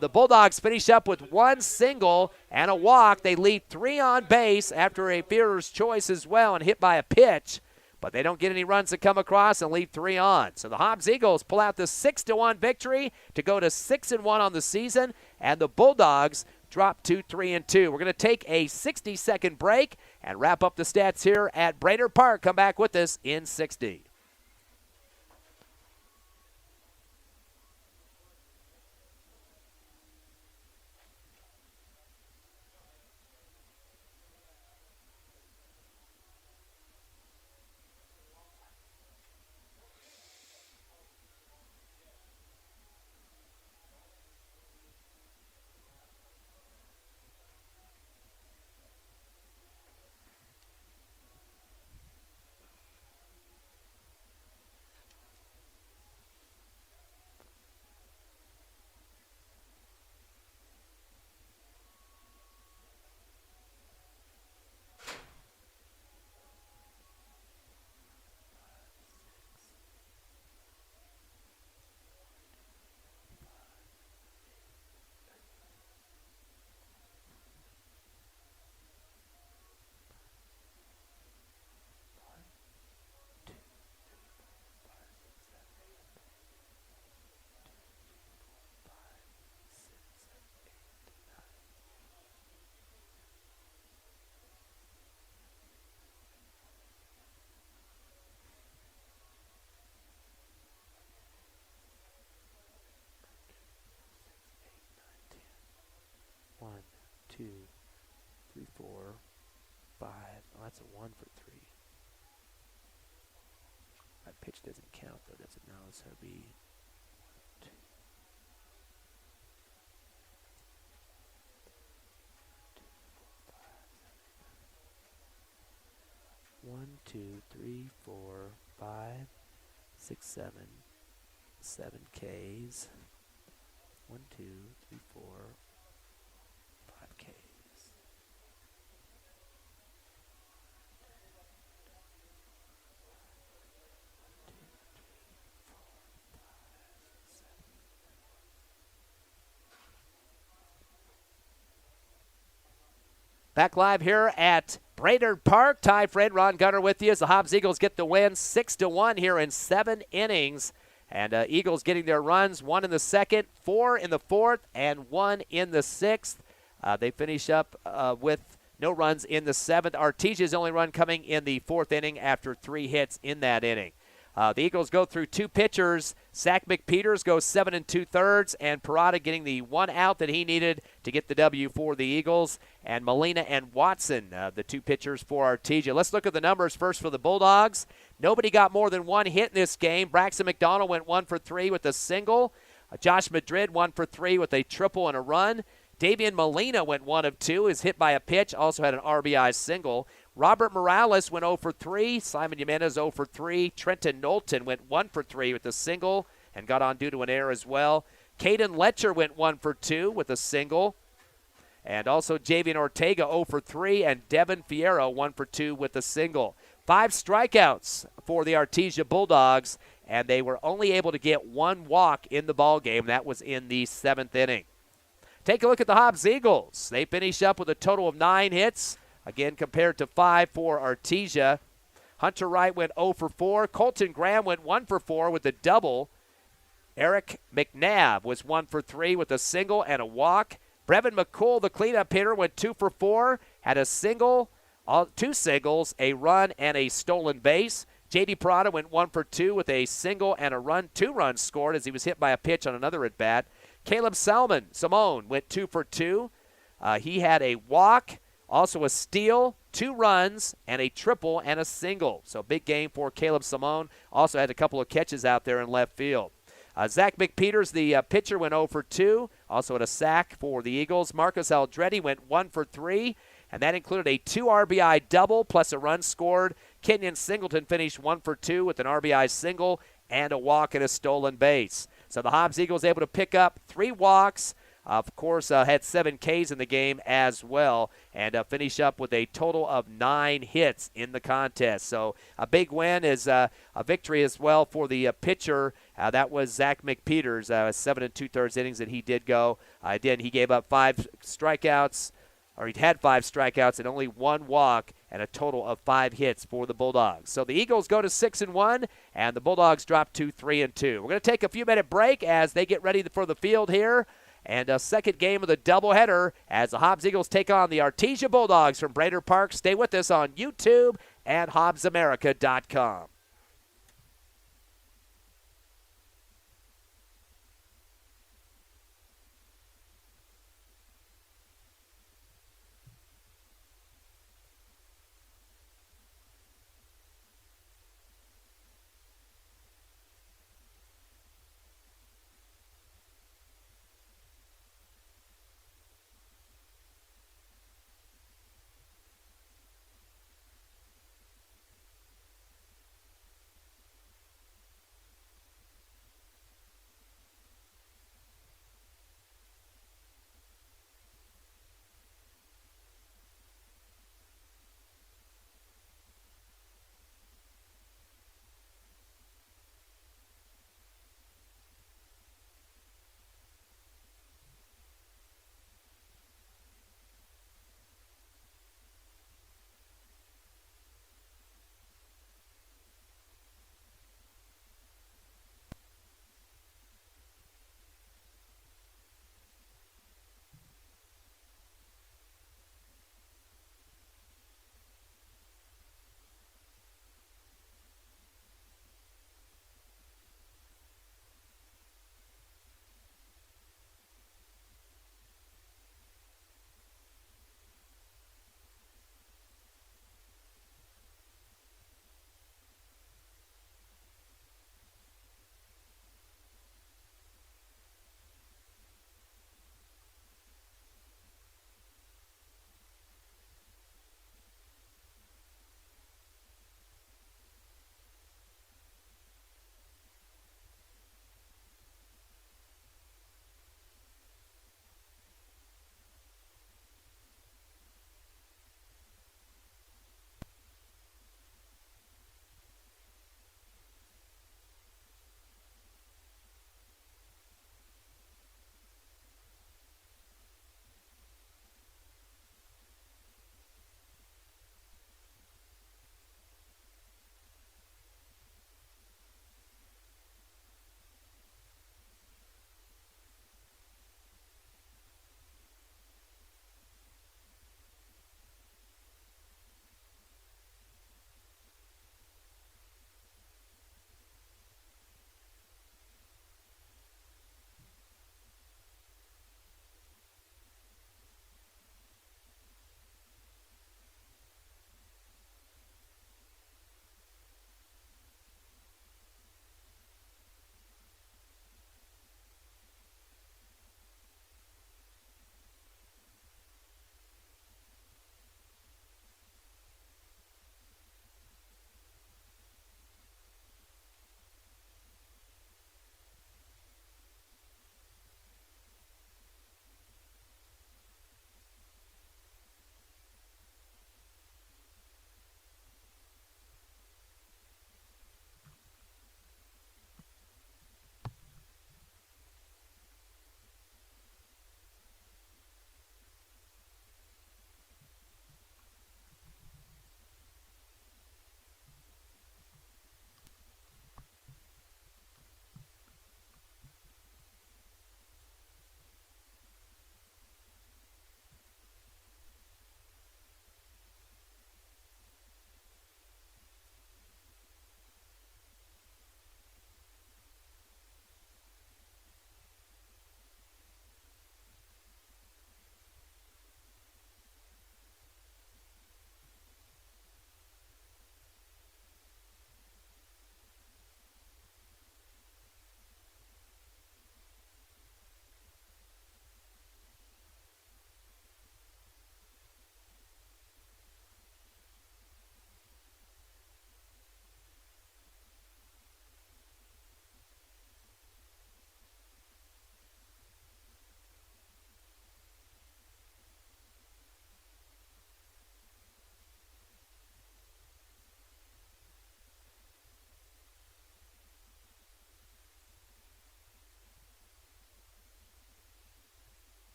The Bulldogs finish up with one single and a walk. They leave three on base after a fielder's choice as well and hit by a pitch. But they don't get any runs to come across and leave three on. So the Hobbs Eagles pull out the 6-1 victory to go to 6-1 on the season. And the Bulldogs drop to 3-2. We're going to take a 60-second break and wrap up the stats here at Brainerd Park. Come back with us in 60. One, two, three, 4, 5. Oh, that's a 1 for 3. That pitch doesn't count, though, does it? No, it's going to be 1, 2, 3, 4, 5, 6, 7, 7 Ks. 1, 2, 3, 4, 5 Ks. Back live here at Brainerd Park. Ty Fred, Ron Gunner with you as the Hobbs Eagles get the win 6-1 here in 7 innings. And Eagles getting their runs, 1 in the second, 4 in the fourth, and 1 in the sixth. They finish up with no runs in the seventh. Artesia's only run coming in the fourth inning after 3 hits in that inning. The Eagles go through 2 pitchers. Zach McPeters goes 7 2/3, and Parada getting the 1 out that he needed to get the W for the Eagles. And Molina and Watson, the 2 pitchers for Artesia. Let's look at the numbers first for the Bulldogs. Nobody got more than 1 hit in this game. Braxton McDonald went 1 for 3 with a single. Josh Madrid 1 for 3 with a triple and a run. Davian Molina went 1 of 2, is hit by a pitch, also had an RBI single. Robert Morales went 0 for 3. Simon Jimenez 0 for 3. Trenton Knowlton went 1 for 3 with a single and got on due to an error as well. Caden Letcher went 1 for 2 with a single. And also Javier Ortega 0 for 3, and Devin Fierro 1 for 2 with a single. 5 strikeouts for the Artesia Bulldogs, and they were only able to get 1 walk in the ballgame. That was in the 7th inning. Take a look at the Hobbs Eagles. They finish up with a total of 9 hits, again compared to 5 for Artesia. Hunter Wright went 0 for 4. Colton Graham went 1 for 4 with a double. Eric McNabb was 1 for 3 with a single and a walk. Brevin McCool, the cleanup hitter, went 2 for 4, had a single, 2 singles, a run, and a stolen base. J.D. Parada went 1 for 2 with a single and a run. 2 runs scored as he was hit by a pitch on another at-bat. Caleb Simone went 2 for 2. He had a walk, also a steal, 2 runs and a triple and a single. So big game for Caleb Simone. Also had a couple of catches out there in left field. Zach McPeters, the pitcher, went 0 for 2. Also had a sack for the Eagles. Marcus Aldretti went 1 for 3, and that included a 2 RBI double plus a run scored. Kenyon Singleton finished 1 for 2 with an RBI single and a walk and a stolen base. So the Hobbs Eagles able to pick up 3 walks. Of course, had 7 Ks in the game as well, and finish up with a total of 9 hits in the contest. So a big win is a victory as well for the pitcher. That was Zach McPeters, 7 2/3 innings that he did go. He gave up 5 strikeouts, or he'd had 5 strikeouts and only 1 walk, and a total of 5 hits for the Bulldogs. So the Eagles go to 6-1, and the Bulldogs drop to 3-2. We're going to take a few minute break as they get ready for the field here. And a second game of the doubleheader as the Hobbs Eagles take on the Artesia Bulldogs from Brainerd Park. Stay with us on YouTube and HobbsAmerica.com.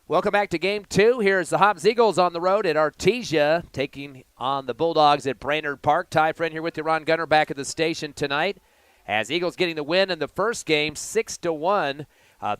Welcome back to Game 2. Here's the Hobbs Eagles on the road at Artesia, taking on the Bulldogs at Brainerd Park. Ty Friend here with you, Ron Gunner, back at the station tonight. As Eagles getting the win in the first game, 6-1,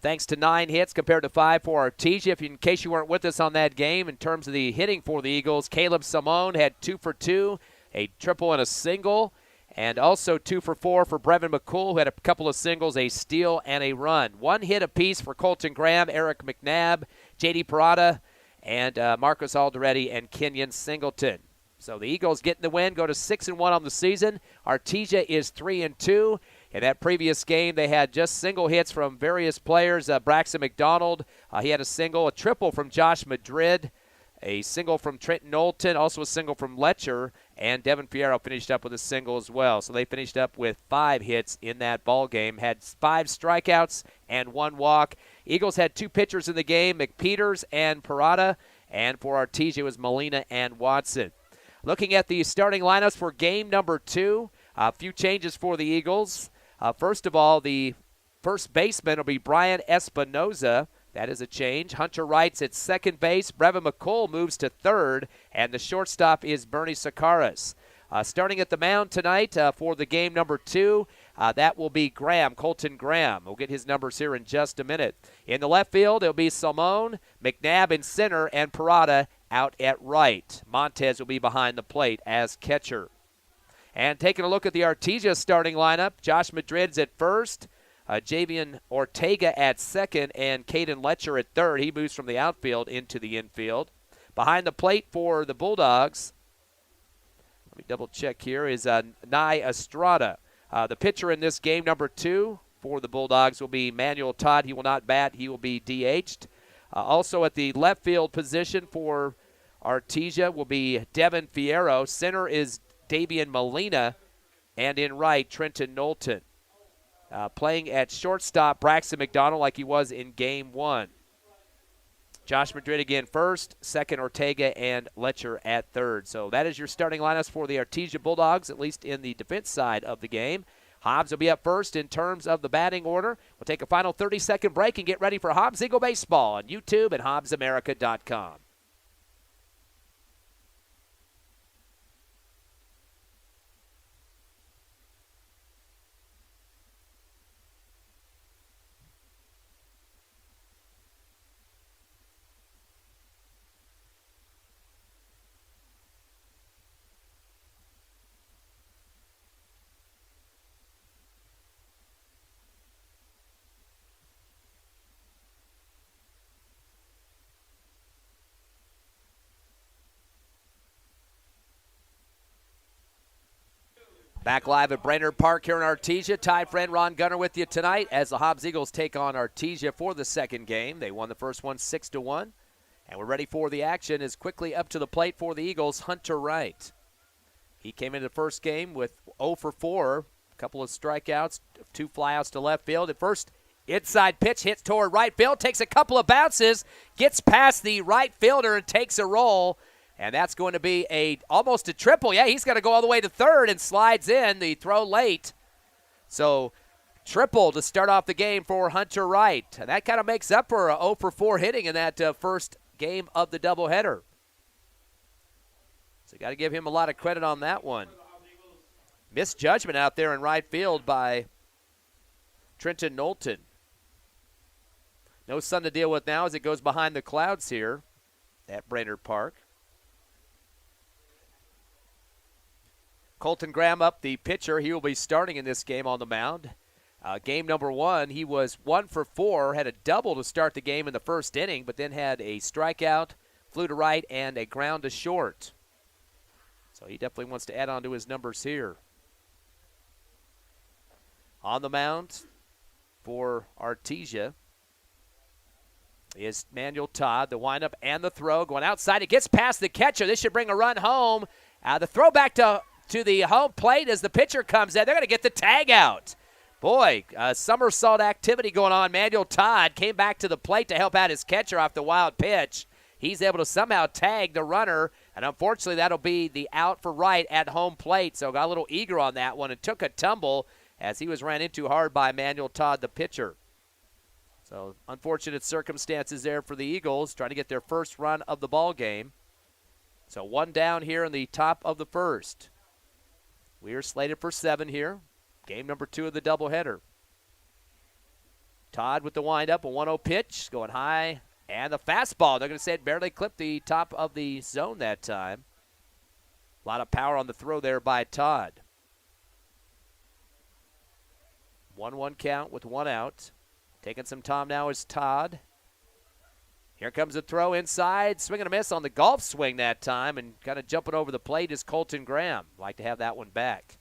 thanks to 9 hits compared to 5 for Artesia. In case you weren't with us on that game, in terms of the hitting for the Eagles, Caleb Simone had 2 for 2, a triple and a single. And also 2 for 4 for Brevin McCool, who had a couple of singles, a steal, and a run. 1 hit apiece for Colton Graham, Eric McNabb, J.D. Parada, and Marcus Alderetti and Kenyon Singleton. So the Eagles getting the win, go to 6-1 on the season. Artesia is 3-2. In that previous game, they had just single hits from various players. Braxton McDonald, he had a single, a triple from Josh Madrid, a single from Trenton Knowlton, also a single from Letcher, and Devin Fierro finished up with a single as well. So they finished up with 5 hits in that ball game, had 5 strikeouts and 1 walk. Eagles had 2 pitchers in the game, McPeters and Parada, and for Artesia it was Molina and Watson. Looking at the starting lineups for game number 2, a few changes for the Eagles. First of all, the first baseman will be Brian Espinoza. That is a change. Hunter Wright's at second base. Brevin McCool moves to third, and the shortstop is Bernie Sakaras. Starting at the mound tonight for the game number 2, that will be Colton Graham. We'll get his numbers here in just a minute. In the left field, it'll be Simone, McNabb in center, and Parada out at right. Montez will be behind the plate as catcher. And taking a look at the Artesia starting lineup, Josh Madrid's at first. Javian Ortega at second, and Caden Letcher at third. He moves from the outfield into the infield. Behind the plate for the Bulldogs, let me double check here, is Nye Estrada. The pitcher in this game, number 2, for the Bulldogs will be Manuel Todd. He will not bat. He will be DH'd. Also at the left field position for Artesia will be Devin Fierro. Center is Davian Molina, and in right, Trenton Knowlton. Playing at shortstop, Braxton McDonald like he was in Game 1. Josh Madrid again first, second Ortega, and Letcher at third. So that is your starting lineups for the Artesia Bulldogs, at least in the defense side of the game. Hobbs will be up first in terms of the batting order. We'll take a final 30-second break and get ready for Hobbs Eagle Baseball on YouTube and HobbsAmerica.com. Back live at Brainerd Park here in Artesia. Ty Friend, Ron Gunner with you tonight as the Hobbs Eagles take on Artesia for the second game. They won the first one 6-1. And we're ready for the action. Is quickly up to the plate for the Eagles, Hunter Wright. He came into the first game with 0 for 4, a couple of strikeouts, 2 flyouts to left field. At first, inside pitch hits toward right field, takes a couple of bounces, gets past the right fielder and takes a roll. And that's going to be almost a triple. Yeah, he's going to go all the way to third and slides in. The throw late. So triple to start off the game for Hunter Wright. And that kind of makes up for a 0 for 4 hitting in that first game of the doubleheader. So you got to give him a lot of credit on that one. Misjudgment out there in right field by Trenton Knowlton. No sun to deal with now as it goes behind the clouds here at Brainerd Park. Colton Graham up, the pitcher. He will be starting in this game on the mound. Game number 1, he was 1 for 4, had a double to start the game in the first inning, but then had a strikeout, flew to right, and a ground to short. So he definitely wants to add on to his numbers here. On the mound for Artesia is Manuel Todd. The windup and the throw going outside. It gets past the catcher. This should bring a run home. The throw back to the home plate as the pitcher comes in. They're going to get the tag out. Boy, somersault activity going on. Manuel Todd came back to the plate to help out his catcher off the wild pitch. He's able to somehow tag the runner, and unfortunately that'll be the out for right at home plate. So got a little eager on that one and took a tumble as he was ran into hard by Manuel Todd, the pitcher. So unfortunate circumstances there for the Eagles, trying to get their first run of the ball game. So one down here in the top of the first. We are slated for 7 here. Game number 2 of the doubleheader. Todd with the windup, a 1-0 pitch, going high, and the fastball. They're going to say it barely clipped the top of the zone that time. A lot of power on the throw there by Todd. 1-1 count with 1 out. Taking some time now is Todd. Here comes a throw inside. Swing and a miss on the golf swing that time, and kind of jumping over the plate is Colton Graham. Like to have that one back.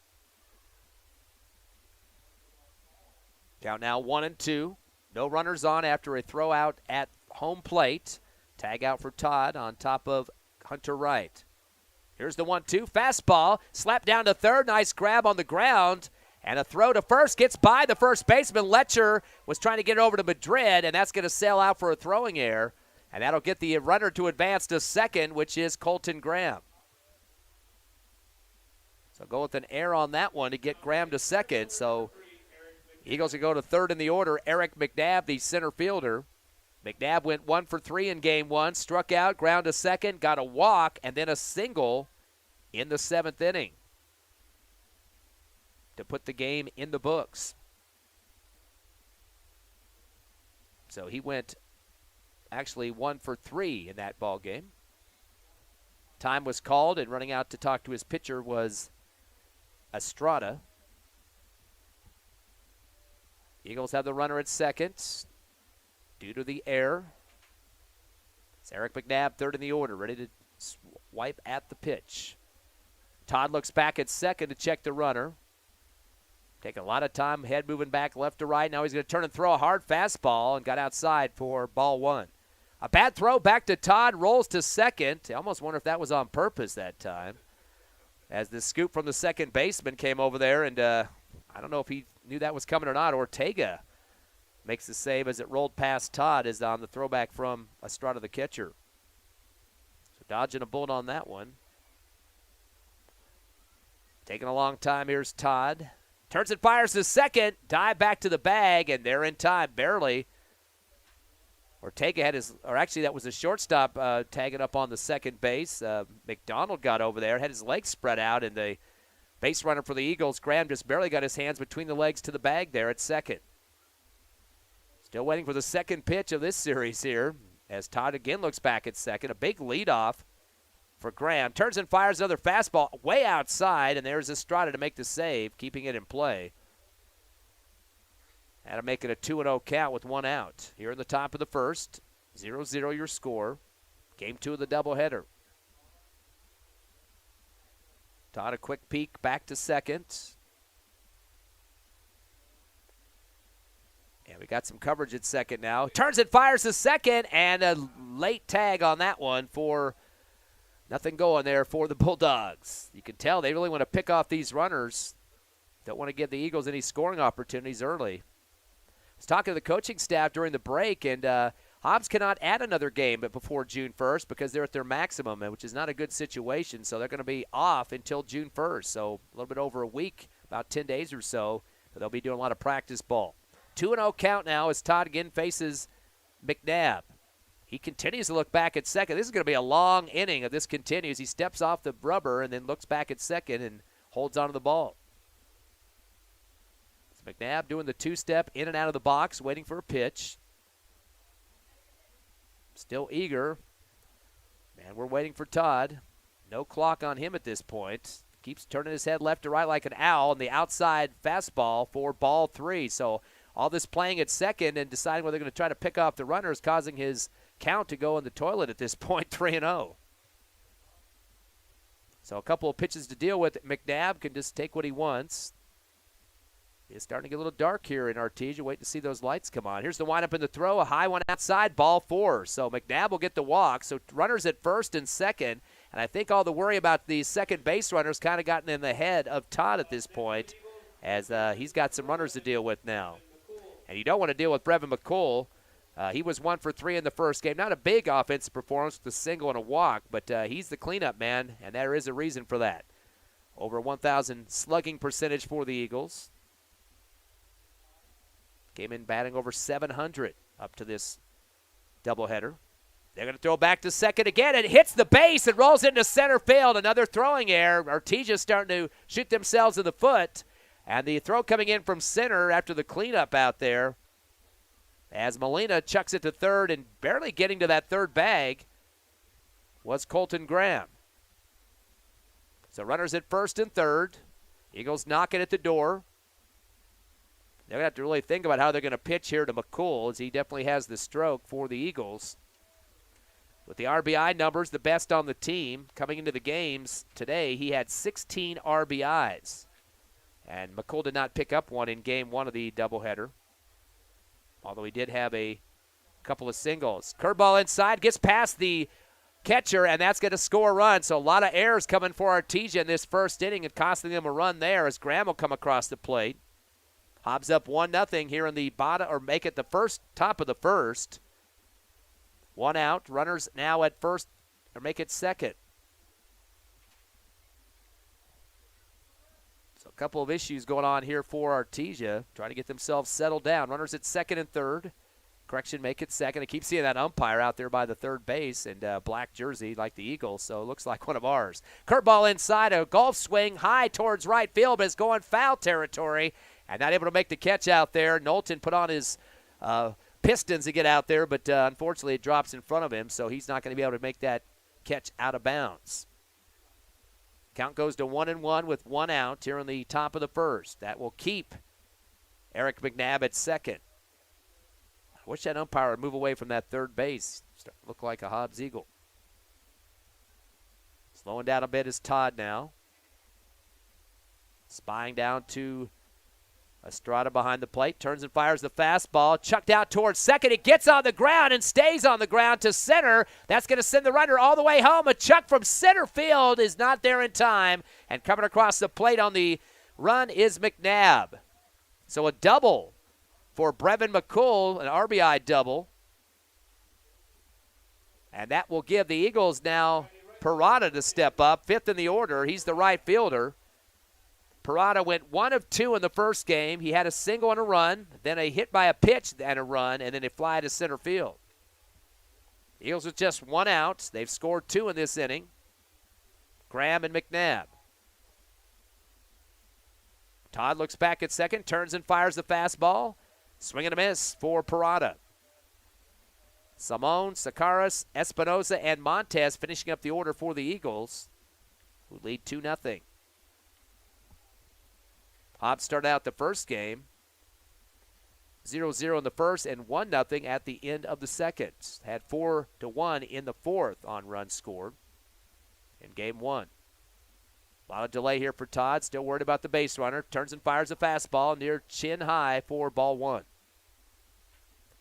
Count now 1-2. No runners on after a throw out at home plate. Tag out for Todd on top of Hunter Wright. Here's the 1-2. Fastball. Slap down to third. Nice grab on the ground. And a throw to first gets by the first baseman. Letcher was trying to get it over to Madrid, and that's going to sail out for a throwing error. And that'll get the runner to advance to second, which is Colton Graham. So go with an error on that one to get Graham to second. So Eagles will go to third in the order. Eric McNabb, the center fielder. McNabb went 1 for 3 in game 1. Struck out, ground to second, got a walk, and then a single in the 7th inning to put the game in the books. So he went actually 1 for 3 in that ball game. Time was called, and running out to talk to his pitcher was Estrada. Eagles have the runner at second due to the error. It's Eric McNabb, third in the order, ready to swipe at the pitch. Todd looks back at second to check the runner. Taking a lot of time, head moving back left to right. Now he's going to turn and throw a hard fastball and got outside for ball 1. A bad throw back to Todd, rolls to second. I almost wonder if that was on purpose that time, as the scoop from the second baseman came over there, and I don't know if he knew that was coming or not. Ortega makes the save as it rolled past Todd, as on the throwback from Estrada, the catcher. So dodging a bullet on that one. Taking a long time, here's Todd. Turns and fires to second. Dive back to the bag, and they're in time, barely. Ortega had his, or actually that was the shortstop tagging up on the second base. McDonald got over there, had his legs spread out, and the base runner for the Eagles, Graham, just barely got his hands between the legs to the bag there at second. Still waiting for the second pitch of this series here, as Todd again looks back at second. A big leadoff for Graham. Turns and fires another fastball way outside, and there's Estrada to make the save, keeping it in play. Had to make it a 2-0 count with 1 out. Here in the top of the first, 0-0 your score. Game 2 of the doubleheader. Todd a quick peek back to second. And we got some coverage at second now. Turns and fires to second, and a late tag on that one for nothing going there for the Bulldogs. You can tell they really want to pick off these runners. Don't want to give the Eagles any scoring opportunities early. I was talking to the coaching staff during the break, and Hobbs cannot add another game before June 1st because they're at their maximum, which is not a good situation. So they're going to be off until June 1st, so a little bit over a week, about 10 days or so. But they'll be doing a lot of practice ball. 2-0 count now as Todd again faces McNabb. He continues to look back at second. This is going to be a long inning if this continues. He steps off the rubber and then looks back at second and holds onto the ball. McNabb doing the two-step in and out of the box, waiting for a pitch. Still eager. And we're waiting for Todd. No clock on him at this point. Keeps turning his head left to right like an owl, and the outside fastball for ball 3. So all this playing at second and deciding whether they're going to try to pick off the runner is causing his count to go in the toilet at this point, 3-0. So a couple of pitches to deal with. McNabb can just take what he wants. It's starting to get a little dark here in Artesia. Wait to see those lights come on. Here's the windup in the throw. A high one outside, ball 4. So McNabb will get the walk. So runners at first and second. And I think all the worry about the second base runners kind of gotten in the head of Todd at this point, as he's got some runners to deal with now. And you don't want to deal with Brevin McCool. He was 1 for 3 in the first game. Not a big offensive performance with a single and a walk, but he's the cleanup man, and there is a reason for that. Over 1,000 slugging percentage for the Eagles. Came in batting over 700 up to this doubleheader. They're going to throw back to second again. It hits the base and rolls into center field. Another throwing error. Artesia starting to shoot themselves in the foot. And the throw coming in from center after the cleanup out there, as Molina chucks it to third, and barely getting to that third bag was Colton Graham. So runners at first and third. Eagles knocking at the door. They're going to have to really think about how they're going to pitch here to McCool, as he definitely has the stroke for the Eagles. With the RBI numbers, the best on the team. Coming into the games today, he had 16 RBIs. And McCool did not pick up one in game one of the doubleheader, although he did have a couple of singles. Curveball inside, gets past the catcher, and that's going to score a run. So a lot of errors coming for Artesia in this first inning and costing them a run there as Graham will come across the plate. Hobbs up 1-0 here in the bottom, or make it the top of the first. One out. Runners now at first, or make it second. So a couple of issues going on here for Artesia, trying to get themselves settled down. Runners at second and third. Correction, make it second. I keep seeing that umpire out there by the third base and black jersey like the Eagles, so it looks like one of ours. Curveball inside, a golf swing high towards right field, but it's going foul territory and not able to make the catch out there. Knowlton put on his Pistons to get out there, but unfortunately it drops in front of him, so he's not going to be able to make that catch out of bounds. Count goes to 1-1 with one out here in the top of the first. That will keep Eric McNabb at second. I wish that umpire would move away from that third base. Look like a Hobbs Eagle. Slowing down a bit is Todd now. Spying down to Estrada behind the plate, turns and fires the fastball, chucked out towards second. It gets on the ground and stays on the ground to center. That's going to send the runner all the way home. A chuck from center field is not there in time, and coming across the plate on the run is McNabb. So a double for Brevin McCool, an RBI double. And that will give the Eagles now Parada to step up, fifth in the order. He's the right fielder. Parada went 1 of 2 in the first game. He had a single and a run, then a hit by a pitch and a run, and then a fly to center field. The Eagles with just one out. They've scored 2 in this inning. Graham and McNabb. Todd looks back at second, turns and fires the fastball. Swing and a miss for Parada. Simone, Sakaras, Espinosa, and Montez finishing up the order for the Eagles, who lead 2-0. Hobbs started out the first game 0-0 in the first and 1-0 at the end of the second. Had 4-1 in the fourth on runs scored in game one. A lot of delay here for Todd. Still worried about the base runner. Turns and fires a fastball near chin high for ball one.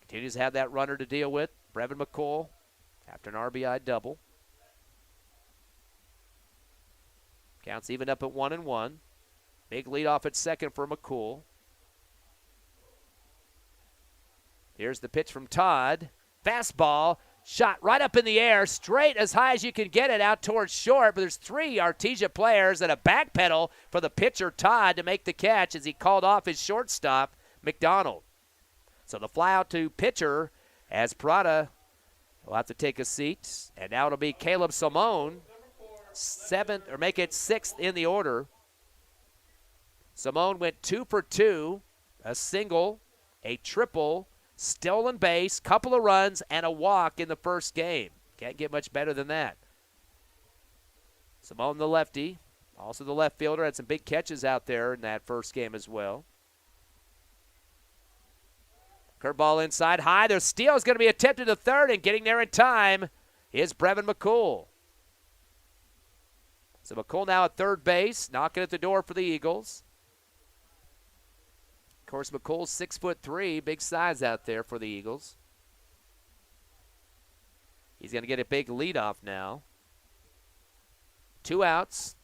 Continues to have that runner to deal with. Brevin McCool after an RBI double. Counts even up at 1-1. Big lead off at second for McCool. Here's the pitch from Todd. Fastball, shot right up in the air, straight as high as you can get it out towards short. But there's 3 Artesia players and a backpedal for the pitcher Todd to make the catch as he called off his shortstop, McDonald. So the fly out to pitcher as Parada will have to take a seat. And now it'll be Caleb Simone, 7th, or make it 6th in the order. Simone went 2 for 2, a single, a triple, stolen base, couple of runs, and a walk in the first game. Can't get much better than that. Simone, the lefty, also the left fielder, had some big catches out there in that first game as well. Curveball inside, high. Their steal is going to be attempted to third, and getting there in time is Brevin McCool. So McCool now at third base, knocking at the door for the Eagles. Of course, McCool's 6'3", big size out there for the Eagles. He's going to get a big leadoff now. 2 outs,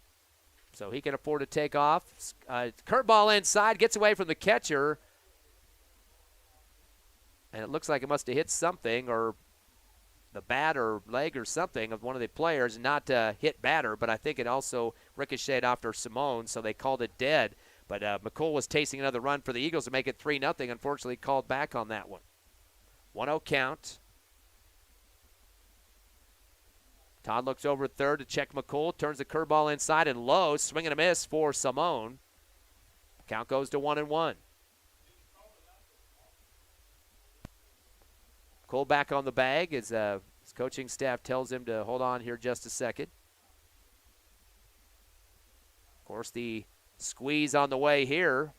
so he can afford to take off. Curveball inside, gets away from the catcher. And it looks like it must have hit something, or the bat or leg or something of one of the players, not hit batter, but I think it also ricocheted after Simone, so they called it dead. But McCool was tasting another run for the Eagles to make it 3-0. Unfortunately, called back on that one. 1-0 count. Todd looks over at third to check McCool. Turns the curveball inside and low. Swing and a miss for Simone. Count goes to 1-1. Cole back on the bag as his coaching staff tells him to hold on here just a second. Of course, the squeeze on the way here.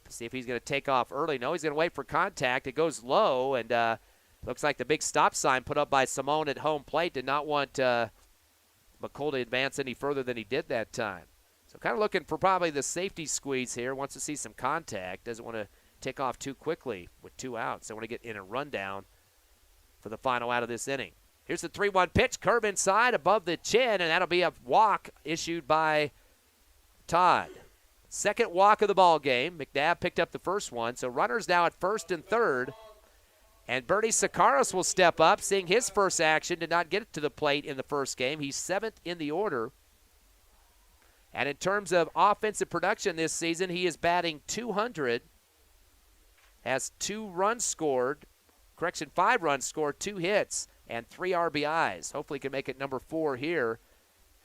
See if he's going to take off early. No, he's going to wait for contact. It goes low, and looks like the big stop sign put up by Simone at home plate did not want McCool to advance any further than he did that time. So kind of looking for probably the safety squeeze here. Wants to see some contact. Doesn't want to take off too quickly with 2 outs. So want to get in a rundown for the final out of this inning. Here's the 3-1 pitch. Curve inside above the chin, and that'll be a walk issued by Todd. Second walk of the ball game. McNabb picked up the first one. So runners now at first and third. And Bernie Sakaris will step up, seeing his first action. Did not get it to the plate in the first game. He's 7th in the order. And in terms of offensive production this season, he is batting .200. Has 2 runs scored. 5 runs scored, 2 hits, and 3 RBIs. Hopefully he can make it number 4 here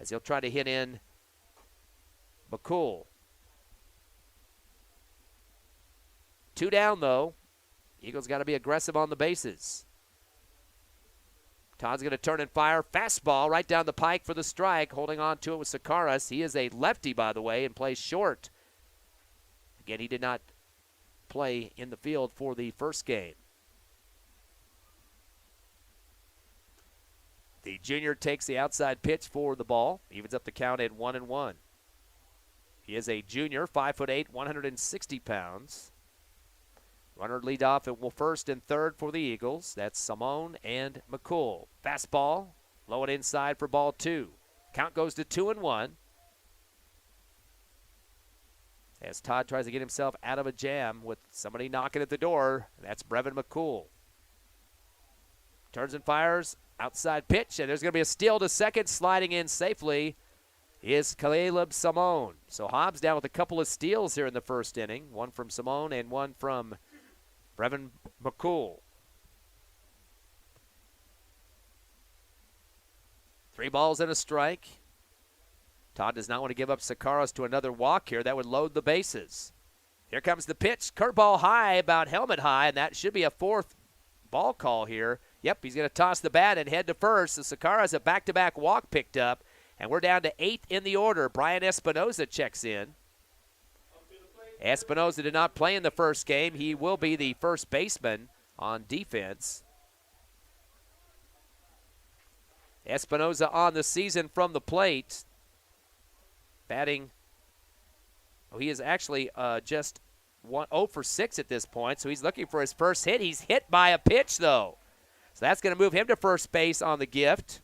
as he'll try to hit in McCool. 2 down, though. Eagles got to be aggressive on the bases. Todd's going to turn and fire. Fastball right down the pike for the strike. Holding on to it with Sakaris. He is a lefty, by the way, and plays short. Again, he did not play in the field for the first game. The junior takes the outside pitch for the ball. Evens up the count at 1-1. He is a junior, 5'8", 160 pounds. Runner lead off at first and third for the Eagles. That's Simone and McCool. Fastball, low and inside for ball 2. Count goes to 2-1. As Todd tries to get himself out of a jam with somebody knocking at the door. That's Brevin McCool. Turns and fires. Outside pitch, and there's going to be a steal to second. Sliding in safely is Caleb Simone. So Hobbs down with a couple of steals here in the first inning. One from Simone and one from Brevin McCool. 3 balls and a strike. Todd does not want to give up Sakaris to another walk here. That would load the bases. Here comes the pitch. Curveball high, about helmet high, and that should be a 4th ball call here. Yep, he's going to toss the bat and head to first. So Sakaris has a back-to-back walk picked up, and we're down to 8th in the order. Brian Espinoza checks in. Espinoza did not play in the first game. He will be the first baseman on defense. Espinoza on the season from the plate. Batting, he is actually just 0 for 6 at this point, so he's looking for his first hit. He's hit by a pitch, though. So that's going to move him to first base on the gift.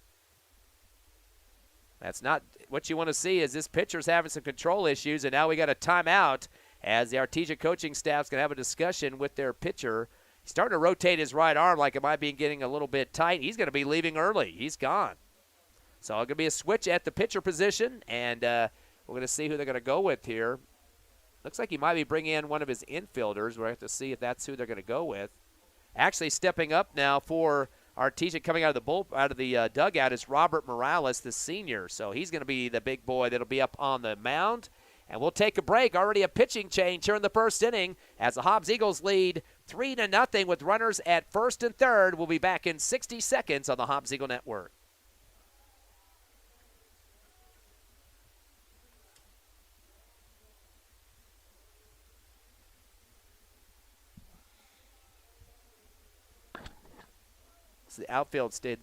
That's not what you want to see, is this pitcher's having some control issues, and now we got a timeout as the Artesia coaching staff's going to have a discussion with their pitcher. He's starting to rotate his right arm like it might be getting a little bit tight. He's going to be leaving early. He's gone. So it's going to be a switch at the pitcher position, and we're going to see who they're going to go with here. Looks like he might be bringing in one of his infielders. We'll have to see if that's who they're going to go with. Actually stepping up now for Artesia coming out of the dugout is Robert Morales, the senior. So he's going to be the big boy that'll be up on the mound. And we'll take a break. Already a pitching change here in the first inning as the Hobbs Eagles lead 3-0 with runners at first and third. We'll be back in 60 seconds on the Hobbs Eagle Network. So the outfield stayed.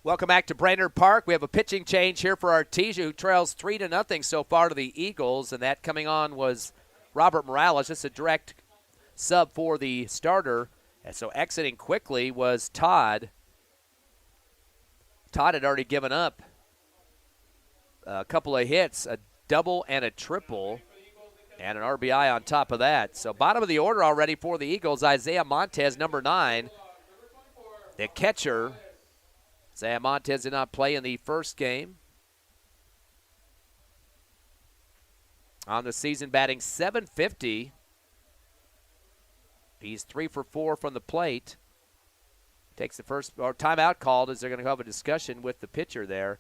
Welcome back to Brainerd Park. We have a pitching change here for Artesia, who trails 3-0 so far to the Eagles, and that coming on was Robert Morales. Just a direct sub for the starter. And so exiting quickly was Todd. Todd had already given up a couple of hits, a double and a triple, and an RBI on top of that. So bottom of the order already for the Eagles, Isaiah Montez, number 9. The catcher, Isaiah Montez did not play in the first game. On the season, batting .750. He's 3 for 4 from the plate. Takes the first timeout called as they're going to have a discussion with the pitcher there.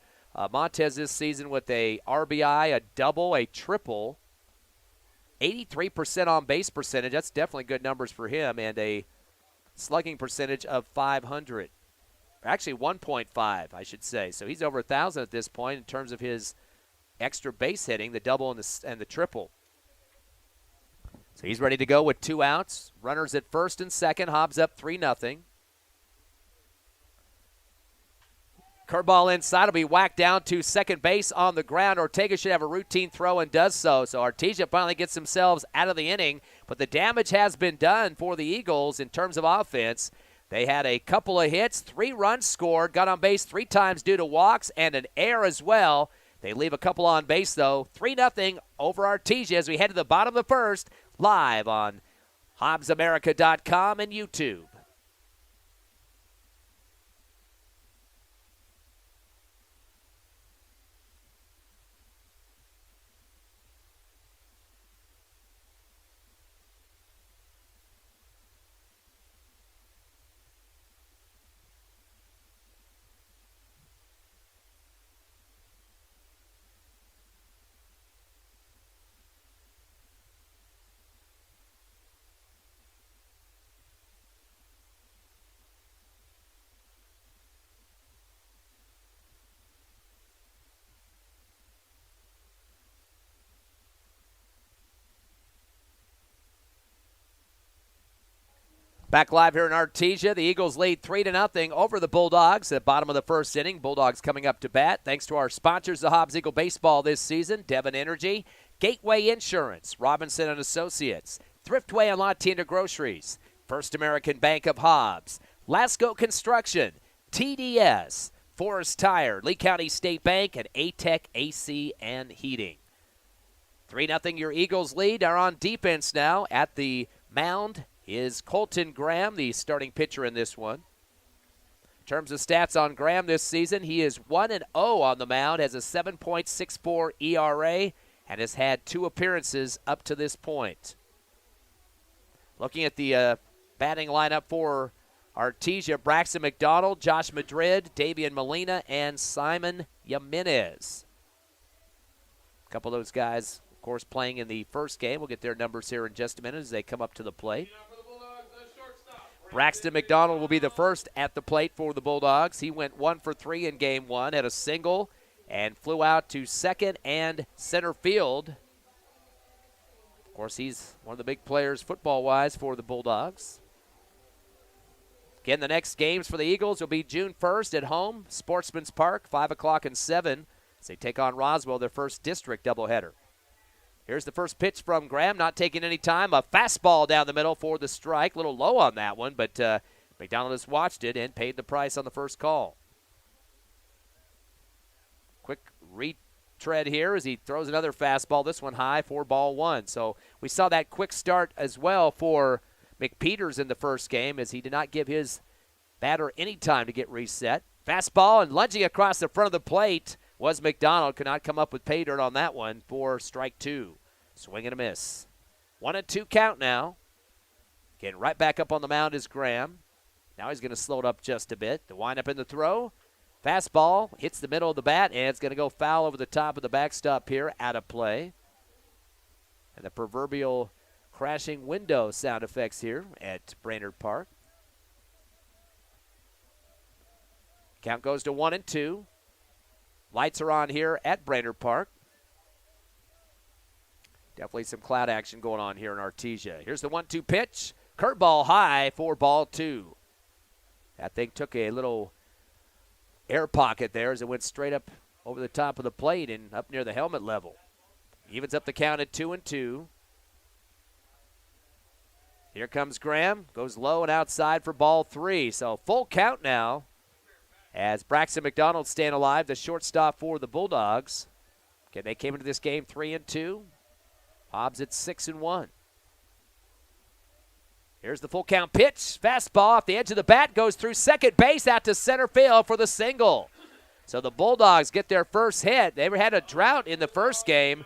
Montez this season with a RBI, a double, a triple, 83% on base percentage. That's definitely good numbers for him, and a slugging percentage of .500. Actually, 1.5, I should say. So he's over 1,000 at this point in terms of his extra base hitting, the double and the triple. So he's ready to go with 2 outs. Runners at first and second. Hobbs up 3-0. Curveball inside will be whacked down to second base on the ground. Ortega should have a routine throw and does so. So Artesia finally gets themselves out of the inning. But the damage has been done for the Eagles in terms of offense. They had a couple of hits, 3 runs scored, got on base 3 times due to walks and an error as well. They leave a couple on base, though. 3-0 over Artesia as we head to the bottom of the first, live on HobbsAmerica.com and YouTube. Back live here in Artesia. The Eagles lead 3-0 over the Bulldogs at bottom of the first inning. Bulldogs coming up to bat. Thanks to our sponsors, the Hobbs Eagle Baseball this season, Devon Energy, Gateway Insurance, Robinson & Associates, Thriftway and Latina Groceries, First American Bank of Hobbs, Lasco Construction, TDS, Forest Tire, Lee County State Bank, and A-Tech AC and Heating. 3-0 your Eagles lead are on defense now at the mound. Is Colton Graham, the starting pitcher in this one. In terms of stats on Graham this season, he is 1-0 on the mound, has a 7.64 ERA, and has had 2 appearances up to this point. Looking at the batting lineup for Artesia, Braxton McDonald, Josh Madrid, Davian Molina, and Simon Jimenez. A couple of those guys, of course, playing in the first game. We'll get their numbers here in just a minute as they come up to the plate. Braxton McDonald will be the first at the plate for the Bulldogs. He went 1 for 3 in game 1, had a single, and flew out to second and center field. Of course, he's one of the big players football-wise for the Bulldogs. Again, the next games for the Eagles will be June 1st at home, Sportsman's Park, 5 o'clock and 7, as they take on Roswell, their first district doubleheader. Here's the first pitch from Graham, not taking any time. A fastball down the middle for the strike. A little low on that one, but McDonald has watched it and paid the price on the first call. Quick retread here as he throws another fastball. This one high for ball 1. So we saw that quick start as well for McPeters in the first game as he did not give his batter any time to get reset. Fastball and lunging across the front of the plate was McDonald. Could not come up with pay dirt on that one for strike 2. Swing and a miss. 1-2 count now. Getting right back up on the mound is Graham. Now he's going to slow it up just a bit. The windup in the throw. Fastball hits the middle of the bat, and it's going to go foul over the top of the backstop here, out of play. And the proverbial crashing window sound effects here at Brainerd Park. Count goes to 1-2. Lights are on here at Brainerd Park. Definitely some cloud action going on here in Artesia. Here's the 1-2 pitch. Curveball high for ball 2. That thing took a little air pocket there as it went straight up over the top of the plate and up near the helmet level. Evens up the count at 2-2. Here comes Graham. Goes low and outside for ball 3. So full count now as Braxton McDonald staying alive, the shortstop for the Bulldogs. Okay, they came into this game 3-2. Hobbs at 6-1. Here's the full count pitch. Fastball off the edge of the bat, goes through second base out to center field for the single. So the Bulldogs get their first hit. They had a drought in the first game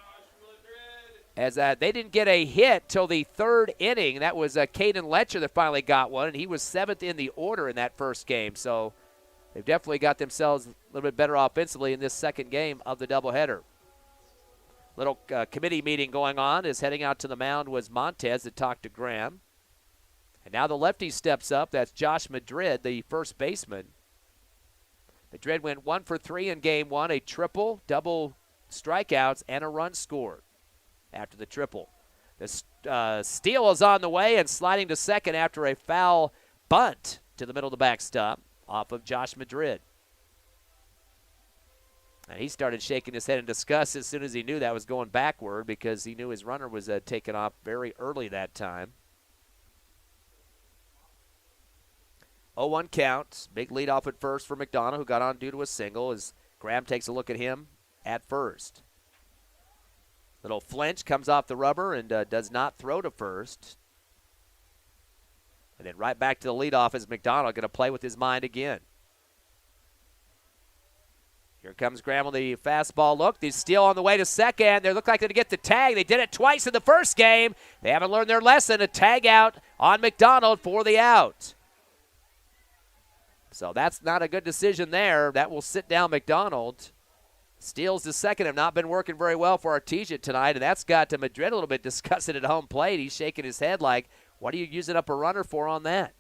as they didn't get a hit till the third inning. That was Caden Letcher that finally got one, and he was 7th in the order in that first game. So they've definitely got themselves a little bit better offensively in this second game of the doubleheader. Little committee meeting going on as heading out to the mound was Montez that talked to Graham. And now the lefty steps up. That's Josh Madrid, the first baseman. Madrid went 1 for 3 in game one, a triple, double strikeouts, and a run scored after the triple. The steal is on the way and sliding to second after a foul bunt to the middle of the backstop off of Josh Madrid. And he started shaking his head in disgust as soon as he knew that was going backward because he knew his runner was taken off very early that time. 0-1 count. Big lead off at first for McDonough, who got on due to a single as Graham takes a look at him at first. Little flinch, comes off the rubber and does not throw to first. And then right back to the leadoff is McDonough going to play with his mind again. Here comes Graham on the fastball look. They steal on the way to second. They look like they're going to get the tag. They did it twice in the first game. They haven't learned their lesson. A tag out on McDonald for the out. So that's not a good decision there. That will sit down McDonald. Steals to second have not been working very well for Artesia tonight, and that's got to Madrid a little bit disgusted at home plate. He's shaking his head like, what are you using up a runner for on that?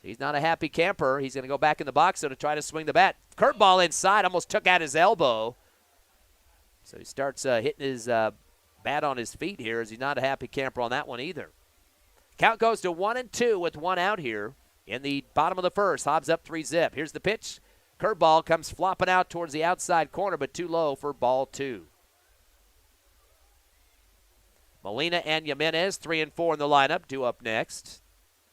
He's not a happy camper. He's going to go back in the box to try to swing the bat. Curveball inside, almost took out his elbow. So he starts hitting his bat on his feet here as he's not a happy camper on that one either. Count goes to 1-2 with one out here in the bottom of the first. Hobbs up 3-zip. Here's the pitch. Curveball comes flopping out towards the outside corner, but too low for ball 2. Molina and Jimenez, 3 and 4 in the lineup, due up next.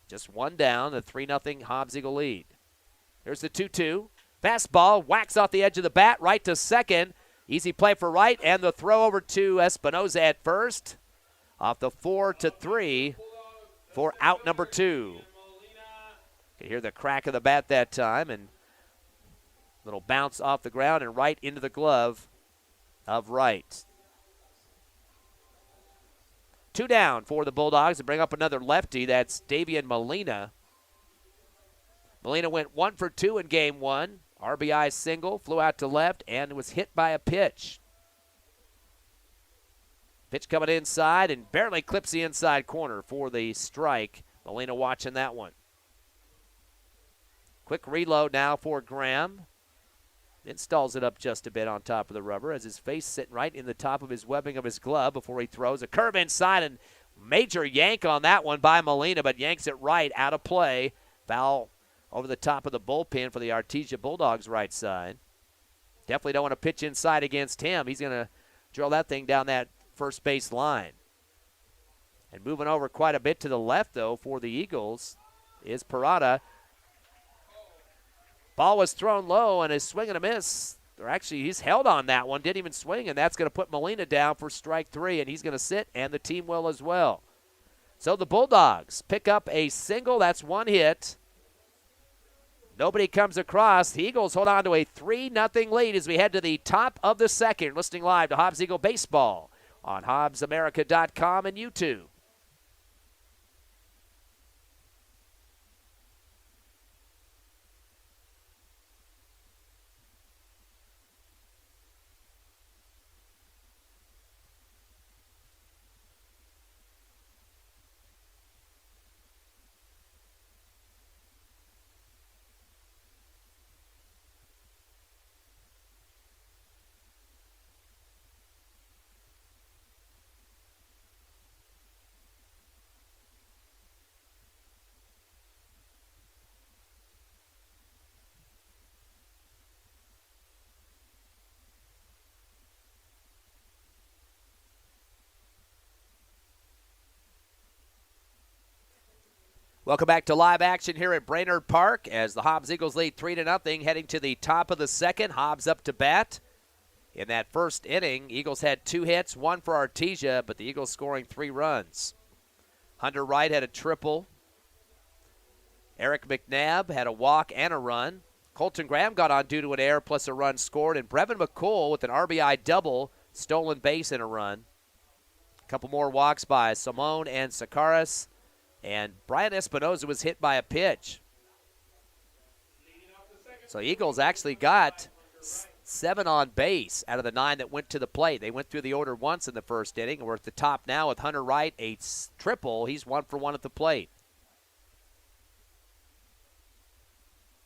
Just one down, a 3-0 Hobbs Eagle lead. Here's the 2-2. Fastball, whacks off the edge of the bat, right to second. Easy play for right, and the throw over to Espinoza at first. Off the 4-3 for out number 2. You can hear the crack of the bat that time, and little bounce off the ground and right into the glove of Wright. 2 down for the Bulldogs to bring up another lefty. That's Davian Molina. Molina went 1 for 2 in game one. RBI single, flew out to left, and was hit by a pitch. Pitch coming inside and barely clips the inside corner for the strike. Molina watching that one. Quick reload now for Graham. Installs it up just a bit on top of the rubber as his face sitting right in the top of his webbing of his glove before he throws a curve inside, and major yank on that one by Molina, but yanks it right out of play. Foul over the top of the bullpen for the Artesia Bulldogs right side. Definitely don't want to pitch inside against him. He's going to drill that thing down that first base line. And moving over quite a bit to the left, though, for the Eagles is Parada. Ball was thrown low, and a swing and a miss. Or actually, he's held on that one, didn't even swing, and that's going to put Molina down for strike 3, and he's going to sit, and the team will as well. So the Bulldogs pick up a single. That's one hit. Nobody comes across. The Eagles hold on to a 3-0 lead as we head to the top of the second. Listening live to Hobbs Eagle Baseball on HobbsAmerica.com and YouTube. Welcome back to live action here at Brainerd Park as the Hobbs Eagles lead 3-0, heading to the top of the second. Hobbs up to bat In that first inning, Eagles had 2 hits, 1 for Artesia, but the Eagles scoring 3 runs. Hunter Wright had a triple. Eric McNabb had a walk and a run. Colton Graham got on due to an error plus a run scored, and Brevin McCool with an RBI double, stolen base and a run. A couple more walks by Simone and Sakaris, and Brian Espinoza was hit by a pitch. So Eagles actually got 7 on base out of the 9 that went to the plate. They went through the order once in the first inning. We're at the top now with Hunter Wright, a triple. He's 1 for 1 at the plate.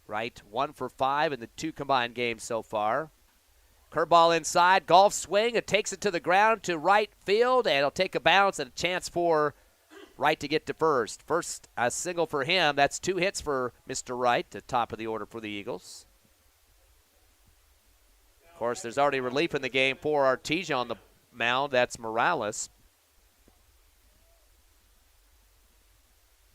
Wright 1 for 5 in the 2 combined games so far. Curveball inside, golf swing. It takes it to the ground to right field, and it'll take a bounce and a chance for Wright to get to first. First, a single for him. That's 2 hits for Mr. Wright, the top of the order for the Eagles. Of course, there's already relief in the game for Artesia on the mound. That's Morales.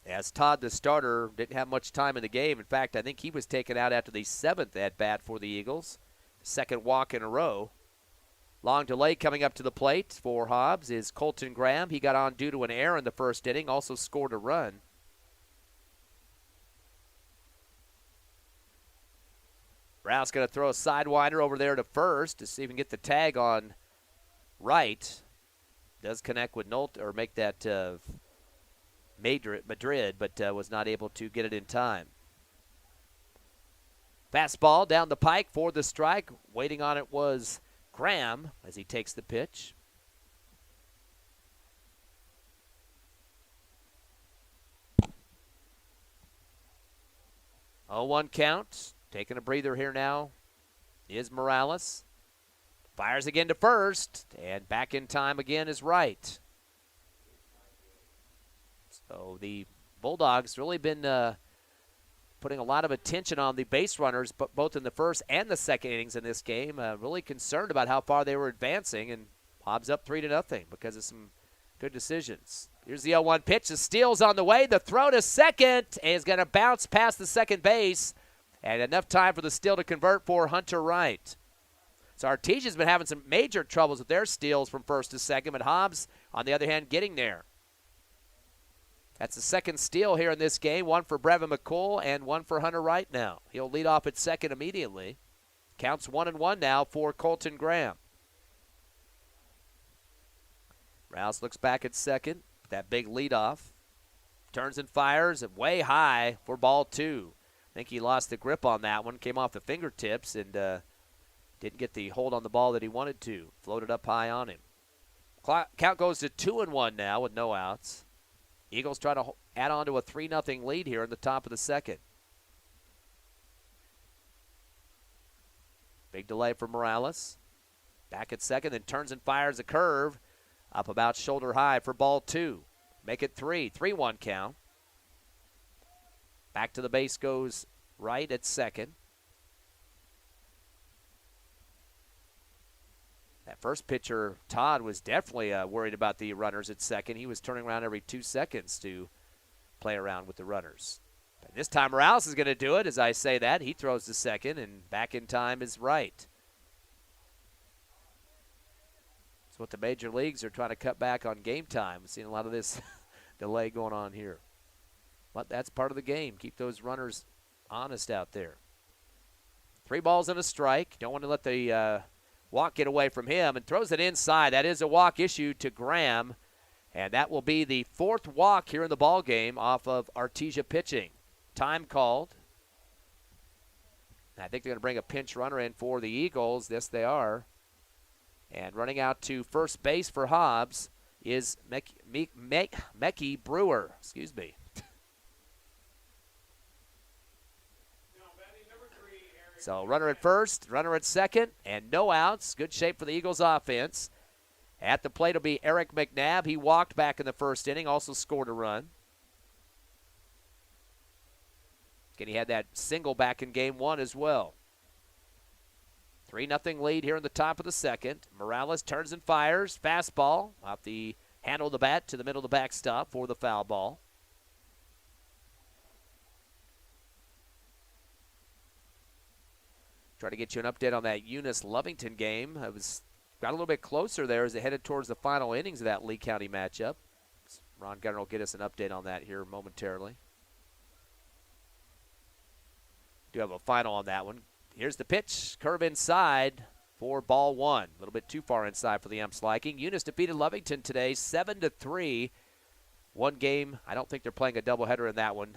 As Todd, the starter, didn't have much time in the game. In fact, I think he was taken out after the 7th at-bat for the Eagles. Second walk in a row. Long delay coming up to the plate for Hobbs is Colton Graham. He got on due to an error in the first inning, also scored a run. Rouse going to throw a sidewinder over there to first to see if he can get the tag on Wright. Does connect with Nolte, or make that Madrid, but was not able to get it in time. Fastball down the pike for the strike. Waiting on it was Graham as he takes the pitch. Oh, 1 count. Taking a breather here now is Morales. Fires again to first, and back in time again is Wright. So the Bulldogs really been putting a lot of attention on the base runners, but both in the first and the second innings in this game. Really concerned about how far they were advancing, and Hobbs up 3-0 because of some good decisions. Here's the 0-1 pitch. The steal's on the way. The throw to second is going to bounce past the second base, and enough time for the steal to convert for Hunter Wright. So Artesia's been having some major troubles with their steals from first to second, but Hobbs, on the other hand, getting there. That's the second steal here in this game. 1 for Brevin McCool and 1 for Hunter Wright now. He'll lead off at second immediately. Counts 1-1 now for Colton Graham. Rouse looks back at second. That big leadoff. Turns and fires way high for ball 2. I think he lost the grip on that one. Came off the fingertips and didn't get the hold on the ball that he wanted to. Floated up high on him. Count goes to 2-1 now with no outs. Eagles try to add on to a 3-0 lead here in the top of the second. Big delay for Morales. Back at second, then turns and fires a curve. Up about shoulder high for ball 2. Make it 3. 3-1 count. Back to the base goes Wright at second. That first pitcher, Todd, was definitely worried about the runners at second. He was turning around every 2 seconds to play around with the runners. But this time Morales is going to do it. As I say that, he throws to second, and back in time is Wright. That's what the major leagues are trying to cut back on game time. We've seen a lot of this delay going on here. But that's part of the game. Keep those runners honest out there. 3 balls and a strike. Don't want to let the walk get away from him, and throws it inside. That is a walk issued to Graham, and that will be the 4th walk here in the ball game off of Artesia pitching. Time called. I think they're going to bring a pinch runner in for the Eagles. Yes, they are. And running out to first base for Hobbs is Mecky Brewer. Excuse me. So runner at first, runner at second, and no outs. Good shape for the Eagles offense. At the plate will be Eric McNabb. He walked back in the first inning, also scored a run. And he had that single back in game 1 as well. 3-0 lead here in the top of the second. Morales turns and fires. Fastball off the handle of the bat to the middle of the backstop for the foul ball. Try to get you an update on that Eunice-Lovington game. It got a little bit closer there as they headed towards the final innings of that Lee County matchup. Ron Gunner will get us an update on that here momentarily. Do have a final on that one. Here's the pitch. Curve inside for ball one. A little bit too far inside for the Emps' liking. Eunice defeated Lovington today 7-3. One game. I don't think they're playing a doubleheader in that one.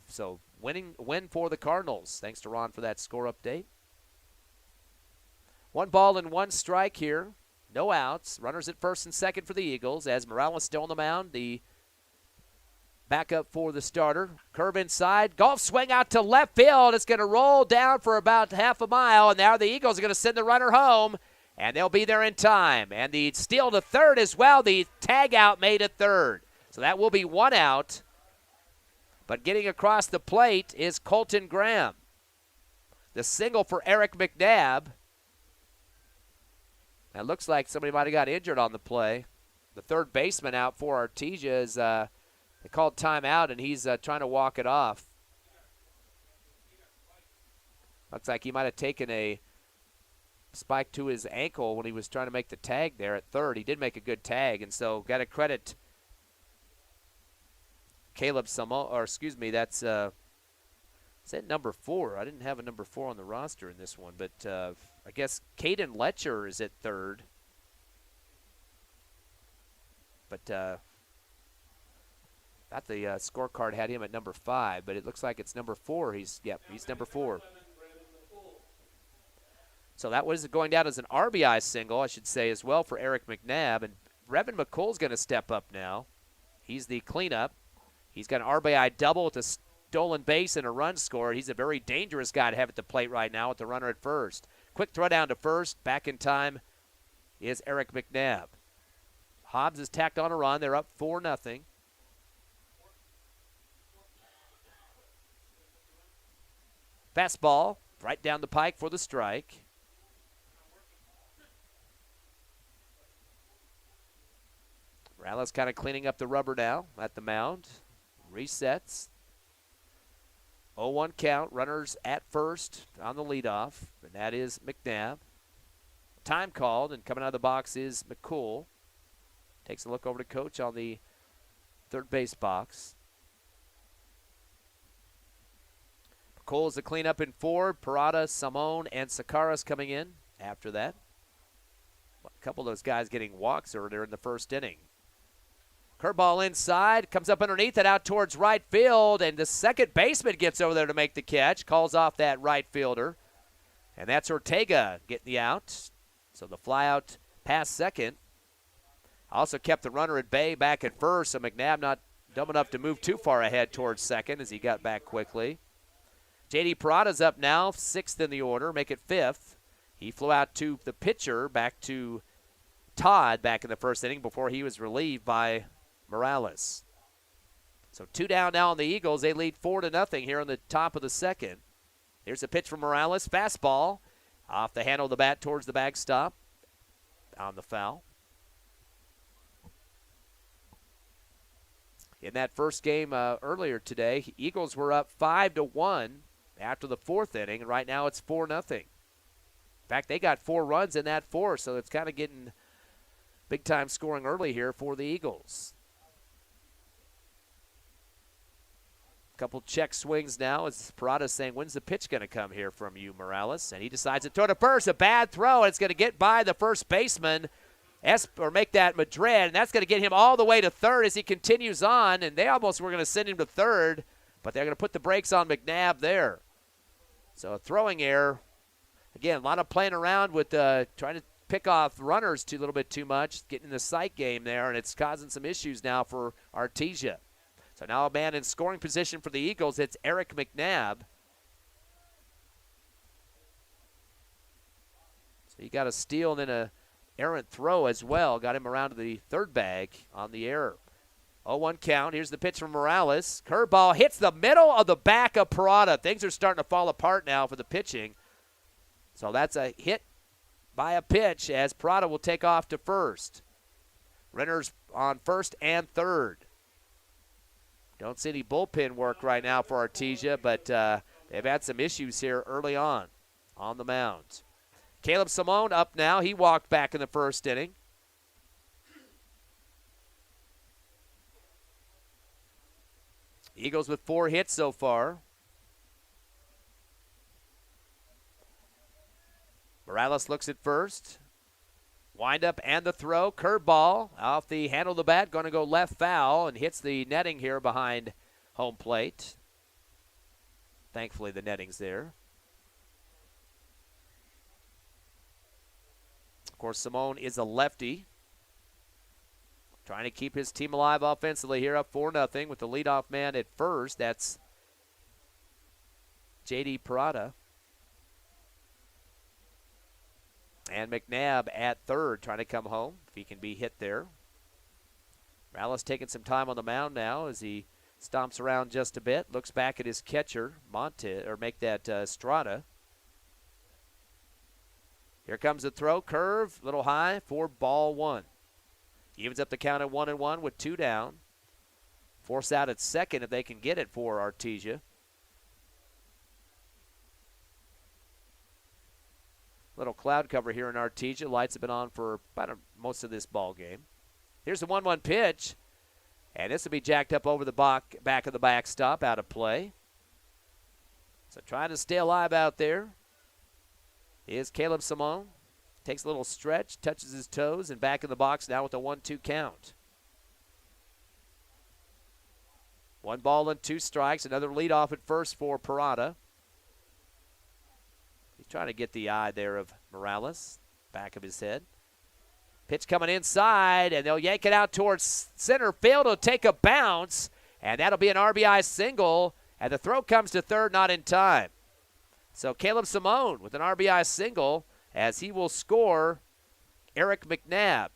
So win for the Cardinals. Thanks to Ron for that score update. 1 ball and 1 strike here. No outs. Runners at first and second for the Eagles as Morales still on the mound. The backup for the starter. Curve inside. Golf swing out to left field. It's going to roll down for about half a mile. And now the Eagles are going to send the runner home. And they'll be there in time. And the steal to third as well. The tag out made at third. So that will be 1 out. But getting across the plate is Colton Graham. The single for Eric McNabb. It looks like somebody might have got injured on the play. The third baseman out for Artesia is they called timeout, and he's trying to walk it off. Looks like he might have taken a spike to his ankle when he was trying to make the tag there at third. He did make a good tag, and so got to credit Caleb Samo, or excuse me, that's is that number 4? I didn't have a number 4 on the roster in this one, but I guess Caden Letcher is at third. But thought the scorecard had him at number 5, but it looks like it's number 4. He's number 4. So that was going down as an RBI single, I should say, as well for Eric McNabb. And Brevin McCool's going to step up now. He's the cleanup. He's got an RBI double with a stolen base and a run scored. He's a very dangerous guy to have at the plate right now with the runner at first. Quick throw down to first. Back in time is Eric McNabb. Hobbs has tacked on a run. They're up 4-0. Fastball right down the pike for the strike. Morales kind of cleaning up the rubber now at the mound. Resets. 0-1 count. Runners at first on the leadoff, and that is McNabb. Time called, and coming out of the box is McCool. Takes a look over to coach on the third base box. McCool is the cleanup in Ford. Parada, Simone, and Sakaras coming in after that. A couple of those guys getting walks earlier in the first inning. Curveball inside, comes up underneath it out towards right field, and the second baseman gets over there to make the catch, calls off that right fielder. And that's Ortega getting the out. So the fly out past second. Also kept the runner at bay back at first, so McNabb not dumb enough to move too far ahead towards second as he got back quickly. J.D. Parada's up now, 6th in the order, make it 5th. He flew out to the pitcher, back to Todd back in the first inning before he was relieved by Morales. So 2 down now on the Eagles. They lead 4-0 here in the top of the second. Here's a pitch from Morales. Fastball off the handle of the bat towards the backstop on the foul. In that first game earlier today, Eagles were up 5-1 after the 4th inning, and right now it's 4-0. In fact, they got 4 runs in that 4, so it's kind of getting big-time scoring early here for the Eagles. Couple check swings now as Parada saying, when's the pitch going to come here from you, Morales? And he decides to throw to first. A bad throw, and it's going to get by the first baseman, or make that Madrid, and that's going to get him all the way to third as he continues on, and they almost were going to send him to third, but they're going to put the brakes on McNabb there. So a throwing error. Again, a lot of playing around with trying to pick off runners a little bit too much, getting in the sight game there, and it's causing some issues now for Artesia. So now a man in scoring position for the Eagles, it's Eric McNabb. So he got a steal and then a errant throw as well. Got him around to the third bag on the error. 0-1 count. Here's the pitch from Morales. Curveball hits the middle of the back of Parada. Things are starting to fall apart now for the pitching. So that's a hit by a pitch as Parada will take off to first. Runners on first and third. Don't see any bullpen work right now for Artesia, but they've had some issues here early on. on the mound. Caleb Simone up now. He walked back in the first inning. Eagles with 4 hits so far. Morales looks at first. Wind up and the throw. Curveball off the handle of the bat. Going to go left foul and hits the netting here behind home plate. Thankfully, the netting's there. Of course, Simone is a lefty. Trying to keep his team alive offensively here, up 4-0 with the leadoff man at first. That's J.D. Parada. And McNabb at third, trying to come home if he can be hit there. Morales taking some time on the mound now as he stomps around just a bit. Looks back at his catcher, Strada. Here comes the throw, curve, little high for ball 1. Evens up the count at 1-1 with 2 down. Force out at second if they can get it for Artesia. Little cloud cover here in Artesia. Lights have been on for about most of this ball game. Here's the 1-1 pitch. And this will be jacked up over the back of the backstop, out of play. So trying to stay alive out there is Caleb Simone. Takes a little stretch, touches his toes, and back in the box now with a 1-2 count. 1 ball and 2 strikes. Another leadoff at first for Parada. He's trying to get the eye there of Morales, back of his head. Pitch coming inside, and they'll yank it out towards center field. It'll take a bounce, and that'll be an RBI single, and the throw comes to third, not in time. So Caleb Simone with an RBI single as he will score Eric McNabb.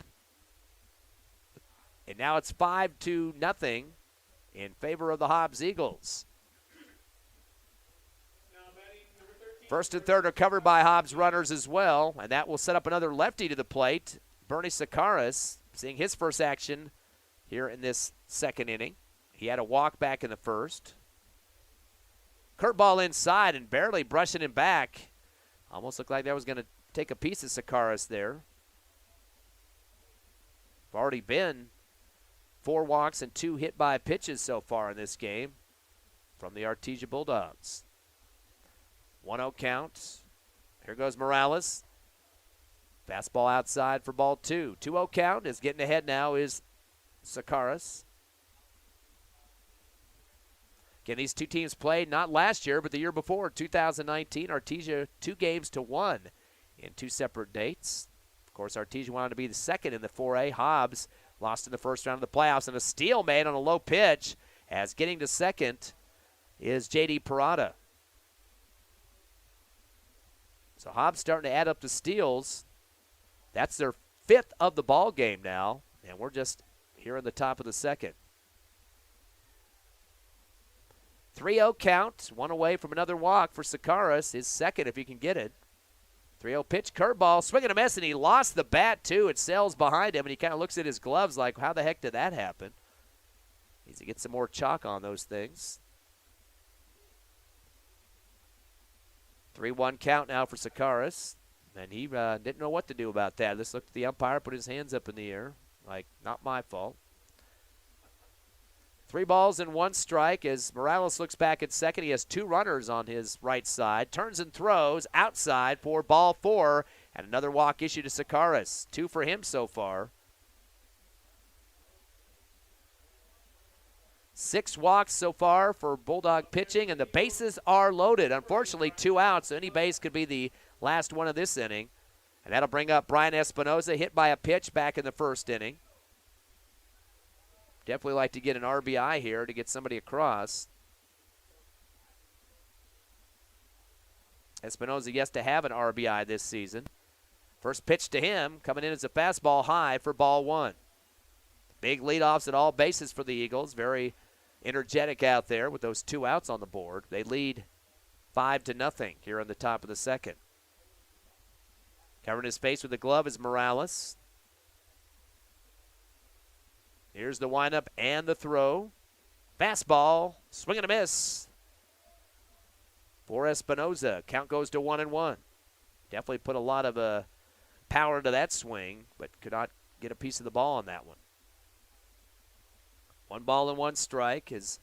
And now it's 5-0 in favor of the Hobbs Eagles. First and third are covered by Hobbs runners as well, and that will set up another lefty to the plate. Bernie Sakaris seeing his first action here in this second inning. He had a walk back in the first. Curveball inside and barely brushing him back. Almost looked like that was going to take a piece of Sakaris there. Already been 4 walks and 2 hit by pitches so far in this game from the Artesia Bulldogs. 1-0 count. Here goes Morales. Fastball outside for ball 2. 2-0 count. Is getting ahead now is Sakaris. Again, these two teams played not last year, but the year before, 2019. Artesia 2-1 in 2 separate dates. Of course, Artesia wanted to be the second in the 4A. Hobbs lost in the first round of the playoffs, and a steal made on a low pitch as getting to second is J.D. Parada. So Hobbs starting to add up the steals. That's their 5th of the ball game now, and we're just here in the top of the second. 3-0 count, 1 away from another walk for Sakaris, his second if he can get it. 3-0 pitch, curveball, swing and a miss, and he lost the bat too. It sails behind him, and he kind of looks at his gloves like, how the heck did that happen? Needs to get some more chalk on those things. 3-1 count now for Sakaris, and he didn't know what to do about that. Let's look at the umpire, put his hands up in the air, like, not my fault. 3 balls and 1 strike as Morales looks back at second. He has 2 runners on his right side. Turns and throws outside for ball 4, and another walk issued to Sakaris. 2 for him so far. 6 walks so far for Bulldog pitching, and the bases are loaded. Unfortunately, 2 outs, so any base could be the last one of this inning. And that'll bring up Brian Espinoza, hit by a pitch back in the first inning. Definitely like to get an RBI here to get somebody across. Espinoza yet to have an RBI this season. First pitch to him, coming in as a fastball high for ball 1. Big leadoffs at all bases for the Eagles. Very energetic out there with those 2 outs on the board. They lead 5-0 here on the top of the second. Covering his face with the glove is Morales. Here's the windup and the throw. Fastball, swing and a miss for Espinoza. Count goes to 1-1. Definitely put a lot of power into that swing, but could not get a piece of the ball on that one. 1 ball and 1 strike as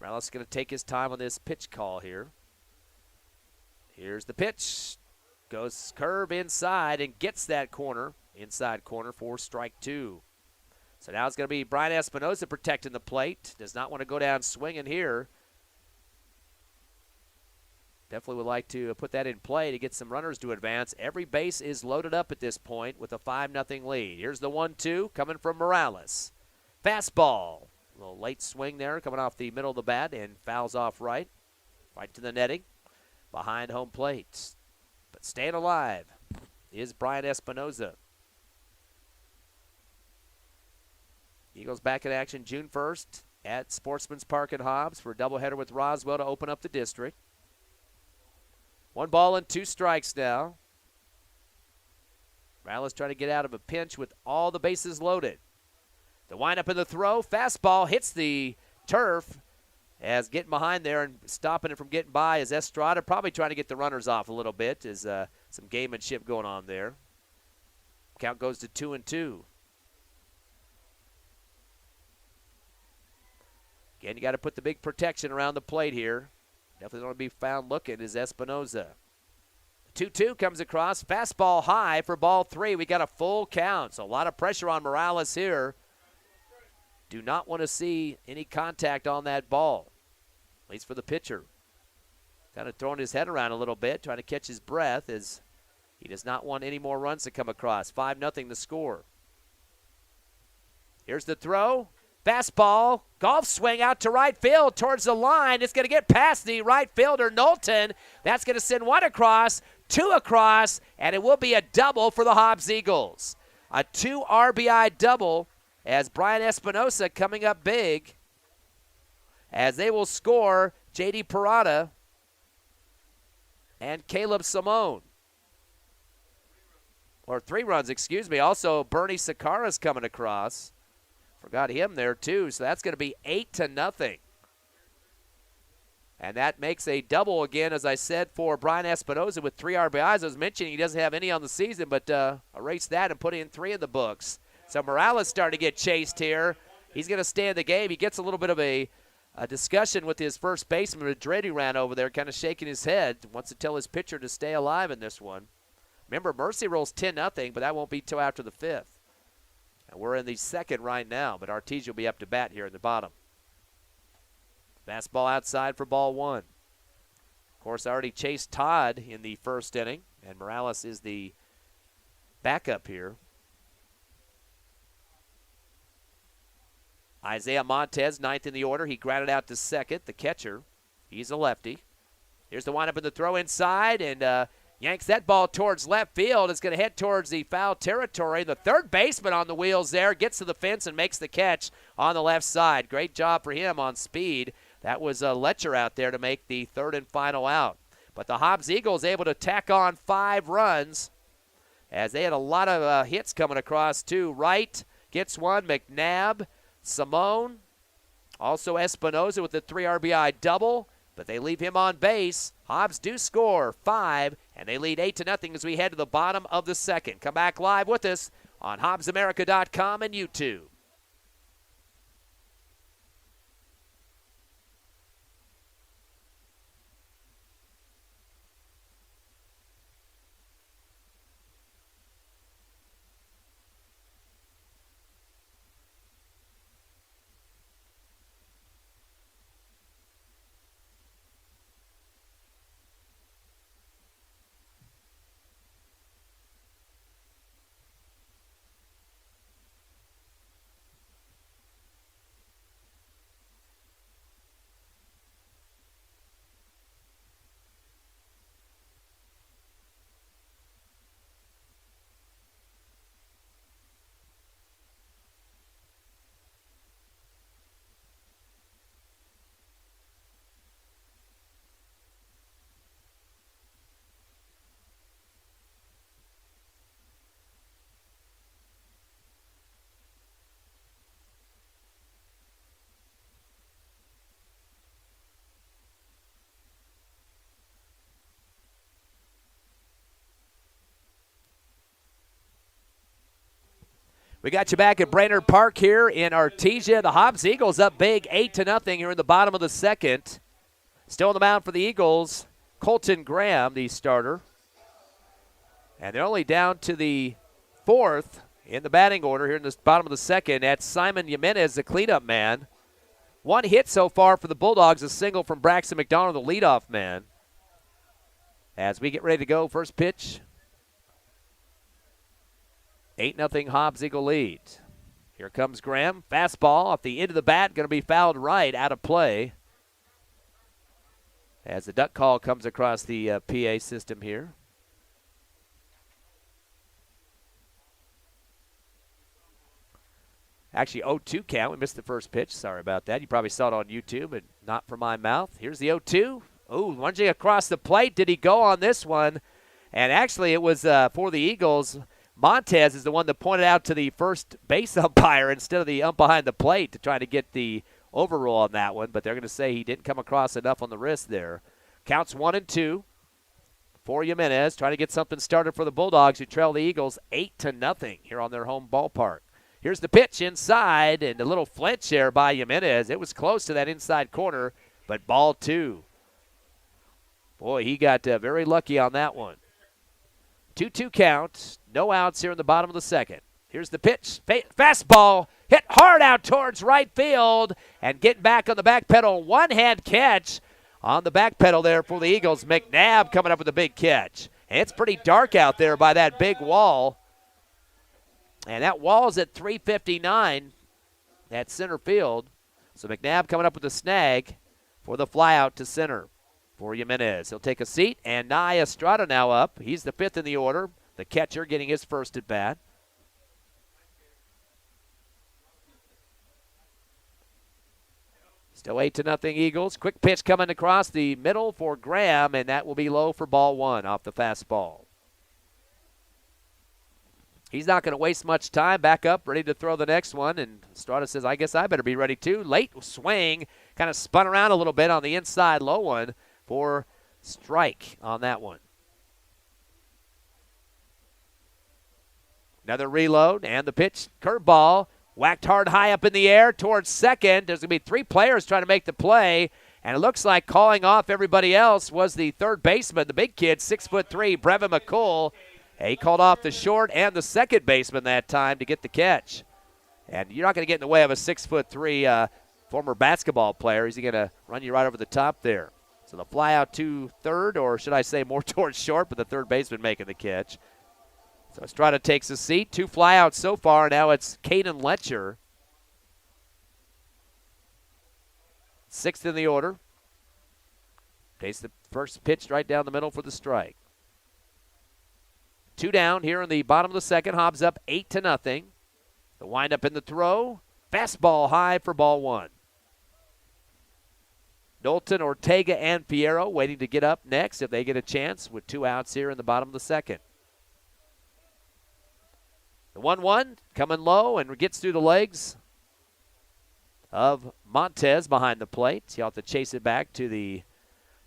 Morales going to take his time on this pitch call here. Here's the pitch. Goes curve inside and gets that corner, inside corner for strike 2. So now it's going to be Brian Espinosa protecting the plate. Does not want to go down swinging here. Definitely would like to put that in play to get some runners to advance. Every base is loaded up at this point with a 5-0 lead. Here's the 1-2 coming from Morales. Fastball. A little late swing there coming off the middle of the bat and fouls off right. Right to the netting. Behind home plate. But staying alive is Brian Espinosa. Eagles back in action June 1st at Sportsman's Park in Hobbs for a doubleheader with Roswell to open up the district. 1 ball and 2 strikes now. Morales trying to get out of a pinch with all the bases loaded. The windup in the throw. Fastball hits the turf as getting behind there and stopping it from getting by is Estrada. Probably trying to get the runners off a little bit. Is some gamemanship going on there. Count goes to 2-2. Again, you got to put the big protection around the plate here. Definitely don't want to be found looking is Espinosa. 2-2 comes across. Fastball high for ball 3. We got a full count. So a lot of pressure on Morales here. Do not want to see any contact on that ball, at least for the pitcher. Kind of throwing his head around a little bit, trying to catch his breath as he does not want any more runs to come across. 5-0 the score. Here's the throw. Fastball, golf swing out to right field towards the line. It's going to get past the right fielder, Knowlton. That's going to send 1 across, 2 across, and it will be a double for the Hobbs Eagles. A 2 RBI double as Brian Espinosa coming up big as they will score J.D. Parada and Caleb Simone. Or 3 runs, excuse me. Also, Bernie Sakara's coming across. Forgot him there, too. So that's going to be 8-0. And that makes a double again, as I said, for Brian Espinosa with 3 RBIs. I was mentioning he doesn't have any on the season, but erase that and put in 3 in the books. So Morales starting to get chased here. He's going to stay in the game. He gets a little bit of a discussion with his first baseman, Madrid, who ran over there, kind of shaking his head. Wants to tell his pitcher to stay alive in this one. Remember, Mercy rolls 10-0, but that won't be till after the 5th. And we're in the 2nd right now, but Artesia will be up to bat here in the bottom. Fastball outside for ball 1. Of course, I already chased Todd in the 1st inning, and Morales is the backup here. Isaiah Montez, 9th in the order. He grounded out to 2nd, the catcher. He's a lefty. Here's the windup in the throw inside, and yanks that ball towards left field. It's going to head towards the foul territory. The third baseman on the wheels there gets to the fence and makes the catch on the left side. Great job for him on speed. That was Letcher out there to make the 3rd and final out. But the Hobbs Eagles able to tack on 5 runs as they had a lot of hits coming across too. Wright gets 1, McNabb, Simone, also Espinosa with the 3 RBI double. But they leave him on base. Hobbs do score 5, and they lead 8-0 as we head to the bottom of the 2nd. Come back live with us on HobbsAmerica.com and YouTube. We got you back at Brainerd Park here in Artesia. The Hobbs Eagles up big 8-0 here in the bottom of the second. Still on the mound for the Eagles, Colton Graham, the starter. And they're only down to the fourth in the batting order here in the bottom of the second. That's Simon Jimenez, the cleanup man. One hit so far for the Bulldogs, a single from Braxton McDonald, the leadoff man. As we get ready to go, first pitch. 8-0 Hobbs Eagle lead. Here comes Graham. Fastball off the end of the bat, going to be fouled right, out of play. As the duck call comes across the PA system here. Actually, 0-2 count. We missed the first pitch. Sorry about that. You probably saw it on YouTube, but not from my mouth. Here's the 0-2. Ooh, lunging across the plate. Did he go on this one? And actually, it was for the Eagles. Montez is the one that pointed out to the first base umpire instead of the ump behind the plate to try to get the overrule on that one. But they're going to say he didn't come across enough on the wrist there. Counts 1-2 for Jimenez. Trying to get something started for the Bulldogs, who trail the Eagles 8-0 here on their home ballpark. Here's the pitch inside, and a little flinch there by Jimenez. It was close to that inside corner, but ball two. Boy, he got very lucky on that one. 2-2 count. No outs here in the bottom of the second. Here's the pitch. Fastball hit hard out towards right field, and getting back on the back pedal. One-hand catch on the back pedal there for the Eagles. McNabb coming up with a big catch. And it's pretty dark out there by that big wall. And that wall's at 359 at center field. So McNabb coming up with a snag for the fly out to center for Jimenez. He'll take a seat, and Nye Estrada now up. He's the fifth in the order. The catcher getting his first at bat. Still 8-0 Eagles. Quick pitch coming across the middle for Graham, and that will be low for ball one off the fastball. He's not going to waste much time. Back up, ready to throw the next one. And Estrada says, I guess I better be ready too. Late swing, kind of spun around a little bit on the inside low one for strike on that one. Another reload, and the pitch, curveball, whacked hard high up in the air towards second. There's going to be three players trying to make the play. And it looks like calling off everybody else was the third baseman, the big kid, 6'3", Brevin McCool. He called off the short and the second baseman that time to get the catch. And you're not going to get in the way of a 6'3" former basketball player. He's going to run you right over the top there. So the fly out to third, or should I say more towards short, but the third baseman making the catch. So Estrada takes a seat. Two flyouts so far. Now it's Caden Letcher. Sixth in the order. Takes the first pitch right down the middle for the strike. Two down here in the bottom of the second. Hobbs up 8-0. The windup in the throw. Fastball high for ball one. Knowlton, Ortega, and Fierro waiting to get up next if they get a chance with two outs here in the bottom of the second. The 1-1 coming low and gets through the legs of Montez behind the plate. He'll have to chase it back to the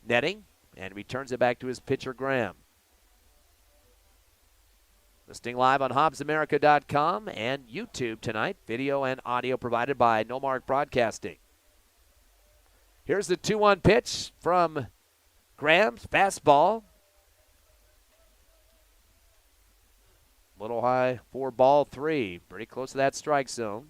netting and returns it back to his pitcher, Graham. Listening live on HobbsAmerica.com and YouTube tonight. Video and audio provided by No Mark Broadcasting. Here's the 2-1 pitch from Graham's fastball. Little high for ball three. Pretty close to that strike zone.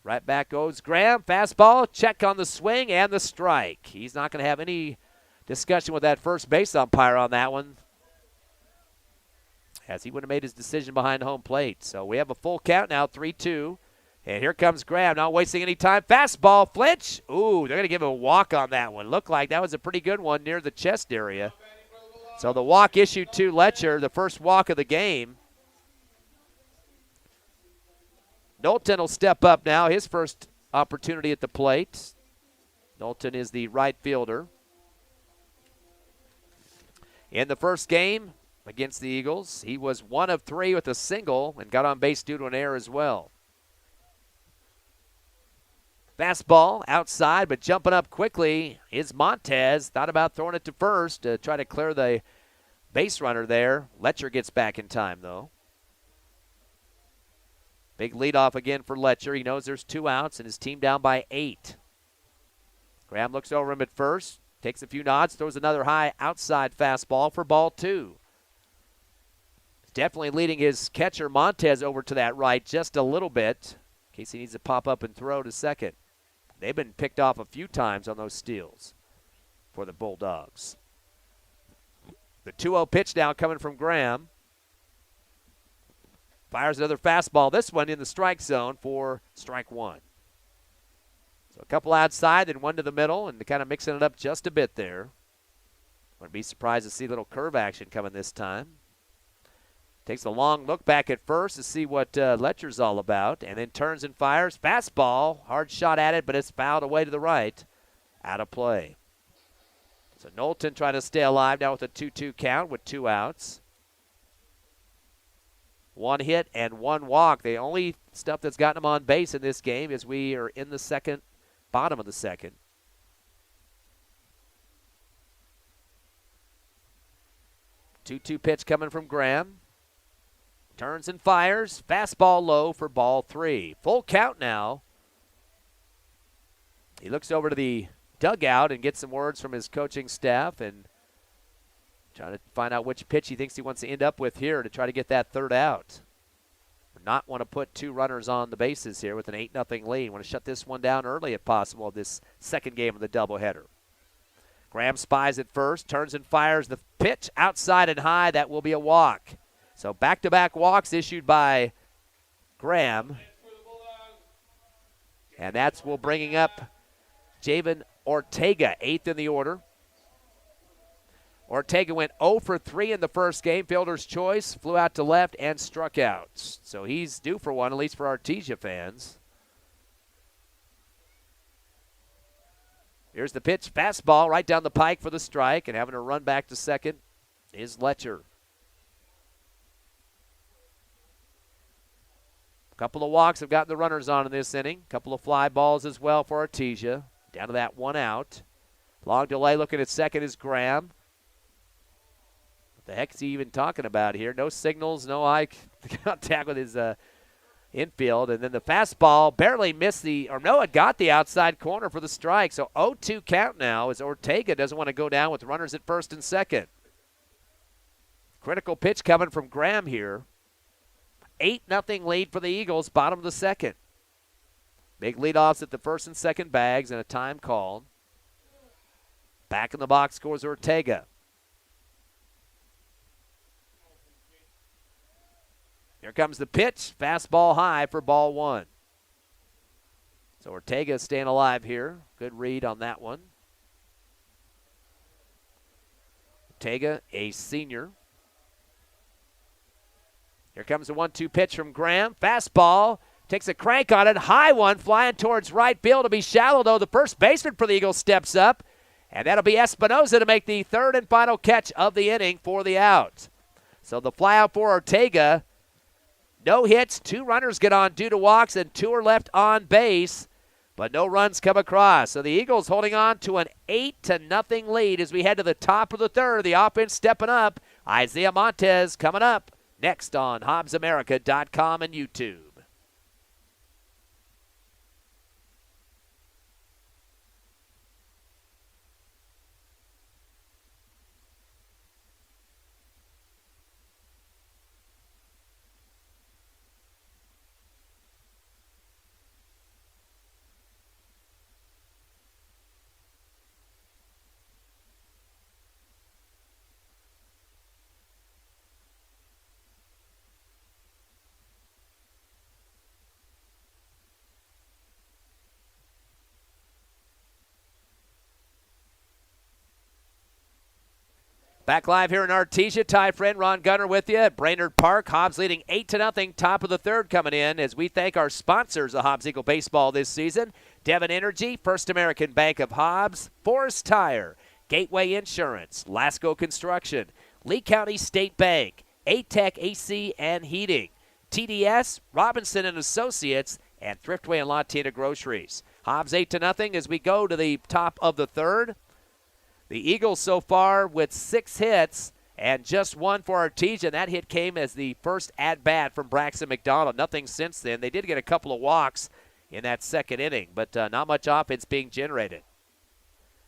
Right back goes Graham. Fastball, check on the swing and the strike. He's not going to have any discussion with that first base umpire on that one, as he would have made his decision behind home plate. So we have a full count now, 3-2. And here comes Graham, not wasting any time. Fastball, flinch. Ooh, they're going to give him a walk on that one. Looked like that was a pretty good one near the chest area. So the walk issued to Letcher, the first walk of the game. Knowlton will step up now, his first opportunity at the plate. Knowlton is the right fielder. In the first game against the Eagles, he was 1 of 3 with a single and got on base due to an error as well. Fastball outside, but jumping up quickly is Montez. Thought about throwing it to first to try to clear the base runner there. Letcher gets back in time, though. Big leadoff again for Letcher. He knows there's 2 outs and his team down by 8. Graham looks over him at first, takes a few nods, throws another high outside fastball for ball 2. He's definitely leading his catcher Montez over to that right just a little bit in case he needs to pop up and throw to second. They've been picked off a few times on those steals for the Bulldogs. The 2-0 pitch now coming from Graham. Fires another fastball, this one in the strike zone for strike 1. So a couple outside, then one to the middle, and kind of mixing it up just a bit there. Wouldn't be surprised to see a little curve action coming this time. Takes a long look back at first to see what Letcher's all about, and then turns and fires. Fastball, hard shot at it, but it's fouled away to the right. Out of play. So Knowlton trying to stay alive now with a 2-2 count with 2 outs. 1 hit and 1 walk. The only stuff that's gotten him on base in this game is we are in the second, bottom of the second. Two pitch coming from Graham. Turns and fires. Fastball low for ball 3. Full count now. He looks over to the dugout and gets some words from his coaching staff and trying to find out which pitch he thinks he wants to end up with here to try to get that 3rd out. Not want to put 2 runners on the bases here with an 8-0 lead. Want to shut this one down early if possible, this second game of the doubleheader. Graham spies at first, turns and fires the pitch outside and high. That will be a walk. So back-to-back walks issued by Graham. And that's will bringing up Javen Ortega, 8th in the order. Ortega went 0 for 3 in the first game. Fielder's choice, flew out to left and struck out. So he's due for one, at least for Artesia fans. Here's the pitch, fastball right down the pike for the strike, and having to run back to second is Letcher. A couple of walks have gotten the runners on in this inning. A couple of fly balls as well for Artesia. Down to that 1 out. Long delay looking at second is Graham. What the heck is he even talking about here? No signals, no eye contact with his infield. And then the fastball barely missed it got the outside corner for the strike. So 0-2 count now as Ortega doesn't want to go down with runners at first and second. Critical pitch coming from Graham here. 8-0 lead for the Eagles, bottom of the second. Big leadoffs at the first and second bags and a time called. Back in the box scores Ortega. Here comes the pitch. Fastball high for ball 1. So Ortega staying alive here. Good read on that one. Ortega, a senior. Here comes the 1-2 pitch from Graham. Fastball. Takes a crank on it. High one flying towards right field. To be shallow, though. The first baseman for the Eagles steps up. And that'll be Espinoza to make the 3rd and final catch of the inning for the out. So the fly out for Ortega. No hits. 2 runners get on due to walks, and 2 are left on base. But no runs come across. So the Eagles holding on to an 8-0 lead as we head to the top of the 3rd. The offense stepping up. Isaiah Montez coming up next on HobbsAmerica.com and YouTube. Back live here in Artesia. Ty friend Ron Gunner with you at Brainerd Park. Hobbs leading 8-0, top of the 3rd coming in as we thank our sponsors of Hobbs Eagle Baseball this season. Devon Energy, First American Bank of Hobbs, Forest Tire, Gateway Insurance, Lasco Construction, Lee County State Bank, A-Tech AC and Heating, TDS, Robinson and Associates, and Thriftway and Latina Groceries. Hobbs 8-0 as we go to the top of the 3rd. The Eagles so far with 6 hits And just one for Artesia. That hit came as the first at-bat from Braxton McDonald. Nothing since then. They did get a couple of walks in that second inning, but not much offense being generated.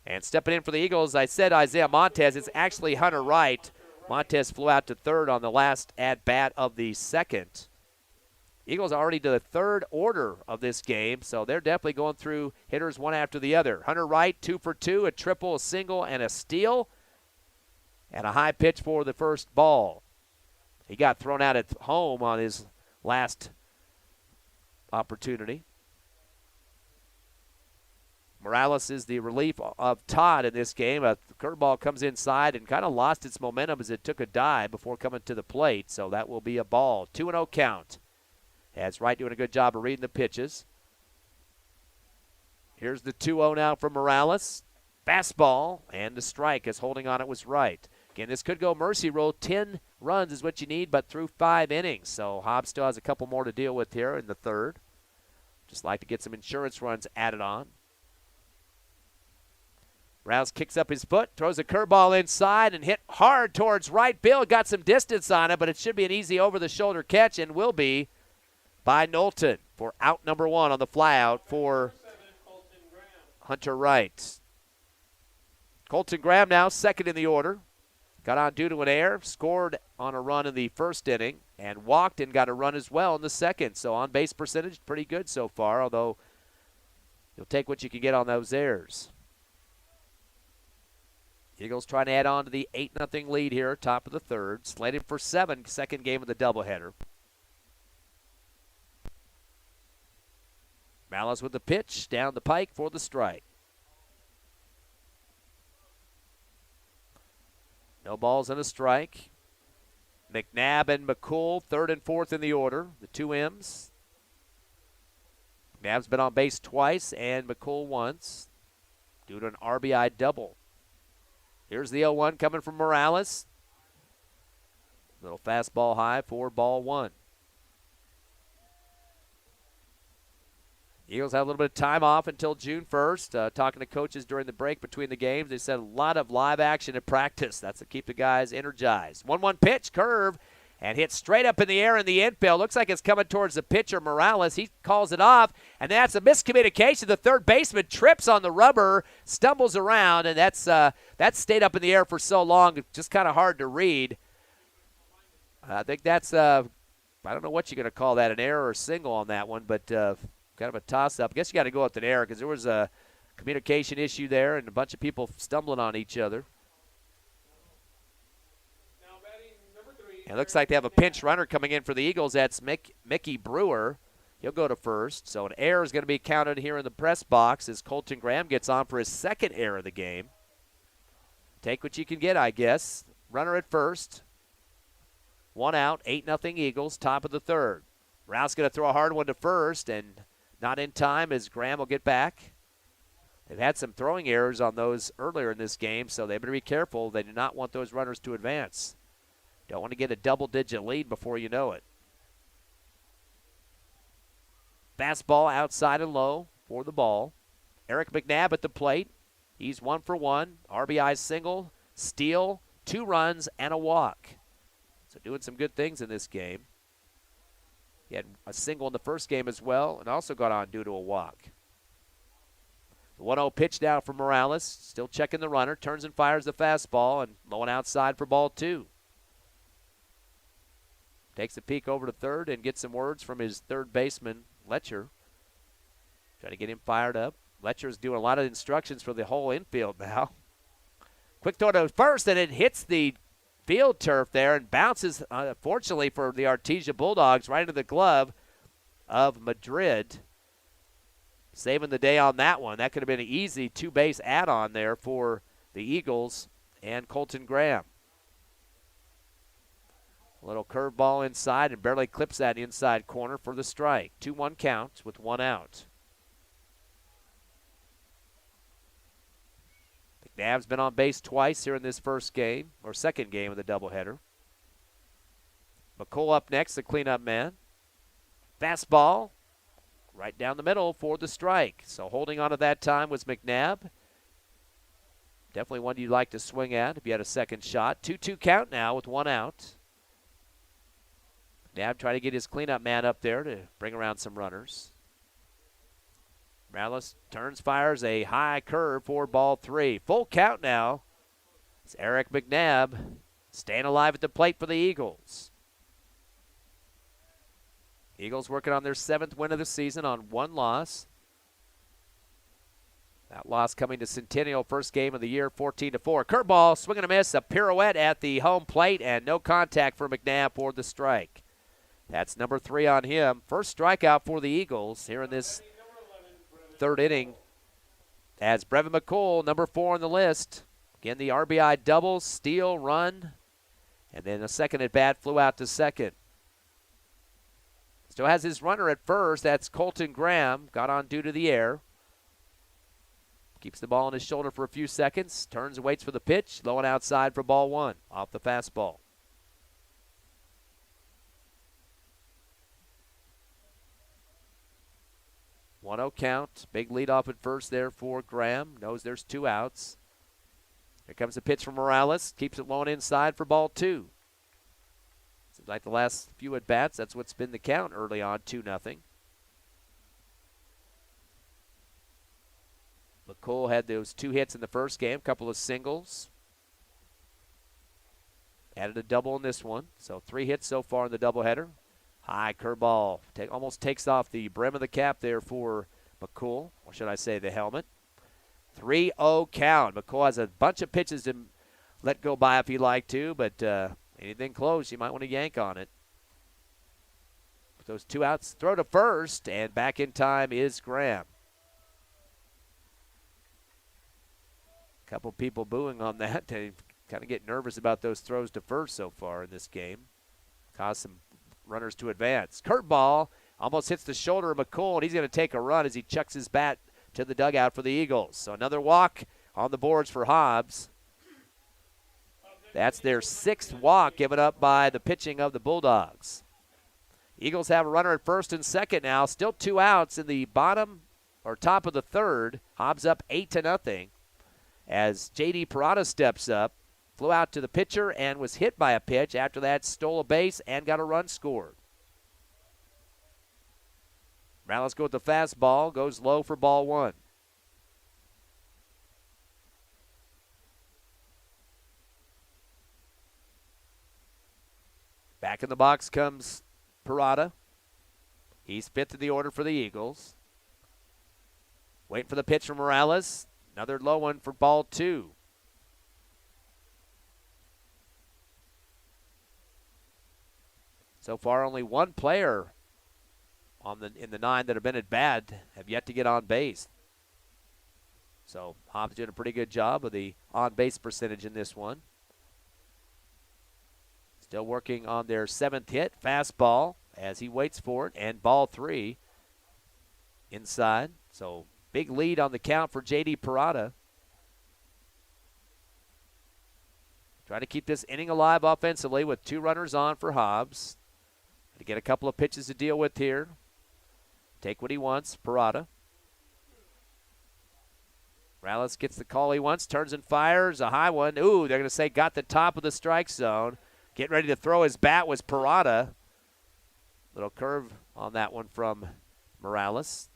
And stepping in for the Eagles, I said Isaiah Montez. It's actually Hunter Wright. Montez flew out to third on the last at-bat of the second. Eagles already to the third order of this game, so they're definitely going through hitters one after the other. Hunter Wright, 2 for 2, a triple, a single, and a steal. And a high pitch for the first ball. He got thrown out at home on his last opportunity. Morales is the relief of Todd in this game. A curveball comes inside and kind of lost its momentum as it took a dive before coming to the plate, so that will be a ball. 2-0 count. That's Wright doing a good job of reading the pitches. Here's the 2-0 now from Morales. Fastball, and the strike as holding on it was Wright. Again, this could go mercy rule. 10 runs is what you need, but through 5 innings. So Hobbs still has a couple more to deal with here in the third. Just like to get some insurance runs added on. Rouse kicks up his foot, throws a curveball inside, and hit hard towards right field. Got some distance on it, but it should be an easy over-the-shoulder catch, and will be by Knowlton for out number 1 on the flyout for Hunter Wright. Colton Graham now second in the order. Got on due to an error, scored on a run in the first inning, and walked and got a run as well in the second. So on-base percentage, pretty good so far, although you'll take what you can get on those errors. Eagles trying to add on to the 8-0 lead here, top of the third. Slated for 7, second game of the doubleheader. Malice with the pitch, down the pike for the strike. No balls and a strike. McNabb and McCool, third and fourth in the order, the 2 M's. McNabb's been on base twice and McCool once due to an RBI double. Here's the 0-1 coming from Morales. Little fastball high for ball 1. Eagles have a little bit of time off until June 1st. Talking to coaches during the break between the games, they said a lot of live action at practice. That's to keep the guys energized. 1-1 pitch, curve, and hit straight up in the air in the infield. Looks like it's coming towards the pitcher, Morales. He calls it off, and that's a miscommunication. The third baseman trips on the rubber, stumbles around, and that's stayed up in the air for so long, it's just kind of hard to read. I think that's, I don't know what you're going to call that, an error or single on that one, but kind of a toss-up. I guess you got to go with an error because there was a communication issue there and a bunch of people stumbling on each other. Now batting number 3. And it looks like they have a pinch runner coming in for the Eagles. That's Mickey Brewer. He'll go to first. So an error is going to be counted here in the press box as Colton Graham gets on for his second error of the game. Take what you can get, I guess. Runner at first. 1 out, 8-0 Eagles, top of the third. Rouse going to throw a hard one to first, and not in time as Graham will get back. They've had some throwing errors on those earlier in this game, so they better be careful. They do not want those runners to advance. Don't want to get a double-digit lead before you know it. Fastball outside and low for the ball. Eric McNabb at the plate. He's 1 for 1. RBI single, steal, 2 runs, and a walk. So doing some good things in this game. He had a single in the first game as well and also got on due to a walk. The 1-0 pitch now for Morales. Still checking the runner. Turns and fires the fastball and low and outside for ball 2. Takes a peek over to third and gets some words from his third baseman, Letcher. Trying to get him fired up. Letcher's doing a lot of instructions for the whole infield now. Quick throw to first, and it hits the field turf there and bounces, fortunately for the Artesia Bulldogs, right into the glove of Madrid. Saving the day on that one. That could have been an easy 2-base add-on there for the Eagles and Colton Graham. A little curveball inside and barely clips that inside corner for the strike. 2-1 count with 1 out. McNabb's been on base twice here in this first game, or second game of the doubleheader. McCool up next, the cleanup man. Fastball right down the middle for the strike. So holding on at that time was McNabb. Definitely one you'd like to swing at if you had a second shot. 2-2 count now with one out. McNabb trying to get his cleanup man up there to bring around some runners. Morales turns, fires a high curve for ball 3. Full count now. It's Eric McNabb staying alive at the plate for the Eagles. Eagles working on their 7th win of the season on 1 loss. That loss coming to Centennial, first game of the year, 14-4. Curveball, swing and a miss, a pirouette at the home plate, and no contact for McNabb for the strike. That's number 3 on him. First strikeout for the Eagles here in this 3rd inning. As Brevin McCool, number 4 on the list. Again, the RBI double, steal, run, and then a second at bat flew out to second. Still has his runner at first. That's Colton Graham. Got on due to the air. Keeps the ball on his shoulder for a few seconds. Turns and waits for the pitch. Low and outside for ball 1 off the fastball. One-zero count. Big lead off at first there for Graham. Knows there's 2 outs. Here comes the pitch from Morales. Keeps it low and inside for ball 2. Seems like the last few at-bats, that's what's been the count early on, 2-0. McCool had those 2 hits in the first game, couple of singles. Added a double in this one, so 3 hits so far in the doubleheader. High curveball, almost takes off the brim of the cap there for McCool, or should I say the helmet. 3-0 count. McCool has a bunch of pitches to let go by if he'd like to, but anything close, you might want to yank on it. With those 2 outs, throw to first, and back in time is Graham. Couple people booing on that. They kind of get nervous about those throws to first so far in this game. Caused some runners to advance. Curveball almost hits the shoulder of McCool, and he's going to take a run as he chucks his bat to the dugout for the Eagles. So another walk on the boards for Hobbs. That's their 6th walk given up by the pitching of the Bulldogs. Eagles have a runner at first and second now. Still 2 outs in the bottom or top of the 3rd. Hobbs up 8-0. As J.D. Parada steps up, flew out to the pitcher and was hit by a pitch. After that, stole a base and got a run scored. Morales go with the fastball, goes low for ball 1. Back in the box comes Parada. He's 5th in the order for the Eagles. Waiting for the pitch from Morales. Another low one for ball 2. So far, only one player in the 9 that have been at bat have yet to get on base. So Hobbs did a pretty good job of the on-base percentage in this one. Still working on their 7th hit, fastball, as he waits for it, and ball 3 inside. So big lead on the count for J.D. Parada. Trying to keep this inning alive offensively with 2 runners on for Hobbs. To get a couple of pitches to deal with here. Take what he wants, Parada. Morales gets the call he wants, turns and fires a high one. Ooh, they're going to say got the top of the strike zone. Getting ready to throw his bat was Parada. Little curve on that one from Morales.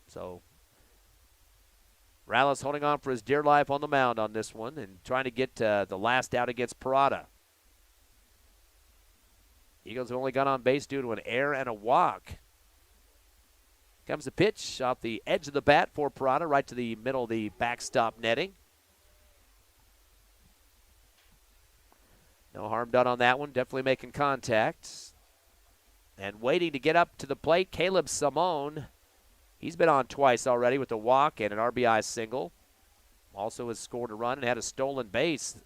So Morales holding on for his dear life on the mound on this one and trying to get the last out against Parada. Eagles have only got on base due to an error and a walk. Comes the pitch off the edge of the bat for Parada, right to the middle of the backstop netting. No harm done on that one. Definitely making contact. And waiting to get up to the plate, Caleb Simone. He's been on twice already with a walk and an RBI single. Also has scored a run and had a stolen base.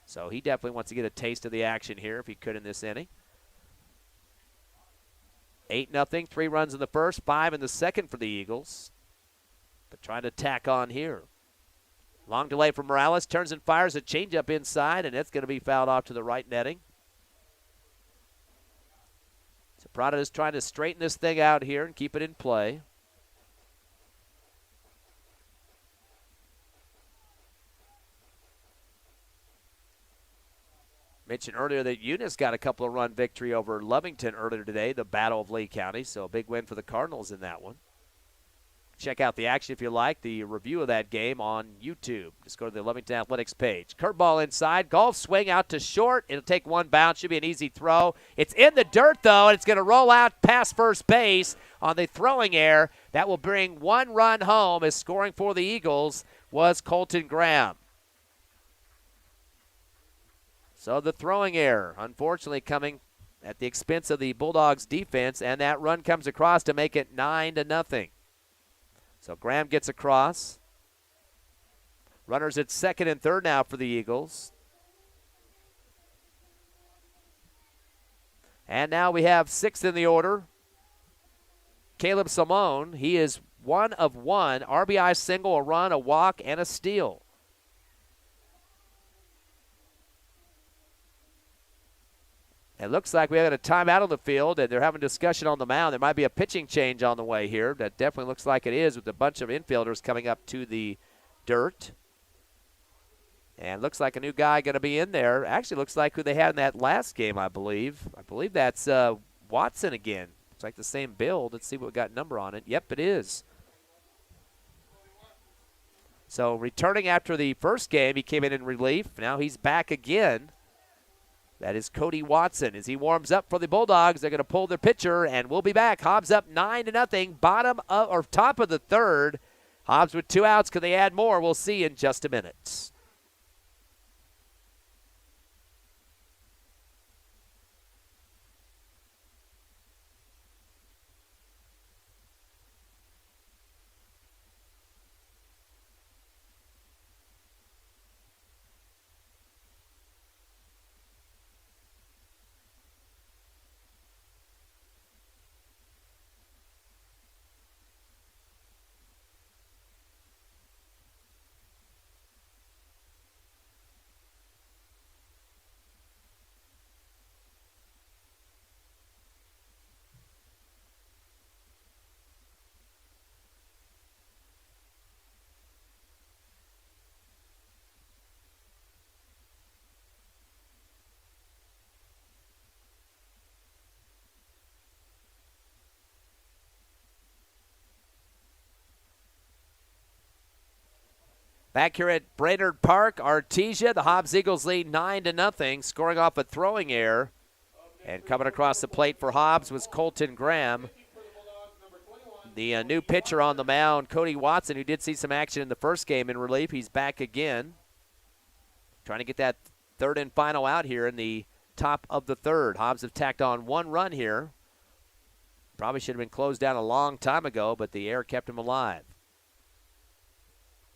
So he definitely wants to get a taste of the action here if he could in this inning. 8-0, 3 runs in the first, 5 in the second for the Eagles. But trying to tack on here. Long delay from Morales, turns and fires a changeup inside, and it's going to be fouled off to the right netting. So Parada is trying to straighten this thing out here and keep it in play. Mentioned earlier that Eunice got a couple of run victory over Lovington earlier today, the Battle of Lee County, so a big win for the Cardinals in that one. Check out the action if you like, the review of that game on YouTube. Just go to the Lovington Athletics page. Curveball inside, golf swing out to short. It'll take one bounce, should be an easy throw. It's in the dirt, though, and it's going to roll out past first base on the throwing error. That will bring one run home, as scoring for the Eagles was Colton Graham. So the throwing error, unfortunately, coming at the expense of the Bulldogs' defense, and that run comes across to make it 9-0. So Graham gets across. Runners at second and third now for the Eagles. And now we have sixth in the order. Caleb Simone. He is 1 of 1. RBI single, a run, a walk, and a steal. It looks like we have a timeout on the field, and they're having discussion on the mound. There might be a pitching change on the way here. That definitely looks like it is, with a bunch of infielders coming up to the dirt. And looks like a new guy going to be in there. Actually looks like who they had in that last game, I believe. I believe that's Watson again. It's like the same build. Let's see what we got number on it. Yep, it is. So returning after the first game, he came in relief. Now he's back again. That is Cody Watson. As he warms up for the Bulldogs, they're going to pull their pitcher, and we'll be back. Hobbs up 9-0, top of the third. Hobbs with 2 outs. Could they add more? We'll see in just a minute. Back here at Brainerd Park, Artesia, the Hobbs Eagles lead 9-0, scoring off a throwing error. And coming across the plate for Hobbs was Colton Graham. The new pitcher on the mound, Cody Watson, who did see some action in the first game in relief. He's back again. Trying to get that third and final out here in the top of the third. Hobbs have tacked on 1 run here. Probably should have been closed down a long time ago, but the air kept him alive.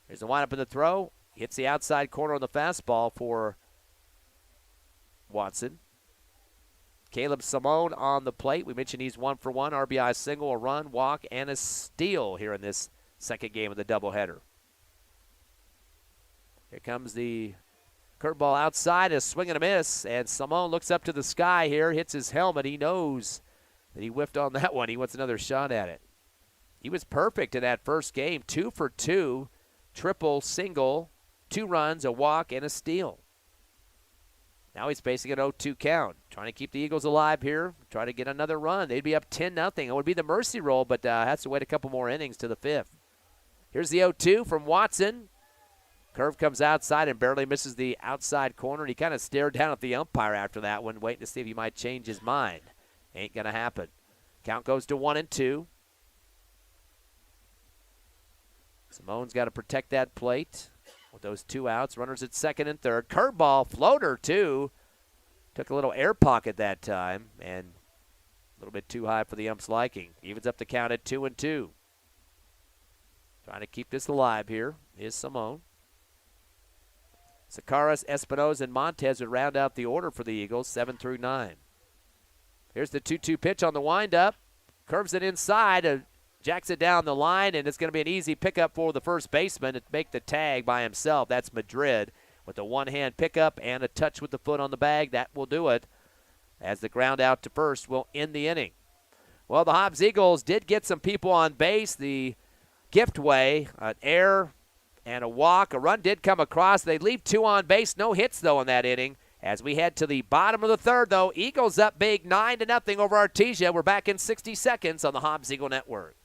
There's the windup in the throw. Hits the outside corner on the fastball for Watson. Caleb Simone on the plate. We mentioned he's 1 for 1. RBI single, a run, walk, and a steal here in this second game of the doubleheader. Here comes the curveball outside, a swing and a miss, and Simone looks up to the sky here, hits his helmet. He knows that he whiffed on that one. He wants another shot at it. He was perfect in that first game, 2 for 2. Triple, single, 2 runs, a walk, and a steal. Now he's facing an 0-2 count. Trying to keep the Eagles alive here. Try to get another run. They'd be up 10-0. It would be the mercy roll, but has to wait a couple more innings to the 5th. Here's the 0-2 from Watson. Curve comes outside and barely misses the outside corner. He kind of stared down at the umpire after that one, waiting to see if he might change his mind. Ain't going to happen. Count goes to 1-2. Simone's got to protect that plate with those 2 outs. Runners at second and third. Curveball, floater, too. Took a little air pocket that time, and a little bit too high for the ump's liking. Evens up the count at 2-2. Trying to keep this alive here is Simone. Sakaras, Espinoza, and Montez would round out the order for the Eagles, 7 through 9. Here's the 2-2 pitch on the windup. Curves it inside. Jacks it down the line, and it's going to be an easy pickup for the first baseman to make the tag by himself. That's Madrid with a one-hand pickup and a touch with the foot on the bag. That will do it, as the ground out to first will end the inning. Well, the Hobbs Eagles did get some people on base. The Giftway, an error and a walk. A run did come across. They leave 2 on base. No hits, though, in that inning. As we head to the bottom of the third, though, Eagles up big 9-0 over Artesia. We're back in 60 seconds on the Hobbs Eagle Network.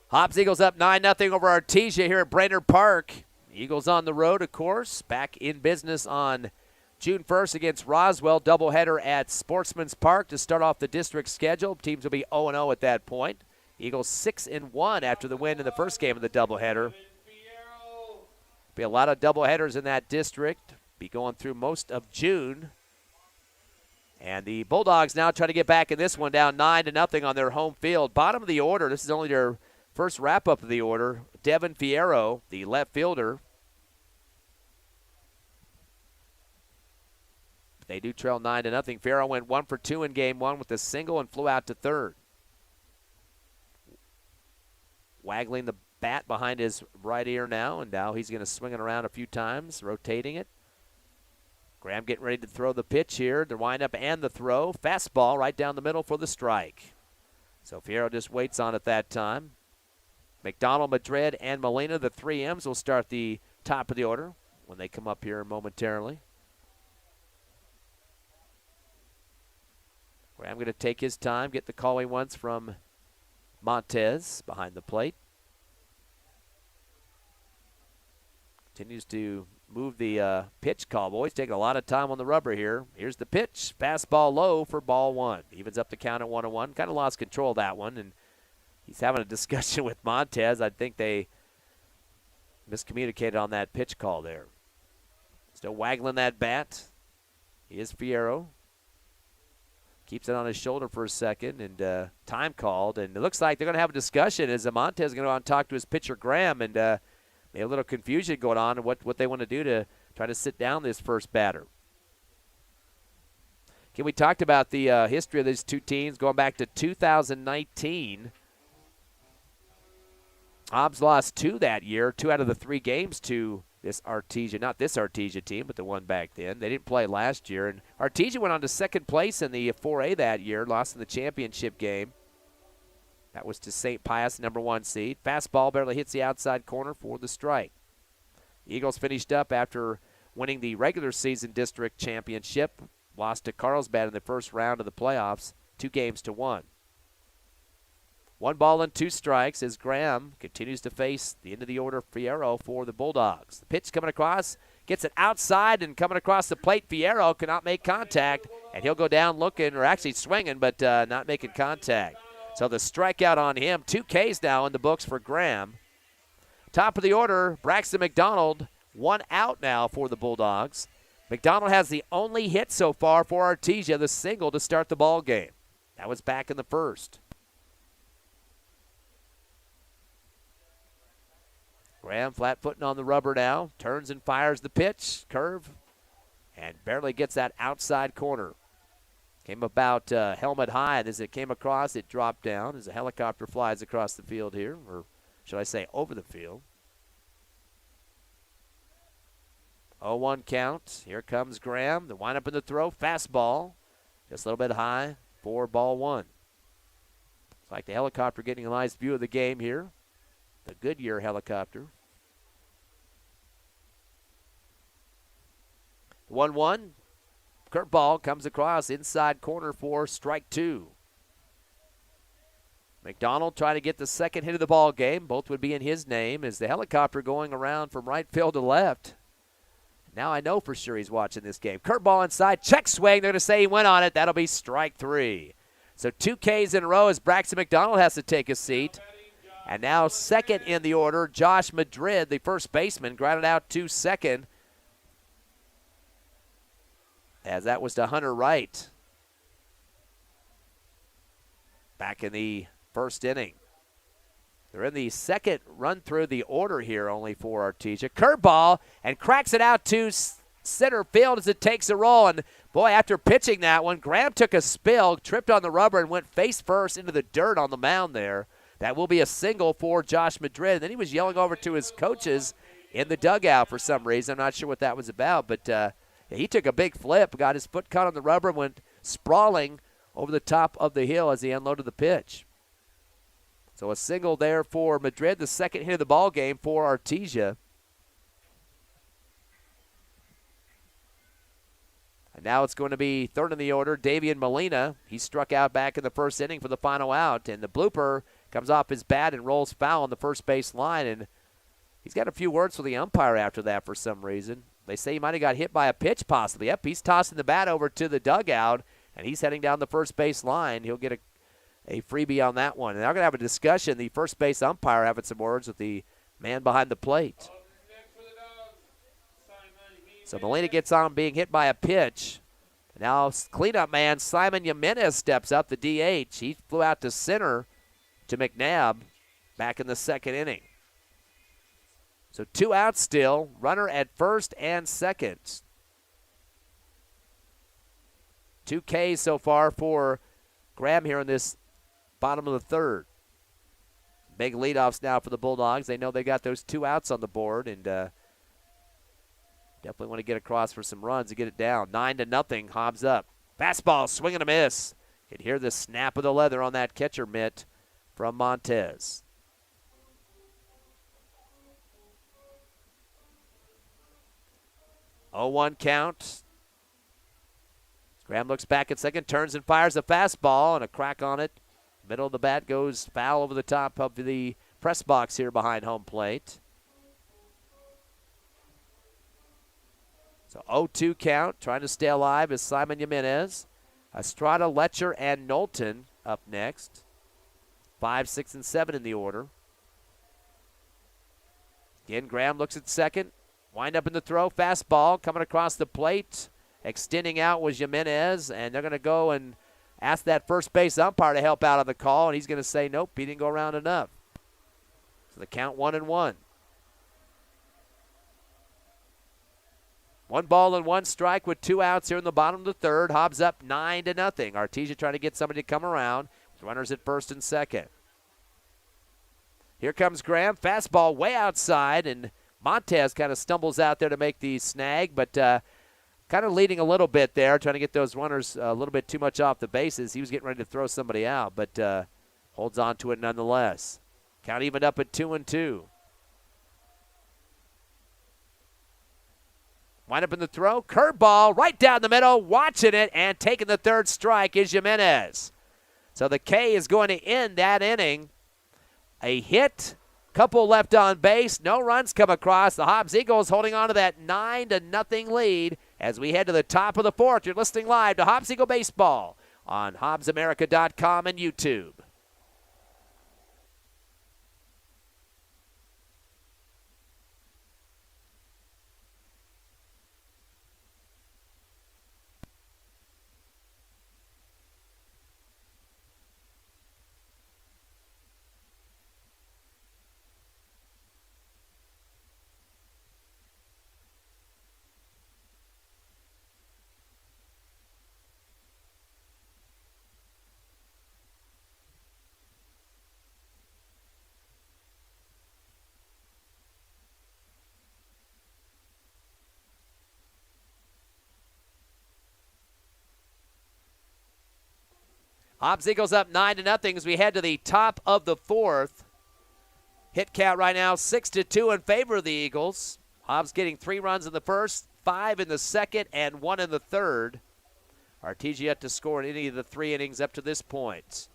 Hobbs Eagles up 9-0 over Artesia here at Brainerd Park. Eagles on the road, of course, back in business on June 1st against Roswell. Doubleheader at Sportsman's Park to start off the district schedule. Teams will be 0-0 at that point. Eagles 6-1 after the win in the first game of the doubleheader. Be a lot of doubleheaders in that district. Be going through most of June. And the Bulldogs now trying to get back in this one, down 9-0 on their home field. Bottom of the order, this is only their first wrap-up of the order. Devin Fierro, the left fielder. They do trail 9-0. Fierro went 1 for 2 in game one with a single and flew out to third. Waggling the bat behind his right ear now, and now he's going to swing it around a few times, rotating it. Graham getting ready to throw the pitch here. The windup and the throw. Fastball right down the middle for the strike. So Fierro just waits on it that time. McDonald, Madrid, and Molina, the 3Ms, will start the top of the order when they come up here momentarily. Graham going to take his time, get the call he wants from Montez behind the plate. Continues to move the pitch call. Boys taking a lot of time on the rubber here. Here's the pitch. Fastball low for ball one. Evens up the count at 1-1. Kind of lost control of that one, and he's having a discussion with Montez. I think they miscommunicated on that pitch call there. Still waggling that bat. He is Fierro. Keeps it on his shoulder for a second, and time called. And it looks like they're going to have a discussion as Montez is going to go out and talk to his pitcher, Graham, and maybe a little confusion going on and what they want to do to try to sit down this first batter. Okay, we talked about the history of these two teams going back to 2019. Hobbs lost 2 that year, 2 out of the 3 games to this Artesia, not this Artesia team, but the one back then. They didn't play last year. And Artesia went on to second place in the 4A that year, lost in the championship game. That was to St. Pius, number 1 seed. Fastball barely hits the outside corner for the strike. Eagles finished up after winning the regular season district championship. Lost to Carlsbad in the first round of the playoffs, 2-1. 1 ball and 2 strikes as Graham continues to face the end of the order Fierro for the Bulldogs. The pitch coming across, gets it outside and coming across the plate. Fierro cannot make contact, and he'll go down looking, or actually swinging, but not making contact. So the strikeout on him. 2 Ks now in the books for Graham. Top of the order, Braxton McDonald, 1 out now for the Bulldogs. McDonald has the only hit so far for Artesia, the single to start the ball game. That was back in the first. Graham flat-footing on the rubber now. Turns and fires the pitch. Curve. And barely gets that outside corner. Came about helmet high, and as it came across, it dropped down as a helicopter flies across the field here, or should I say over the field. 0-1 count. Here comes Graham. The windup in the throw. Fastball. Just a little bit high for ball 1. Looks like the helicopter getting a nice view of the game here. The Goodyear helicopter. 1-1. Curveball comes across inside corner for strike 2. McDonald trying to get the second hit of the ball game. Both would be in his name as the helicopter going around from right field to left. Now I know for sure he's watching this game. Curveball inside. Check swing. They're going to say he went on it. That'll be strike 3. So 2 Ks in a row as Braxton McDonald has to take a seat. And now second in the order, Josh Madrid, the first baseman, grounded out to second. As that was to Hunter Wright. Back in the first inning. They're in the second run through the order here only for Artesia. Curveball, and cracks it out to center field as it takes a roll. And boy, after pitching that one, Graham took a spill, tripped on the rubber, and went face first into the dirt on the mound there. That will be a single for Josh Madrid. And then he was yelling over to his coaches in the dugout for some reason. I'm not sure what that was about, but he took a big flip, got his foot caught on the rubber, and went sprawling over the top of the hill as he unloaded the pitch. So a single there for Madrid, the second hit of the ball game for Artesia. And now it's going to be third in the order, Davian Molina. He struck out back in the first inning for the final out, and the blooper comes off his bat and rolls foul on the first base line, and he's got a few words for the umpire after that for some reason. They say he might have got hit by a pitch possibly. Yep, he's tossing the bat over to the dugout, and he's heading down the first base line. He'll get a freebie on that one. And they're going to have a discussion, the first base umpire having some words with the man behind the plate. So Molina gets on being hit by a pitch. Now cleanup man Simon Jimenez steps up, the DH. He flew out to center to McNabb back in the second inning. So 2 outs still, runner at first and second. 2 Ks so far for Graham here in this bottom of the third. Big leadoffs now for the Bulldogs. They know they got those 2 outs on the board, and definitely want to get across for some runs and get it down. 9-0, Hobbs up. Fastball, swing and a miss. You can hear the snap of the leather on that catcher mitt from Montez. Oh, 1 count. Graham looks back at second, turns and fires a fastball, and a crack on it. Middle of the bat goes foul over the top of the press box here behind home plate. So 0-2 count, trying to stay alive is Simon Jimenez. Estrada, Letcher, and Knowlton up next. 5, 6, and 7 in the order. Again, Graham looks at second. Wind up in the throw, fastball coming across the plate. Extending out was Jimenez, and they're going to go and ask that first base umpire to help out on the call, and he's going to say nope, he didn't go around enough. So the count 1-1. 1 ball and 1 strike with 2 outs here in the bottom of the third. Hobbs up 9-0. Artesia trying to get somebody to come around. Runners at first and second. Here comes Graham. Fastball way outside, and Montez kind of stumbles out there to make the snag, but kind of leading a little bit there, trying to get those runners a little bit too much off the bases. He was getting ready to throw somebody out, but holds on to it nonetheless. Count evened up at 2-2. Wind up in the throw. Curveball right down the middle. Watching it and taking the third strike is Jimenez. So the K is going to end that inning. A hit, couple left on base, no runs come across. The Hobbs Eagles holding on to that 9-0 lead as we head to the top of the fourth. You're listening live to Hobbs Eagle Baseball on HobbsAmerica.com and YouTube. Hobbs Eagles up 9-0 as we head to the top of the fourth. Hit count right now 6-2 in favor of the Eagles. Hobbs getting 3 runs in the first, 5 in the second, and 1 in the third. Artesia yet to score in any of the 3 innings up to this point.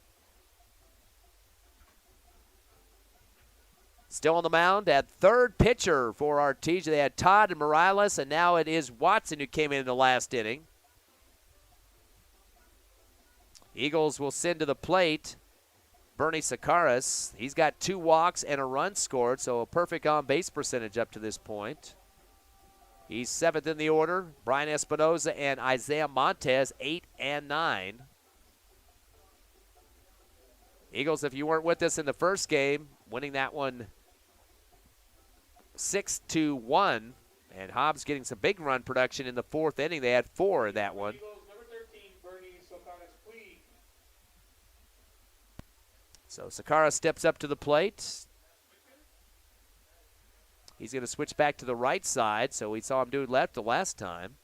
Still on the mound at third pitcher for Artesia. They had Todd and Morales, and now it is Watson who came in the last inning. Eagles will send to the plate Bernie Sakaras. He's got 2 walks and a run scored, so a perfect on-base percentage up to this point. He's 7th in the order. Brian Espinoza and Isaiah Montez, 8 and 9. Eagles, if you weren't with us in the first game, winning that one 6-1. And Hobbs getting some big run production in the 4th inning. They had 4 in that one. Eagles, number 13, Bernie Sakaras, please. So Sakara steps up to the plate. He's going to switch back to the right side, so we saw him do left the last time.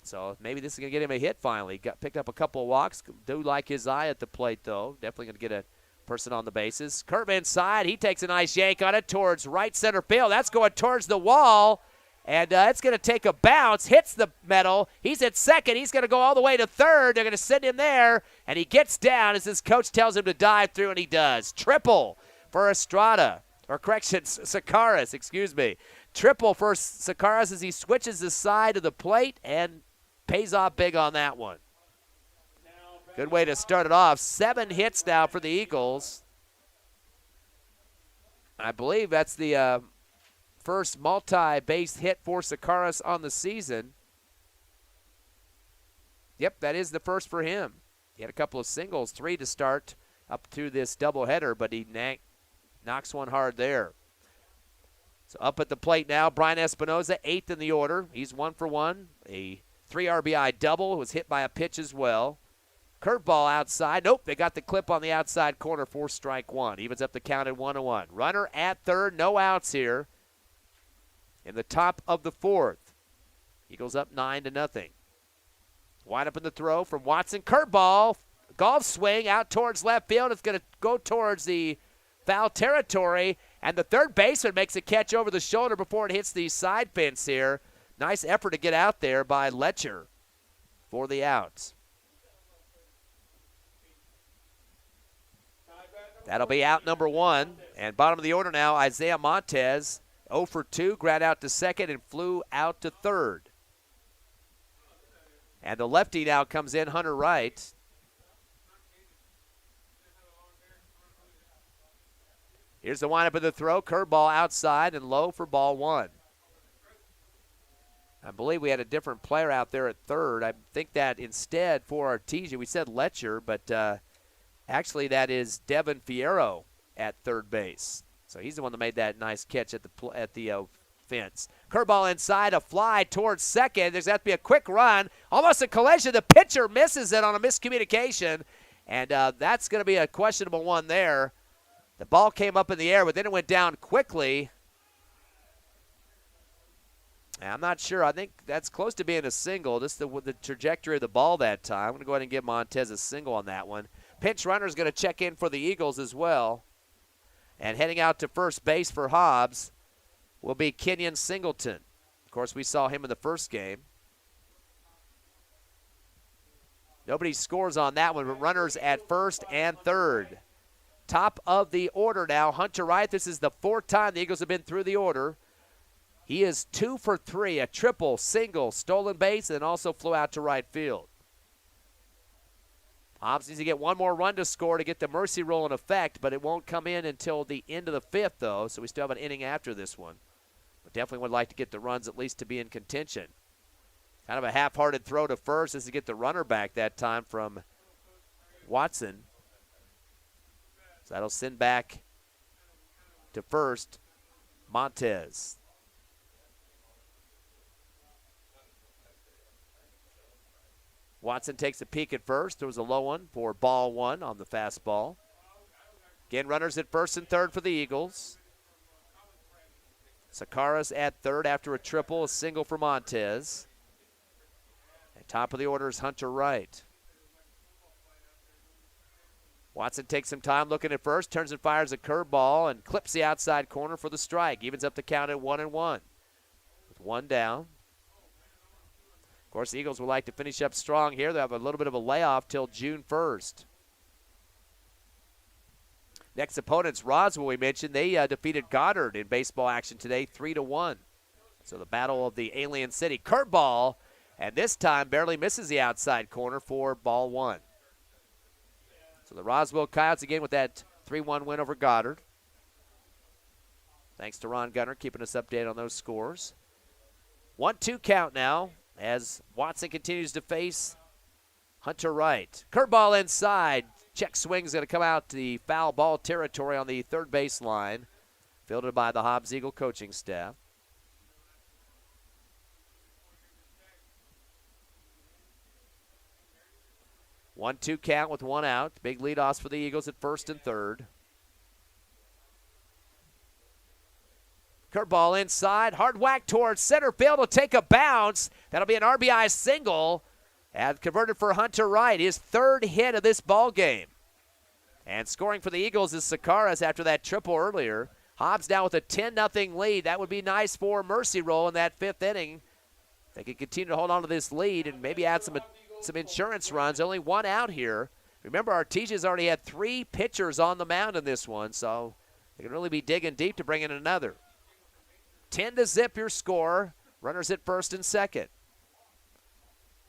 So maybe this is going to get him a hit finally. Picked up a couple of walks. Do like his eye at the plate, though. Definitely going to get a person on the bases. Curve inside. He takes a nice yank on it towards right center field. That's going towards the wall, and it's going to take a bounce. Hits the metal. He's at second. He's going to go all the way to third. They're going to send him there, and he gets down as his coach tells him to dive through, and he does. Triple for Estrada. Or correction, Sakaras, excuse me. Triple for Sakaras as he switches the side of the plate and pays off big on that one. Good way to start it off. 7 hits now for the Eagles. I believe that's the first multi-base hit for Sakaras on the season. Yep, that is the first for him. He had a couple of singles, 3 to start up through this doubleheader, but he knocks one hard there. So up at the plate now, Brian Espinoza, 8th in the order. He's 1 for 1. A 3 RBI double, was hit by a pitch as well. Curveball outside. Nope, they got the clip on the outside corner for strike 1. Evens up the count at 1-1. Runner at third, no outs here in the top of the 4th. Eagles up 9-0. Wind up in the throw from Watson. Curveball, golf swing out towards left field. It's going to go towards the foul territory, and the third baseman makes a catch over the shoulder before it hits the side fence here. Nice effort to get out there by Letcher for the outs. That'll be out number 1. And bottom of the order now, Isaiah Montez, 0 for 2, ground out to second and flew out to third. And the lefty now comes in, Hunter Wright. Here's the windup of the throw. Curveball outside and low for ball 1. I believe we had a different player out there at third. I think that instead for Artesia, we said Letcher, but actually that is Devin Fierro at third base. So he's the one that made that nice catch at the fence. Curveball inside, a fly towards second. There's got to be a quick run. Almost a collision. The pitcher misses it on a miscommunication, and that's going to be a questionable one there. The ball came up in the air, but then it went down quickly. I'm not sure. I think that's close to being a single. Just the trajectory of the ball that time. I'm going to go ahead and give Montez a single on that one. Pinch runner is going to check in for the Eagles as well. And heading out to first base for Hobbs will be Kenyon Singleton. Of course, we saw him in the first game. Nobody scores on that one, but runners at first and third. Top of the order now, Hunter Wright. This is the 4th time the Eagles have been through the order. He is 2 for 3, a triple, single, stolen base, and also flew out to right field. Hobbs needs to get one more run to score to get the mercy rule in effect, but it won't come in until the end of the 5th, though, so we still have an inning after this one. But definitely would like to get the runs at least to be in contention. Kind of a half-hearted throw to first as to get the runner back that time from Watson. So that'll send back to first Montez. Watson takes a peek at first. There was a low one for ball 1 on the fastball. Again, runners at first and third for the Eagles. Sakaras at third after a triple, a single for Montez. And top of the order is Hunter Wright. Watson takes some time looking at first, turns and fires a curveball, and clips the outside corner for the strike. Evens up the count at 1-1. With 1 down. Of course, the Eagles would like to finish up strong here. They have a little bit of a layoff till June 1st. Next opponents, Roswell, we mentioned, they defeated Goddard in baseball action today, 3-1. So the battle of the Alien City. Curveball, And this time barely misses the outside corner for ball one. So the Roswell Coyotes again with that 3-1 win over Goddard. Thanks to Ron Gunner keeping us updated on those scores. 1-2 count now as Watson continues to face Hunter Wright. Curveball inside. Check swing's going to come out to the foul ball territory on the third base line. Fielded by the Hobbs Eagle coaching staff. One-two count with one out. Big leadoffs for the Eagles at first and third. Curveball inside. Hard whack towards center field. Will take a bounce. That'll be an RBI single. And converted for Hunter Wright. His third hit of this ball game. And scoring for the Eagles is Sakaras after that triple earlier. Hobbs now with a 10-0 lead. That would be nice for Mercy Roll in that fifth inning. They can continue to hold on to this lead and maybe add some insurance runs. Only one out here. Remember, Artesia's already had 3 pitchers on the mound in this one, so they can really be digging deep to bring in another. 10-0 your score. Runners at first and second.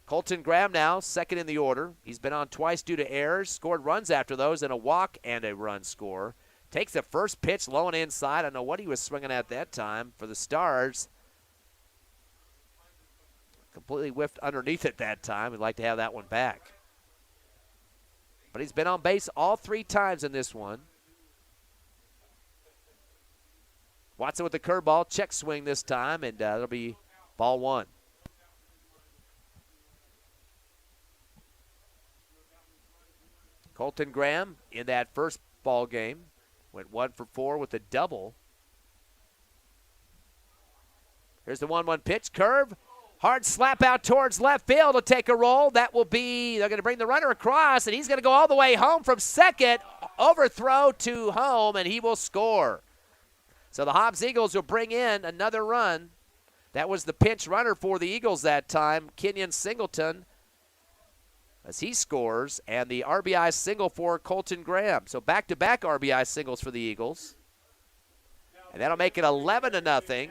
Colton Graham now second in the order. He's been on twice due to errors, scored runs after those, and a walk and a run score. Takes the first pitch low and inside. I don't know what he was swinging at that time for the Stars. Completely whiffed underneath it that time. We'd like to have that one back. But he's been on base all 3 times in this one. Watson with the curveball. Check swing this time, and it'll be ball one. Colton Graham in that first ball game went 1 for 4 with a double. Here's the 1-1 pitch. Curve. Hard slap out towards left field to take a roll. That will be, they're going to bring the runner across, and he's going to go all the way home from second. Overthrow to home, and he will score. So the Hobbs Eagles will bring in another run. That was the pinch runner for the Eagles that time, Kenyon Singleton, as he scores, and the RBI single for Colton Graham. So back-to-back RBI singles for the Eagles. And that'll make it 11-0.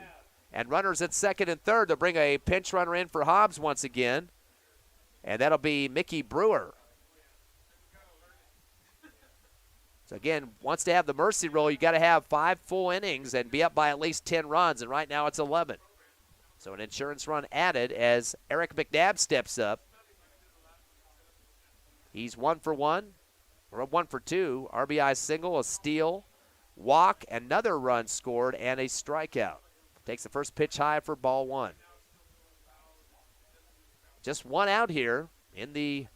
And runners at second and third. They'll bring a pinch runner in for Hobbs once again. And that'll be Mickey Brewer. So again, wants to have the mercy roll, you got to have 5 full innings and be up by at least 10 runs. And right now it's 11. So an insurance run added as Eric McNabb steps up. He's 1 for 1, or 1 for 2. RBI single, a steal, walk, another run scored, and a strikeout. Takes the first pitch high for ball one. Just one out here in the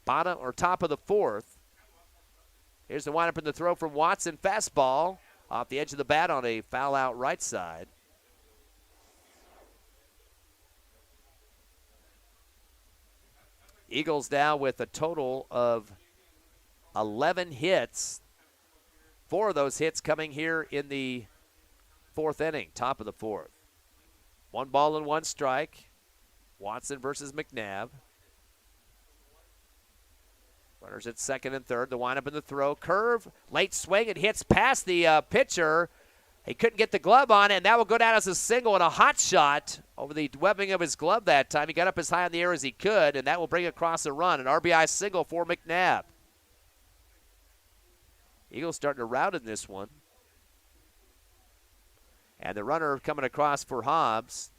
bottom or top of the fourth. Here's the windup in the throw from Watson. Fastball off the edge of the bat on a foul out right side. Eagles now with a total of 11 hits. 4 of those hits coming here in the fourth inning, top of the fourth. 1 ball and 1 strike. Watson versus McNabb. Runners at second and third. The windup in the throw. Curve, late swing. It hits past the pitcher. He couldn't get the glove on it, and that will go down as a single and a hot shot over the webbing of his glove that time. He got up as high in the air as he could, and that will bring across a run. An RBI single for McNabb. Eagles starting to rout in this one. And the runner coming across for Hobbs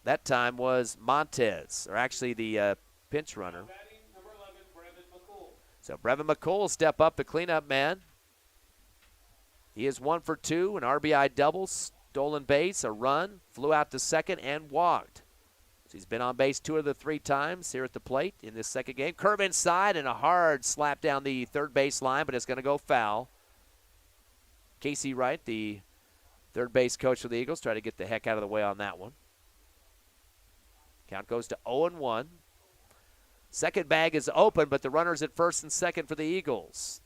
that time was Montez, or actually the pinch runner. So Brevin McCool will step up, the cleanup man. He is 1 for 2, an RBI double, stolen base, a run, flew out to second, and walked. So he's been on base 2 of the 3 times here at the plate in this second game. Curve inside and a hard slap down the third base line, but it's going to go foul. Casey Wright, the third base coach for the Eagles, try to get the heck out of the way on that one. Count goes to 0-1. Second bag is open, but the runner's at first and second for the Eagles.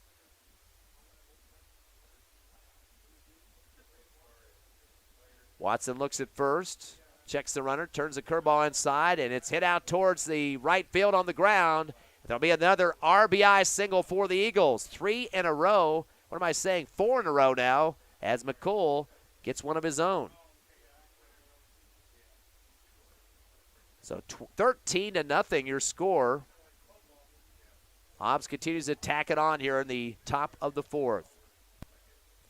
Watson looks at first, checks the runner, turns the curveball inside, and it's hit out towards the right field on the ground. There'll be another RBI single for the Eagles. 3 in a row. What am I saying? 4 in a row now as McCool gets one of his own. So 13-0 your score. Hobbs continues to tack it on here in the top of the fourth.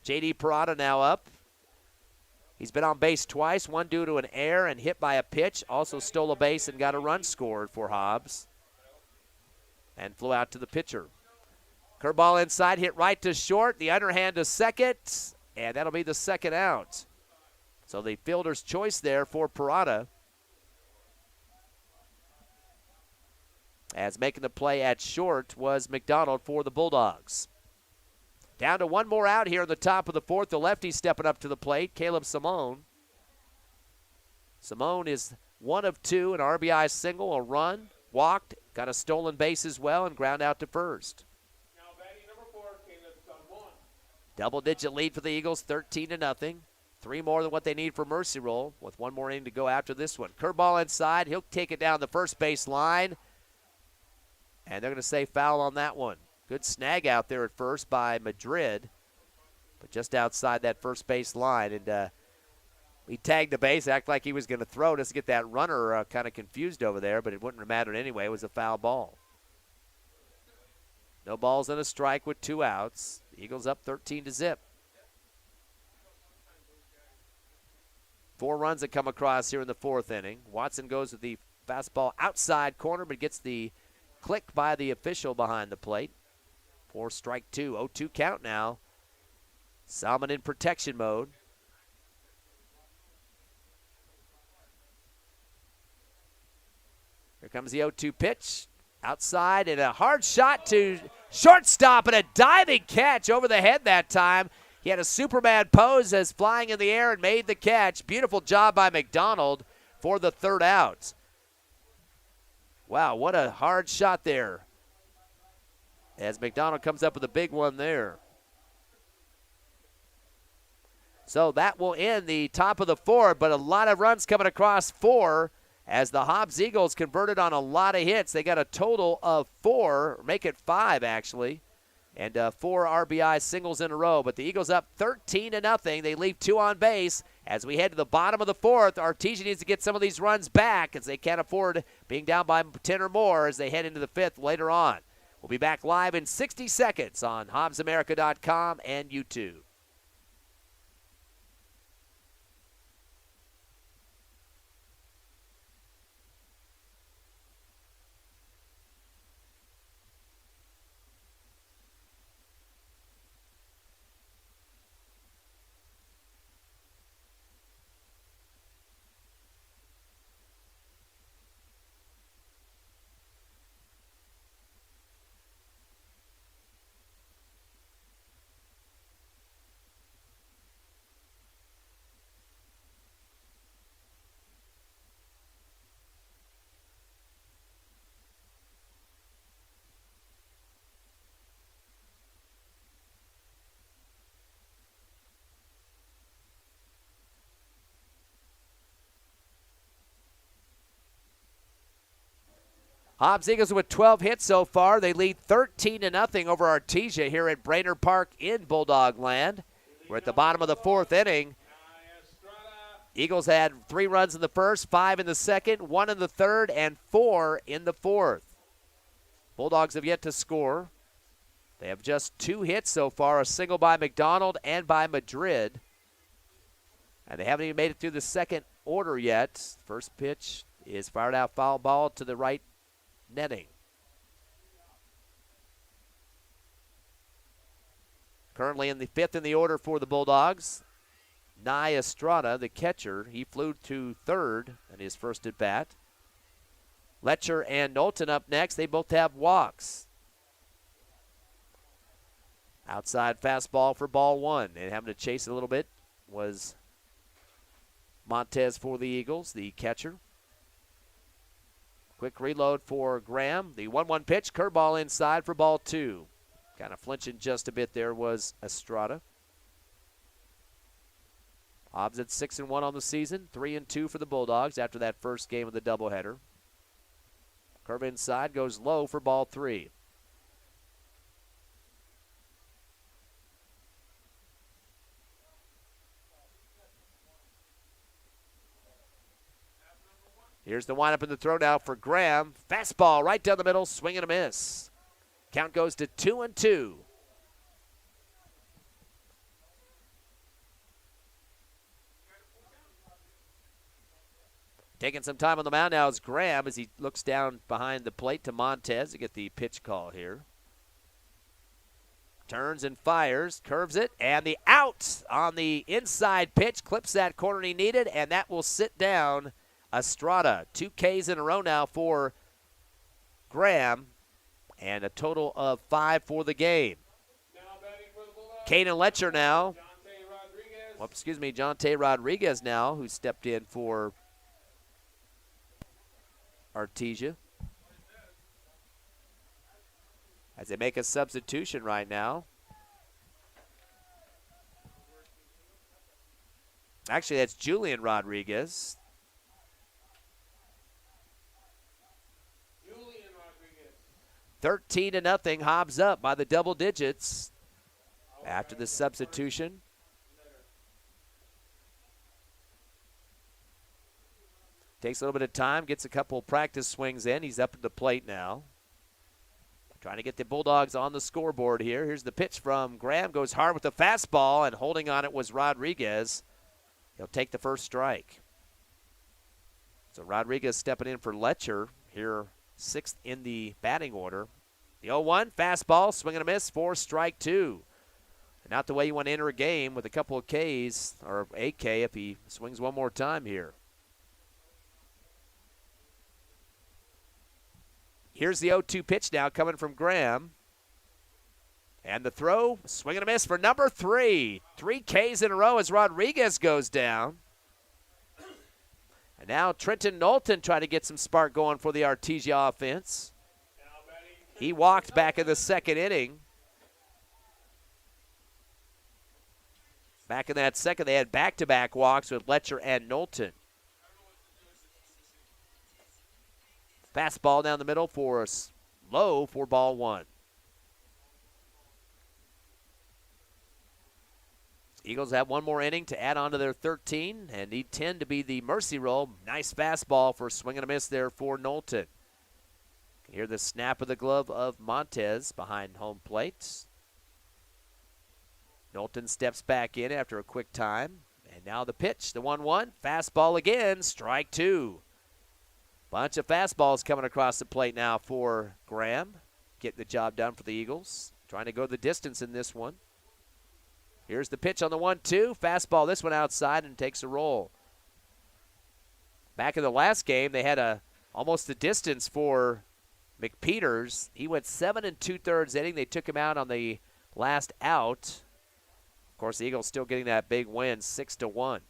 J.D. Parada now up. He's been on base twice, one due to an error and hit by a pitch. Also stole a base and got a run scored for Hobbs. And flew out to the pitcher. Curveball inside, hit right to short. The underhand to second, and that'll be the second out. So the fielder's choice there for Parada. As making the play at short was McDonald for the Bulldogs. Down to one more out here in the top of the fourth. The lefty stepping up to the plate, Caleb Simone. Simone is 1 of 2, an RBI single, a run, walked, got a stolen base as well, and ground out to first. Now batting number 4, Caleb Simone. Double-digit lead for the Eagles, 13-0. 3 more than what they need for mercy roll, with 1 more inning to go after this one. Curveball inside, he'll take it down the first base line, and they're going to say foul on that one. Good snag out there at first by Madrid, but just outside that first base line. And he tagged the base, acted like he was going to throw just to get that runner kind of confused over there, but it wouldn't have mattered anyway. It was a foul ball. No balls and a strike with 2 outs. The Eagles up 13-0. 4 runs that come across here in the fourth inning. Watson goes with the fastball outside corner, but gets the click by the official behind the plate. 4 strike 2, 0-2 count now. Salmon in protection mode. Here comes the 0-2 pitch. Outside and a hard shot to shortstop and a diving catch over the head that time. He had a Superman pose as flying in the air and made the catch. Beautiful job by McDonald for the third out. Wow, what a hard shot there. As McDonald comes up with a big one there. So that will end the top of the fourth, but a lot of runs coming across 4 as the Hobbs Eagles converted on a lot of hits. They got a total of 4, make it 5 actually, and 4 RBI singles in a row. But the Eagles up 13-0. They leave 2 on base. As we head to the bottom of the fourth, Artesia needs to get some of these runs back as they can't afford being down by 10 or more as they head into the fifth later on. We'll be back live in 60 seconds on HobbsAmerica.com and YouTube. Hobbs Eagles with 12 hits so far. They lead 13-0 over Artesia here at Brainerd Park in Bulldog Land. We're at the bottom of the fourth inning. Eagles had 3 runs in the first, 5 in the second, 1 in the third, and 4 in the fourth. Bulldogs have yet to score. They have just 2 hits so far, a single by McDonald and by Madrid. And they haven't even made it through the second order yet. First pitch is fired out, foul ball to the right netting. Currently in the 5th in the order for the Bulldogs, Nye Estrada, the catcher, he flew to 3rd in his first at bat. Letcher and Knowlton up next. They both have walks. Outside fastball for ball 1. And having to chase it a little bit was Montez for the Eagles, the catcher. Quick reload for Graham. The 1-1 pitch, curveball inside for ball 2. Kind of flinching just a bit there was Estrada. Hobbs at 6-1 on the season, 3-2 for the Bulldogs after that first game of the doubleheader. Curve inside goes low for ball 3. Here's the windup and the throw now for Graham. Fastball right down the middle, swing and a miss. Count goes to 2-2. Taking some time on the mound now is Graham as he looks down behind the plate to Montez to get the pitch call here. Turns and fires, curves it, and the out on the inside pitch. Clips that corner he needed, and that will sit down Estrada. 2 Ks in a row now for Graham, and a total of 5 for the game. Caden Letcher now. Jonte Rodriguez now, who stepped in for Artesia. As they make a substitution right now. Actually, that's Julian Rodriguez. 13-0, Hobbs up by the double digits after the substitution. Takes a little bit of time, gets a couple practice swings in. He's up at the plate now. Trying to get the Bulldogs on the scoreboard here. Here's the pitch from Graham. Goes hard with the fastball, and holding on it was Rodriguez. He'll take the first strike. So Rodriguez stepping in for Letcher here, 6th in the batting order. The 0-1, fastball, swing and a miss for strike 2. And not the way you want to enter a game with a couple of Ks, or a K if he swings one more time here. Here's the 0-2 pitch now coming from Graham. And the throw, swing and a miss for number 3. 3 Ks in a row as Rodriguez goes down. And now Trenton Knowlton trying to get some spark going for the Artesia offense. He walked back in the 2nd inning. Back in that second, they had back-to-back walks with Letcher and Knowlton. Fastball down the middle for low for ball 1. Eagles have one more inning to add on to their 13 and need 10 to be the mercy roll. Nice fastball for a swing and a miss there for Knowlton. You can hear the snap of the glove of Montez behind home plate. Knowlton steps back in after a quick time. And now the pitch, the 1-1. Fastball again, strike 2. Bunch of fastballs coming across the plate now for Graham. Getting the job done for the Eagles. Trying to go the distance in this one. Here's the pitch on the 1-2. Fastball, this one outside and takes a roll. Back in the last game, they had almost the distance for McPeters. He went 7 2/3 inning. They took him out on the last out. Of course, the Eagles still getting that big win, 6-1.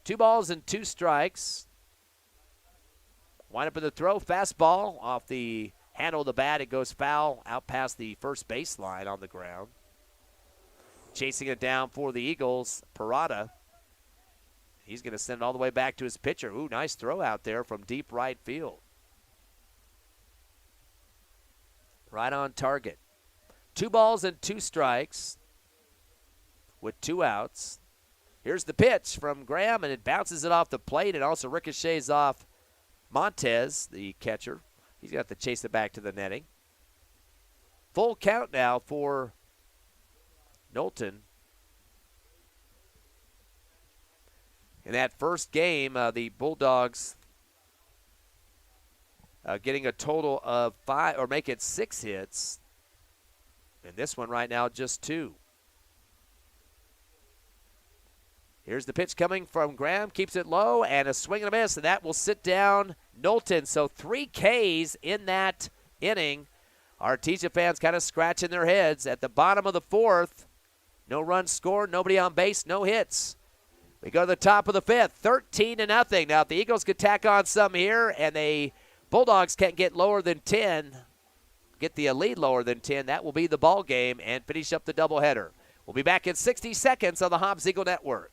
2 balls and 2 strikes. Wind up in the throw, fastball off the handle of the bat. It goes foul out past the first baseline on the ground. Chasing it down for the Eagles, Parada. He's going to send it all the way back to his pitcher. Ooh, nice throw out there from deep right field. Right on target. 2 balls and 2 strikes with 2 outs. Here's the pitch from Graham, and it bounces it off the plate and also ricochets off Montez, the catcher. He's got to chase it back to the netting. Full count now for Knowlton. In that first game, the Bulldogs getting a total of 5, or make it 6 hits. And this one right now, just 2. Here's the pitch coming from Graham, keeps it low, and a swing and a miss, and that will sit down Knowlton. So 3 Ks in that inning. Artesia fans kind of scratching their heads at the bottom of the 4th. No runs scored, nobody on base, no hits. We go to the top of the 5th, 13-0. Now, if the Eagles could tack on some here and the Bulldogs can't get lower than 10, get the lead lower than 10, that will be the ball game and finish up the doubleheader. We'll be back in 60 seconds on the Hobbs Eagle Network.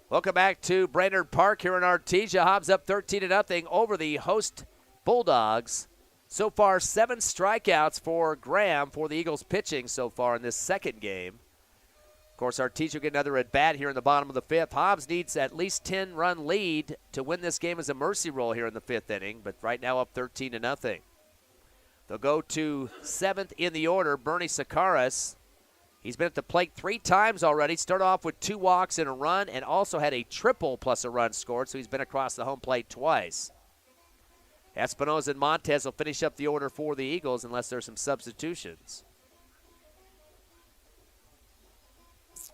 Welcome back to Brainerd Park here in Artesia. Hobbs up 13-0 over the host Bulldogs. So far, 7 strikeouts for Graham for the Eagles pitching so far in this second game. Of course, Artesia will get another at-bat here in the bottom of the 5th. Hobbs needs at least 10-run lead to win this game as a mercy roll here in the 5th inning, but right now up 13-0. They'll go to 7th in the order, Bernie Sakaras. He's been at the plate 3 times already. Started off with 2 walks and a run and also had a triple plus a run scored, so he's been across the home plate twice. Espinoza and Montez will finish up the order for the Eagles unless there's some substitutions.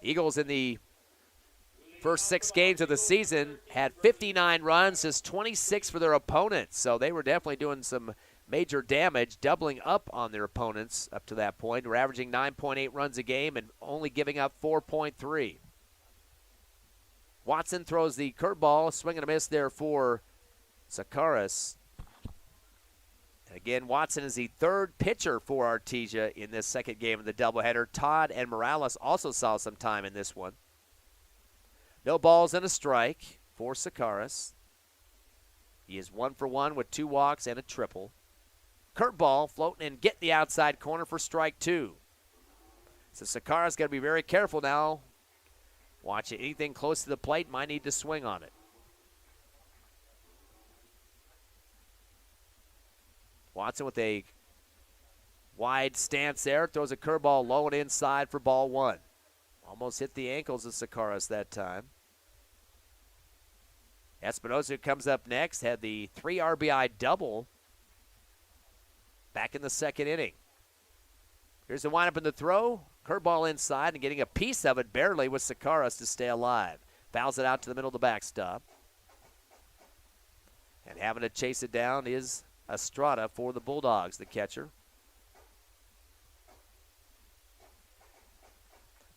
Eagles in the first 6 games of the season had 59 runs, just 26 for their opponents, so they were definitely doing some major damage, doubling up on their opponents up to that point. We're averaging 9.8 runs a game and only giving up 4.3. Watson throws the curveball, swing and a miss there for Sakaras. And again, Watson is the 3rd pitcher for Artesia in this second game of the doubleheader. Todd and Morales also saw some time in this one. No balls and a strike for Sakaras. He is 1 for 1 with 2 walks and a triple. Curveball floating and get the outside corner for strike 2. So Sakaras got to be very careful now. Watch it. Anything close to the plate, might need to swing on it. Watson with a wide stance there. Throws a curveball low and inside for ball 1. Almost hit the ankles of Sakaras that time. Espinoza comes up next. Had the 3 RBI double back in the second inning. Here's the windup in the throw. Curveball inside and getting a piece of it barely with Sakaras to stay alive. Fouls it out to the middle of the backstop. And having to chase it down is Estrada for the Bulldogs, the catcher.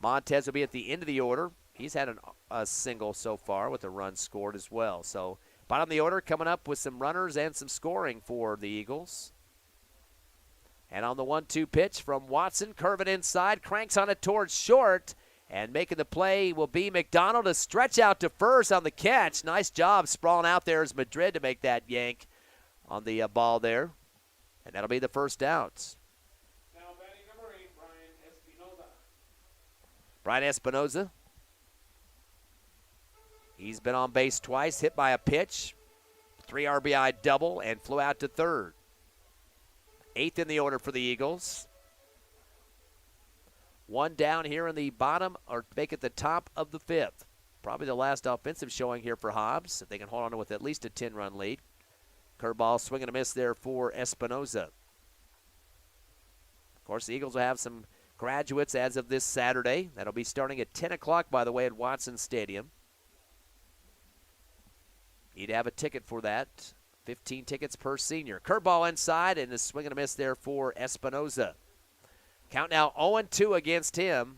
Montez will be at the end of the order. He's had a single so far with a run scored as well. So bottom of the order coming up with some runners and some scoring for the Eagles. And on the 1-2 pitch from Watson, curving inside, cranks on it towards short, and making the play will be McDonald to stretch out to first on the catch. Nice job sprawling out there as Madrid to make that yank on the ball there. And that'll be the first out. Now batting number 8, Brian Espinoza. Brian Espinoza. He's been on base twice, hit by a pitch, 3 RBI double, and flew out to third. 8th in the order for the Eagles. 1 down here in the bottom, or make it the top of the 5th. Probably the last offensive showing here for Hobbs, if they can hold on to with at least a 10-run lead. Curveball, swing and a miss there for Espinoza. Of course, the Eagles will have some graduates as of this Saturday. That'll be starting at 10 o'clock, by the way, at Watson Stadium. Need to have a ticket for that. 15 tickets per senior. Curveball inside, and a swing and a miss there for Espinoza. Count now 0-2 against him.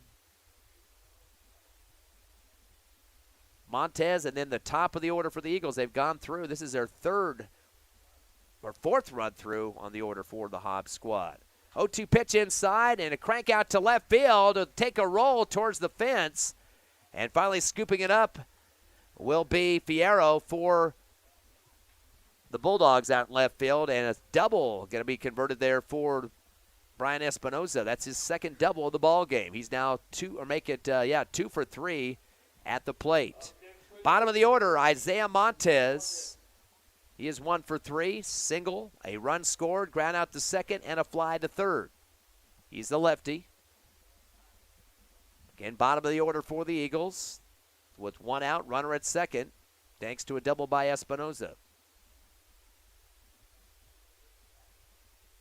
Montez, and then the top of the order for the Eagles. They've gone through. This is their 4th run through on the order for the Hobbs squad. 0-2 pitch inside, and a crank out to left field to take a roll towards the fence. And finally scooping it up will be Fierro for the Bulldogs out in left field, and a double going to be converted there for Brian Espinoza. That's his 2nd double of the ball game. He's now 2 for 3 at the plate. Bottom of the order, Isaiah Montez. He is 1 for 3, single, a run scored, ground out to second, and a fly to third. He's the lefty. Again, bottom of the order for the Eagles with 1 out, runner at second, thanks to a double by Espinoza.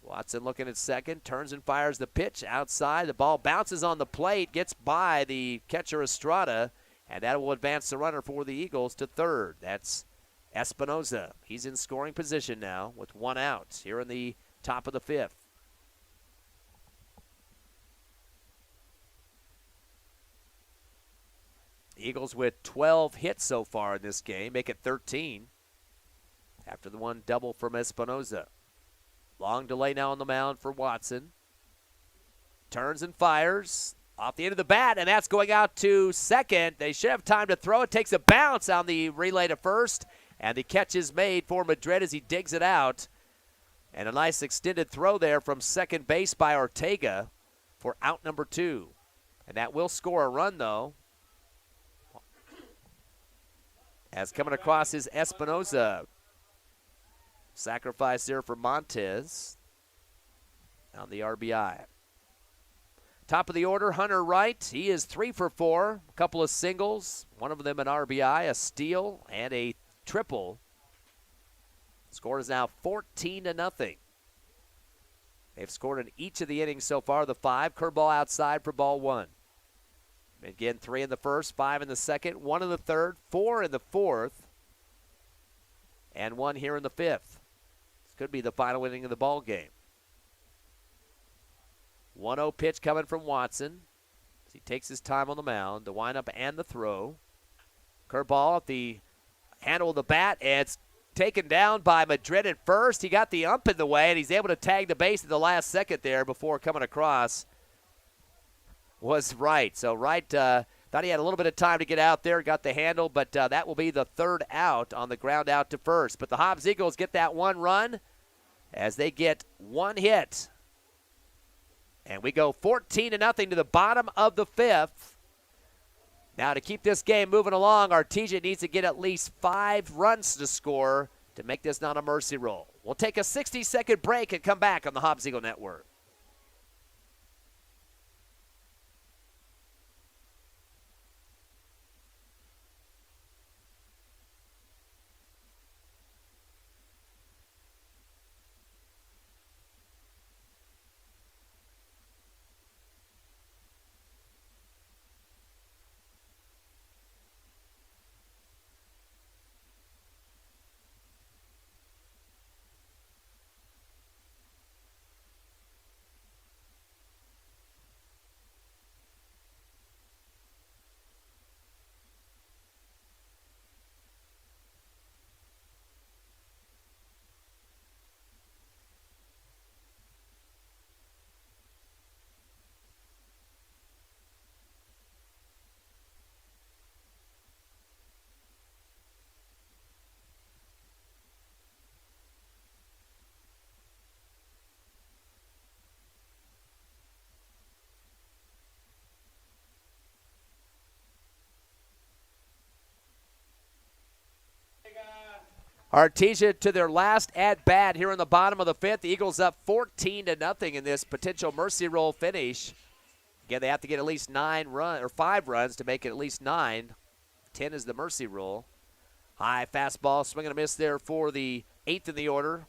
Watson looking at second, turns and fires the pitch outside. The ball bounces on the plate, gets by the catcher Estrada, and that will advance the runner for the Eagles to third. That's Espinoza. He's in scoring position now with 1 out here in the top of the 5th. Eagles with 12 hits so far in this game, make it 13 after the 1 double from Espinoza. Long delay now on the mound for Watson. Turns and fires. Off the end of the bat, and that's going out to second. They should have time to throw. It takes a bounce on the relay to first, and the catch is made for Madrid as he digs it out. And a nice extended throw there from second base by Artesia for out number 2. And that will score a run, though. As coming across is Espinoza. Sacrifice there for Montez on the RBI. Top of the order, Hunter Wright. He is 3 for 4. A couple of singles, one of them an RBI, a steal, and a triple. Score is now 14-0. They've scored in each of the innings so far. The 5, curveball outside for ball 1. Again, 3 in the first, 5 in the second, 1 in the third, 4 in the fourth, and 1 here in the 5th. This could be the final inning of the ball game. 1-0 pitch coming from Watson as he takes his time on the mound, the windup and the throw. Curveball at the handle of the bat, and it's taken down by Madrid at first. He got the ump in the way, and he's able to tag the base at the last second there before coming across was Wright. So Wright thought he had a little bit of time to get out there, got the handle, but that will be the 3rd out on the ground out to first. But the Hobbs Eagles get that 1 run as they get 1 hit. And we go 14-0 to the bottom of the 5th. Now to keep this game moving along, Artesia needs to get at least 5 runs to score to make this not a mercy roll. We'll take a 60-second break and come back on the Hobbs Eagle Network. Artesia to their last at-bat here in the bottom of the 5th. The Eagles up 14-0 in this potential mercy roll finish. Again, they have to get at least 5 runs to make it at least 9. 10 is the mercy roll. High fastball, swing and a miss there for the 8th in the order.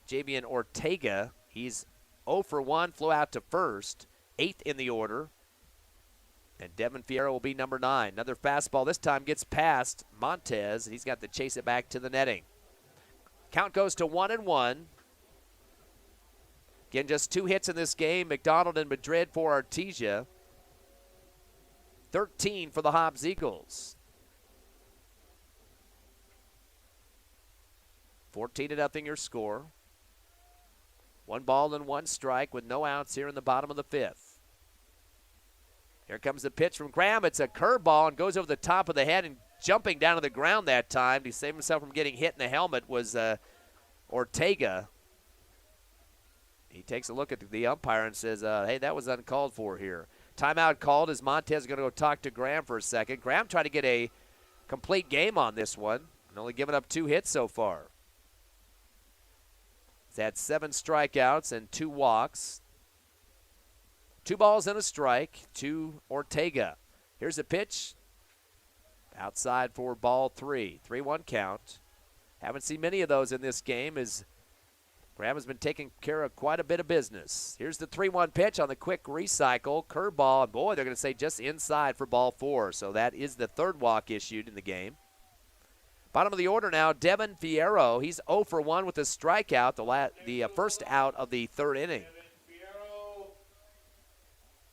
Javian Artesia, he's 0 for 1, flew out to first. 8th in the order. And Devin Fierro will be number 9. Another fastball this time gets past Montez, and he's got to chase it back to the netting. Count goes to 1-1. Again, just 2 hits in this game. McDonald and Madrid for Artesia. 13 for the Hobbs Eagles. 14-0 your score. 1 ball and 1 strike with no outs here in the bottom of the 5th. Here comes the pitch from Graham. It's a curveball and goes over the top of the head and jumping down to the ground that time to save himself from getting hit in the helmet was Artesia. He takes a look at the umpire and says, hey, that was uncalled for here. Timeout called as Montez is going to go talk to Graham for a second. Graham tried to get a complete game on this one and only given up 2 hits so far. He's had 7 strikeouts and 2 walks. 2 balls and a strike to Artesia. Here's a pitch. Outside for ball 3. 3-1 count. Haven't seen many of those in this game as Graham has been taking care of quite a bit of business. Here's the 3-1 pitch on the quick recycle. Curveball, and boy, they're going to say just inside for ball 4. So that is the 3rd walk issued in the game. Bottom of the order now, Devin Fierro. He's 0 for 1 with a strikeout, the first out of the 3rd inning.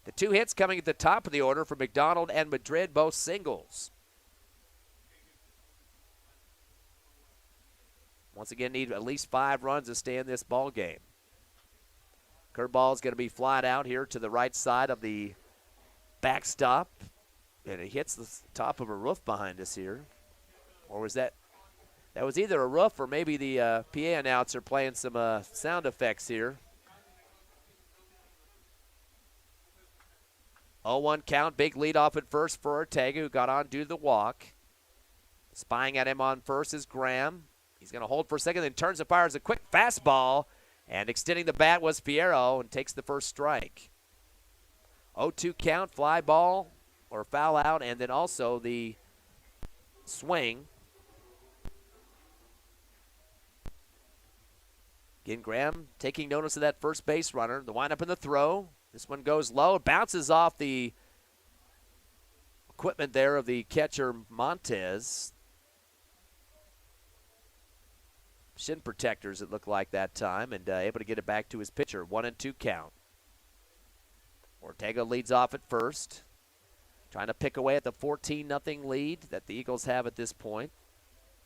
The 2 hits coming at the top of the order for McDonald and Madrid, both singles. Once again, need at least 5 runs to stay in this ball game. Curveball is going to be flat out here to the right side of the backstop, and it hits the top of a roof behind us here. Or was that? That was either a roof or maybe the PA announcer playing some sound effects here. 0-1 count, big lead off at first for Ortega, who got on due to the walk. Spying at him on first is Graham. He's going to hold for a second, then turns and fires a quick fastball. And extending the bat was Fierro and takes the first strike. 0-2 count, fly ball or foul out, and then also the swing. Again, Graham taking notice of that first base runner. The windup and the throw. This one goes low. It bounces off the equipment there of the catcher Montez. Shin protectors, it looked like that time, and able to get it back to his pitcher. 1-2 count. Ortega leads off at first, trying to pick away at the 14-0 lead that the Eagles have at this point.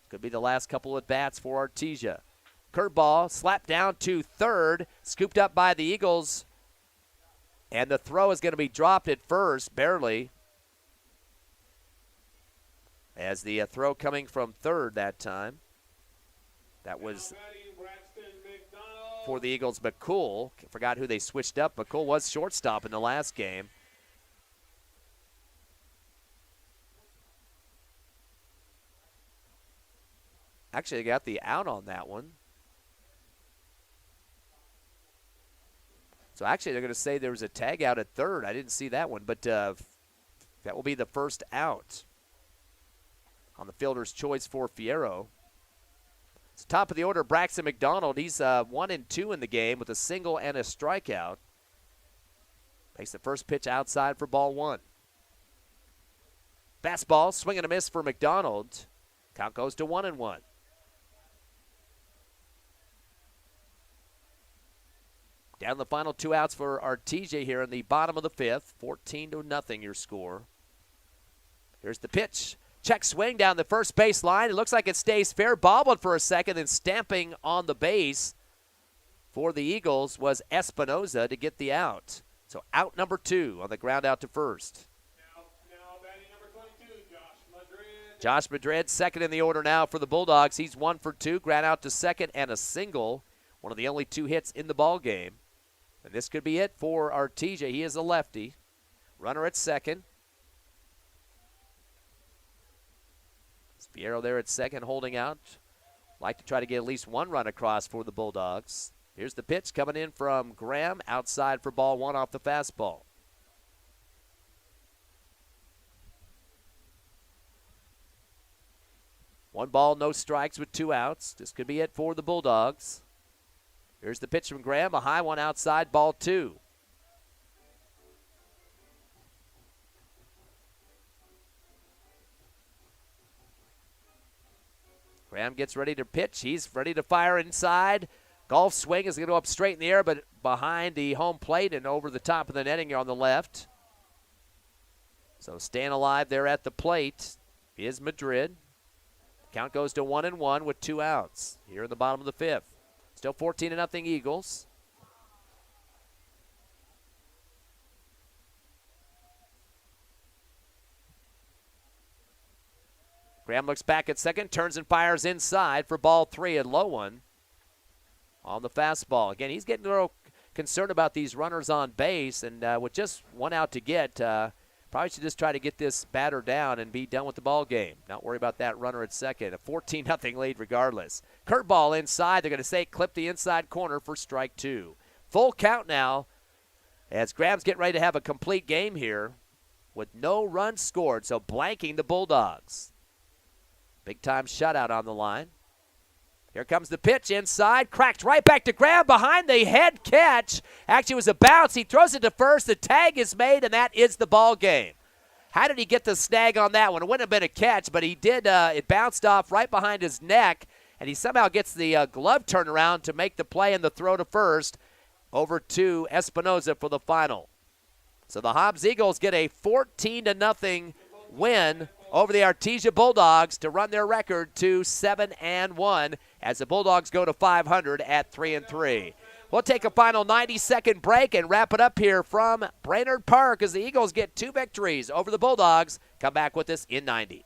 Could be the last couple of bats for Artesia. Curveball slapped down to third, scooped up by the Eagles, and the throw is going to be dropped at first, barely, as the throw coming from third that time. That was for the Eagles, McCool. Forgot who they switched up. McCool was shortstop in the last game. Actually, they got the out on that one. So actually, they're going to say there was a tag out at third. I didn't see that one, but that will be the first out on the fielder's choice for Fierro. It's top of the order, Braxton McDonald. He's 1-2 in the game with a single and a strikeout. Makes the first pitch outside for ball one. Fastball, swing and a miss for McDonald. Count goes to 1-1. Down the final two outs for Artesia here in the bottom of the fifth. 14-0 your score. Here's the pitch. Check swing down the first base line. It looks like it stays fair. Bobbled for a second, then stamping on the base for the Eagles was Espinoza to get the out. So out number two on the ground out to first. Now batting number 22, Josh Madrid. Josh Madrid, second in the order now for the Bulldogs. He's 1 for 2, ground out to second and a single. One of the only 2 hits in the ball game. And this could be it for Artesia. He is a lefty. Runner at second. Fierro there at second, holding out. Like to try to get at least one run across for the Bulldogs. Here's the pitch coming in from Graham, outside for ball one off the fastball. One ball, no strikes with 2 outs. This could be it for the Bulldogs. Here's the pitch from Graham, a high one outside, ball 2. Graham gets ready to pitch. He's ready to fire inside. Golf swing is going to go up straight in the air, but behind the home plate and over the top of the netting on the left. So staying alive there at the plate is Madrid. Count goes to 1-1 with 2 outs here in the bottom of the fifth. Still 14-0 Eagles. Graham looks back at second, turns and fires inside for ball 3 at low one on the fastball. Again, he's getting a little concerned about these runners on base, and with just 1 out to get, probably should just try to get this batter down and be done with the ball game. Not worry about that runner at second. A 14-0 lead regardless. Curveball inside. They're going to say clip the inside corner for strike 2. Full count now as Graham's getting ready to have a complete game here with no runs scored, so blanking the Bulldogs. Big-time shutout on the line. Here comes the pitch inside. Cracked right back to Graham behind the head catch. Actually, it was a bounce. He throws it to first. The tag is made, and that is the ball game. How did he get the snag on that one? It wouldn't have been a catch, but he did. It bounced off right behind his neck, and he somehow gets the glove turnaround to make the play and the throw to first over to Espinoza for the final. So the Hobbs Eagles get a 14-0 win over the Artesia Bulldogs to run their record to 7-1 as the Bulldogs go to 500 at 3-3. We'll take a final 90-second break and wrap it up here from Brainerd Park as the Eagles get 2 victories over the Bulldogs. Come back with us in 90.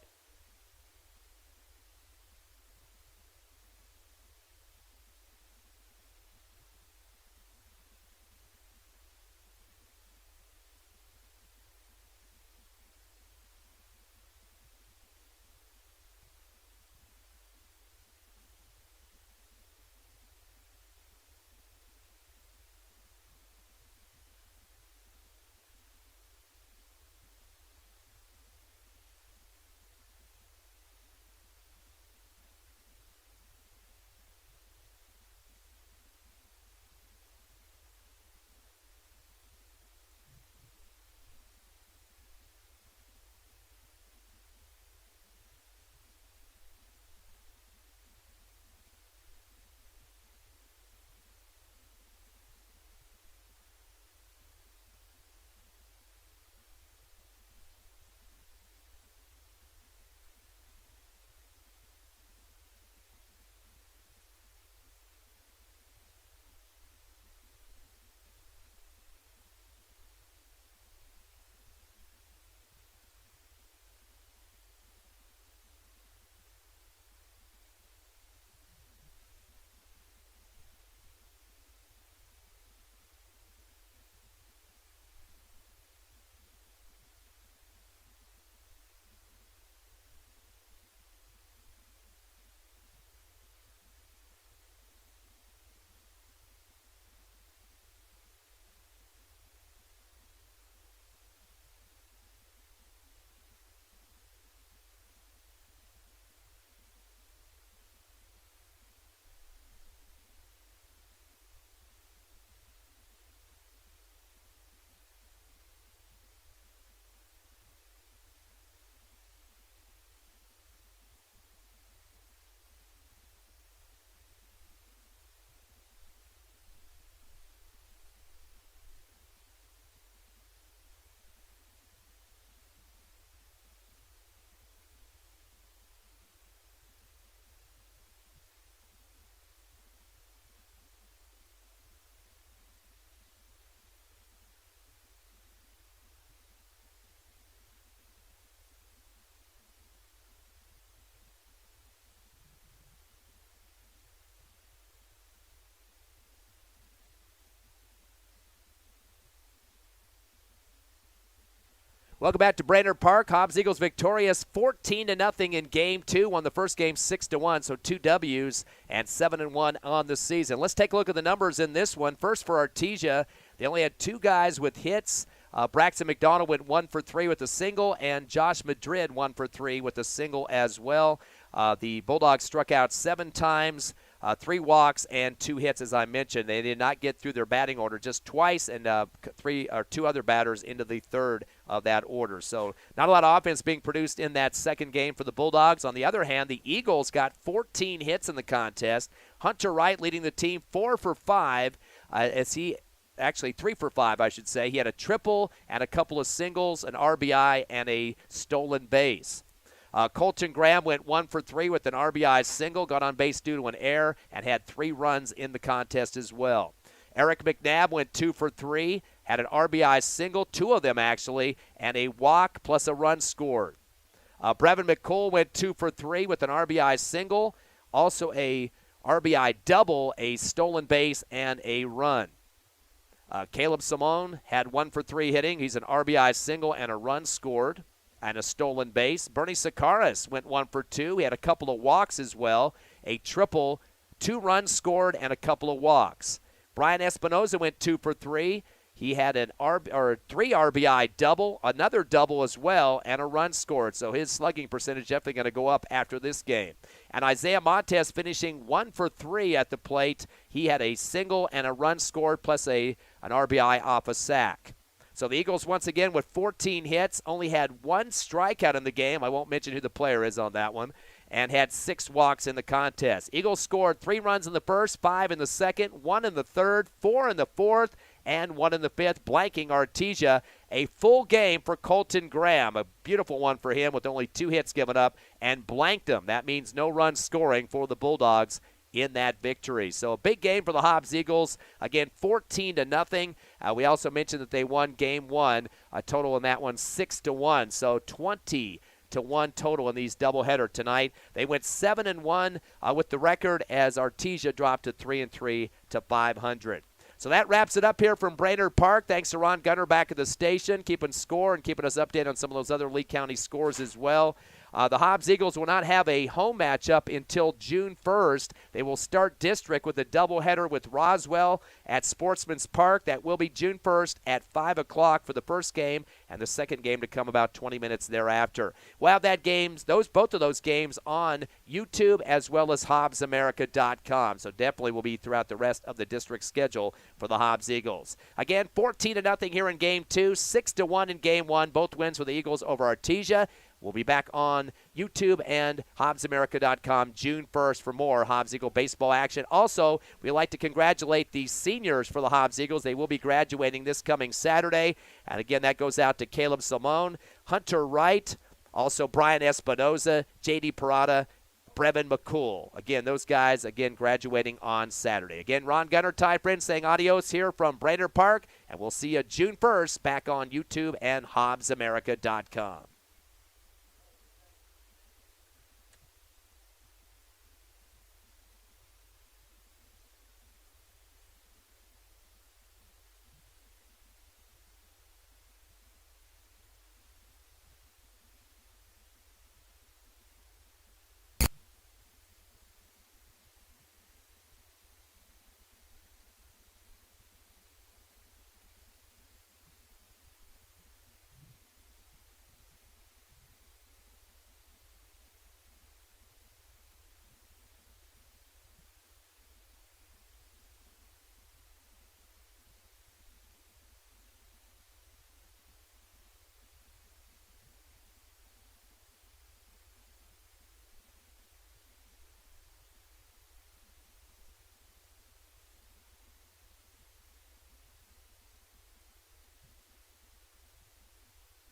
Welcome back to Brainerd Park. Hobbs Eagles victorious 14-0 in Game 2. Won the first game 6-1, so 2 W's and 7-1 on the season. Let's take a look at the numbers in this one. First for Artesia, they only had 2 guys with hits. Braxton McDonald went 1 for 3 with a single, and Josh Madrid 1 for 3 with a single as well. The Bulldogs struck out 7 times. 3 walks and 2 hits, as I mentioned. They did not get through their batting order just twice, and 2 other batters into the third of that order. So not a lot of offense being produced in that second game for the Bulldogs. On the other hand, the Eagles got 14 hits in the contest. Hunter Wright leading the team 4 for 5 as he actually 3 for 5, I should say. He had a triple and a couple of singles, an RBI, and a stolen base. Colton Graham went 1 for 3 with an RBI single, got on base due to an error, and had 3 runs in the contest as well. Eric McNabb went 2 for 3, had an RBI single, 2 of them actually, and a walk plus a run scored. Brevin McCool went 2 for 3 with an RBI single, also a RBI double, a stolen base, and a run. Caleb Simone had 1 for 3 hitting. He's an RBI single and a run scored and a stolen base. Bernie Sakaris went 1 for 2. He had a couple of walks as well, a triple, 2 runs scored, and a couple of walks. Brian Espinoza went 2 for 3. He had an 3 RBI double, another double as well, and a run scored. So his slugging percentage definitely going to go up after this game. And Isaiah Montes finishing 1 for 3 at the plate. He had a single and a run scored plus an RBI off a sack. So the Eagles, once again, with 14 hits, only had 1 strikeout in the game. I won't mention who the player is on that one. And had 6 walks in the contest. Eagles scored 3 runs in the first, 5 in the second, 1 in the third, 4 in the fourth, and 1 in the fifth, blanking Artesia. A full game for Colton Graham. A beautiful one for him with only 2 hits given up, and blanked him. That means no run scoring for the Bulldogs in that victory. So a big game for the Hobbs Eagles. Again, 14-0. We also mentioned that they won game one, a total in that one 6-1. So 20-1 total in these doubleheader tonight. They went 7-1 with the record as Artesia dropped to 3-3 to 500. So that wraps it up here from Brainerd Park. Thanks to Ron Gunner back at the station, keeping score and keeping us updated on some of those other Lee County scores as well. The Hobbs Eagles will not have a home matchup until June 1st. They will start district with a doubleheader with Roswell at Sportsman's Park. That will be June 1st at 5 o'clock for the first game, and the second game to come about 20 minutes thereafter. We'll have both of those games on YouTube as well as HobbsAmerica.com. So definitely will be throughout the rest of the district schedule for the Hobbs Eagles. Again, 14-0 here in Game 2, 6-1 in Game 1. Both wins for the Eagles over Artesia. We'll be back on YouTube and HobbsAmerica.com June 1st for more Hobbs Eagle baseball action. Also, we'd like to congratulate the seniors for the Hobbs Eagles. They will be graduating this coming Saturday. And again, that goes out to Caleb Simone, Hunter Wright, also Brian Espinoza, J.D. Parada, Brevin McCool. Again, those guys, graduating on Saturday. Again, Ron Gunner, Ty Prince saying adios here from Brainerd Park, and we'll see you June 1st back on YouTube and HobbsAmerica.com.